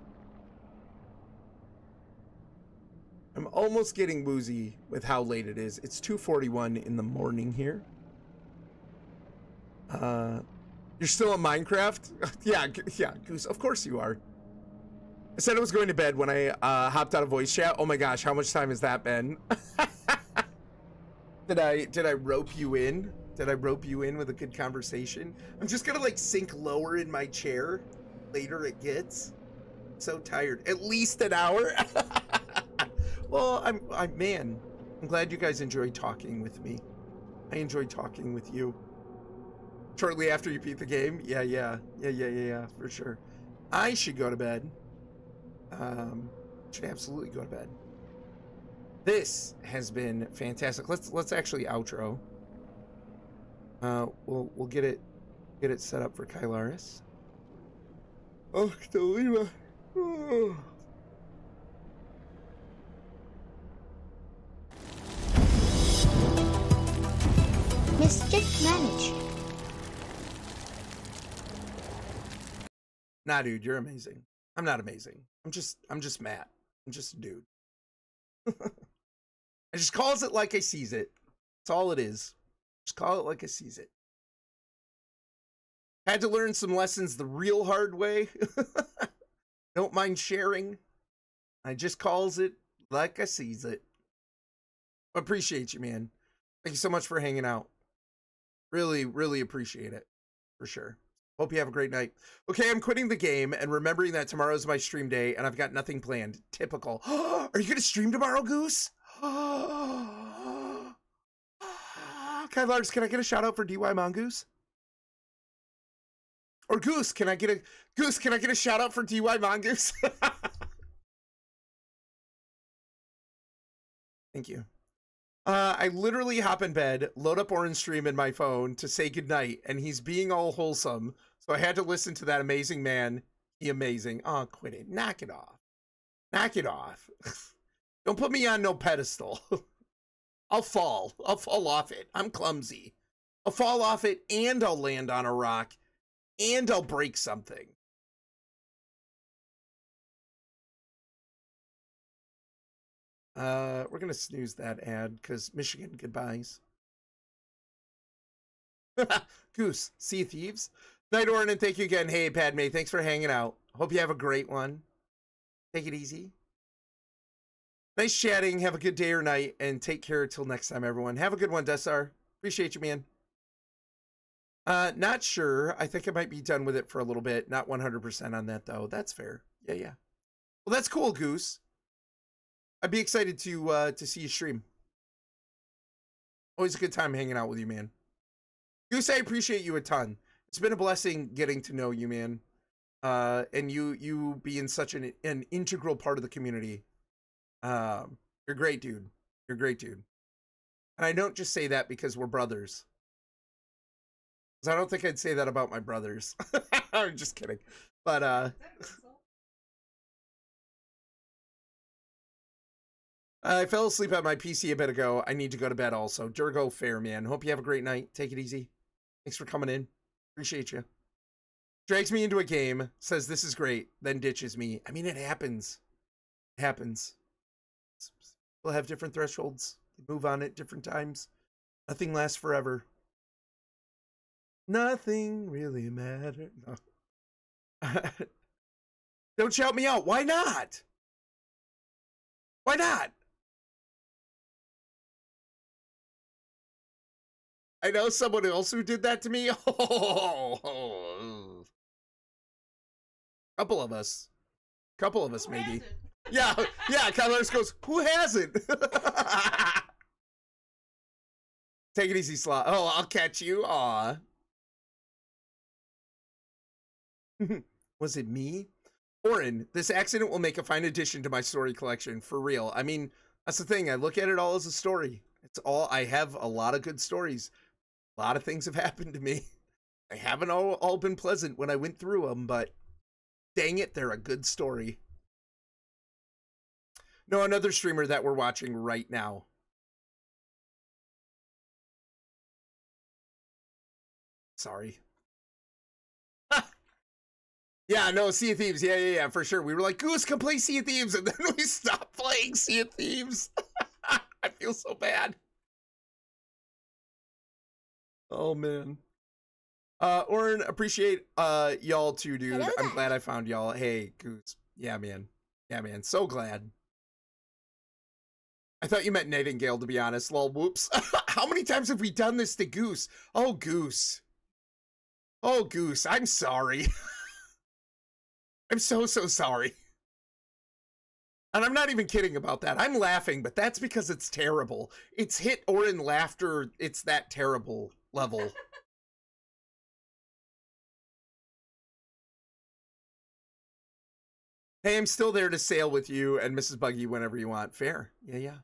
I'm almost getting woozy with how late it is. It's 2:41 in the morning here. You're still on Minecraft? Yeah, Goose, of course you are. I said I was going to bed when I hopped out of voice chat. Oh my gosh, how much time has that been? Did I rope you in? Did I rope you in with a good conversation? I'm just gonna like sink lower in my chair. Later it gets. I'm so tired. At least an hour. Well, I'm glad you guys enjoyed talking with me. I enjoyed talking with you. Shortly after you beat the game. Yeah, for sure. I should go to bed. Should absolutely go to bed. This has been fantastic. Let's actually outro. We'll get it set up for Kylaris. Oh, Delima. Oh. Mischief managed. Nah, dude, you're amazing. I'm not amazing. I'm just Matt. I'm just a dude. I just calls it like I sees it. That's all it is. Just call it like I sees it. Had to learn some lessons the real hard way. Don't mind sharing. I just calls it like I sees it. Appreciate you, man. Thank you so much for hanging out. Really, really appreciate it. For sure. Hope you have a great night. Okay, I'm quitting the game and remembering that tomorrow's my stream day and I've got nothing planned. Typical. Are you going to stream tomorrow, Goose? Kylarks, can I get a shout out for DY Mongoose? Or Goose, can I get a shout out for DY Mongoose? Thank you. I literally hop in bed, load up Orrinn stream in my phone to say goodnight, and he's being all wholesome. So I had to listen to that amazing man. He amazing. Oh, quit it. Knock it off. Knock it off. Don't put me on no pedestal. I'll fall off it. I'm clumsy. I'll fall off it and I'll land on a rock and I'll break something. We're gonna snooze that ad because Michigan goodbyes. Goose, Sea Thieves. Night, Orrinn, and thank you again. Hey, Padme, thanks for hanging out. Hope you have a great one. Take it easy. Nice chatting. Have a good day or night, and take care till next time, everyone. Have a good one, Desar. Appreciate you, man. Not sure. I think I might be done with it for a little bit. Not 100% on that, though. That's fair. Yeah. Well, that's cool, Goose. I'd be excited to see you stream. Always a good time hanging out with you, man. Goose, I appreciate you a ton. It's been a blessing getting to know you, man. And you being such an integral part of the community. You're a great dude. You're a great dude. And I don't just say that because we're brothers. Because I don't think I'd say that about my brothers. I'm just kidding. But I fell asleep at my PC a bit ago. I need to go to bed also. Durgo, fair, man. Hope you have a great night. Take it easy. Thanks for coming in. Appreciate you. Drags me into a game, says this is great, then ditches me. I mean, it happens. It happens. We'll have different thresholds. Move on at different times. Nothing lasts forever. Nothing really matters. No. Don't shout me out. Why not? Why not? I know someone else who did that to me. Oh. Couple of us maybe. Yeah, Kyler goes, who hasn't? Take it easy, Slot. Oh, I'll catch you. Aw. Was it me? Orrinn, this accident will make a fine addition to my story collection, for real. I mean, that's the thing. I look at it all as a story. It's all, I have a lot of good stories. A lot of things have happened to me. They haven't all been pleasant when I went through them, but dang it, they're a good story. No, another streamer that we're watching right now. Sorry. Yeah, no, Sea of Thieves. Yeah, for sure. We were like, Goose, come play Sea of Thieves. And then we stopped playing Sea of Thieves. I feel so bad. Oh, man. Orrinn, appreciate y'all too, dude. I'm glad I found y'all. Hey, Goose. Yeah, man. Yeah, man. So glad. I thought you meant Nightingale, to be honest. Lol, whoops. How many times have we done this to Goose? Oh, Goose. Oh, Goose. I'm sorry. I'm so sorry. And I'm not even kidding about that. I'm laughing, but that's because it's terrible. It's hit Orrinn laughter. It's that terrible level. Hey, I'm still there to sail with you and Mrs. Buggy whenever you want. Fair. Yeah.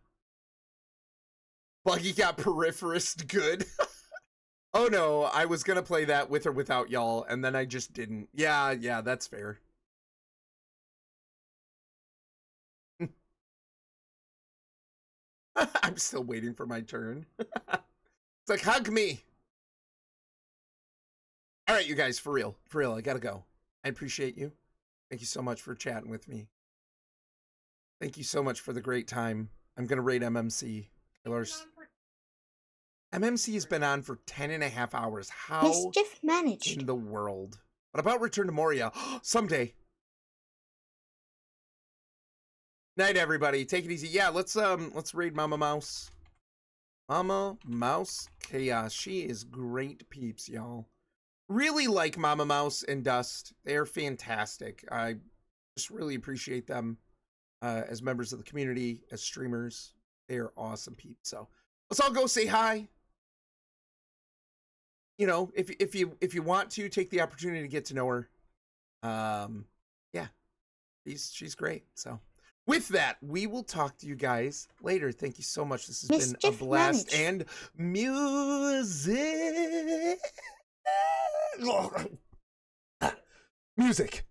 Buggy got peripherist good. Oh no, I was gonna play that with or without y'all, and then I just didn't. Yeah, that's fair. I'm still waiting for my turn. It's like, hug me. All right, you guys, for real, I gotta go. I appreciate you. Thank you so much for chatting with me. Thank you so much for the great time. I'm gonna rate MMC. MMC has been on for 10.5 hours. How Mischief managed in the world? What about Return to Moria? Someday. Night, everybody. Take it easy. Yeah, let's raid Mama Mouse. Mama Mouse Chaos. She is great peeps, y'all. Really like Mama Mouse and Dust. They're fantastic. I just really appreciate them as members of the community, as streamers. They are awesome peeps. So let's all go say hi. You know, if you want to take the opportunity to get to know her, yeah, she's great. So with that, we will talk to you guys later. Thank you so much. This has been a blast. And music. Music.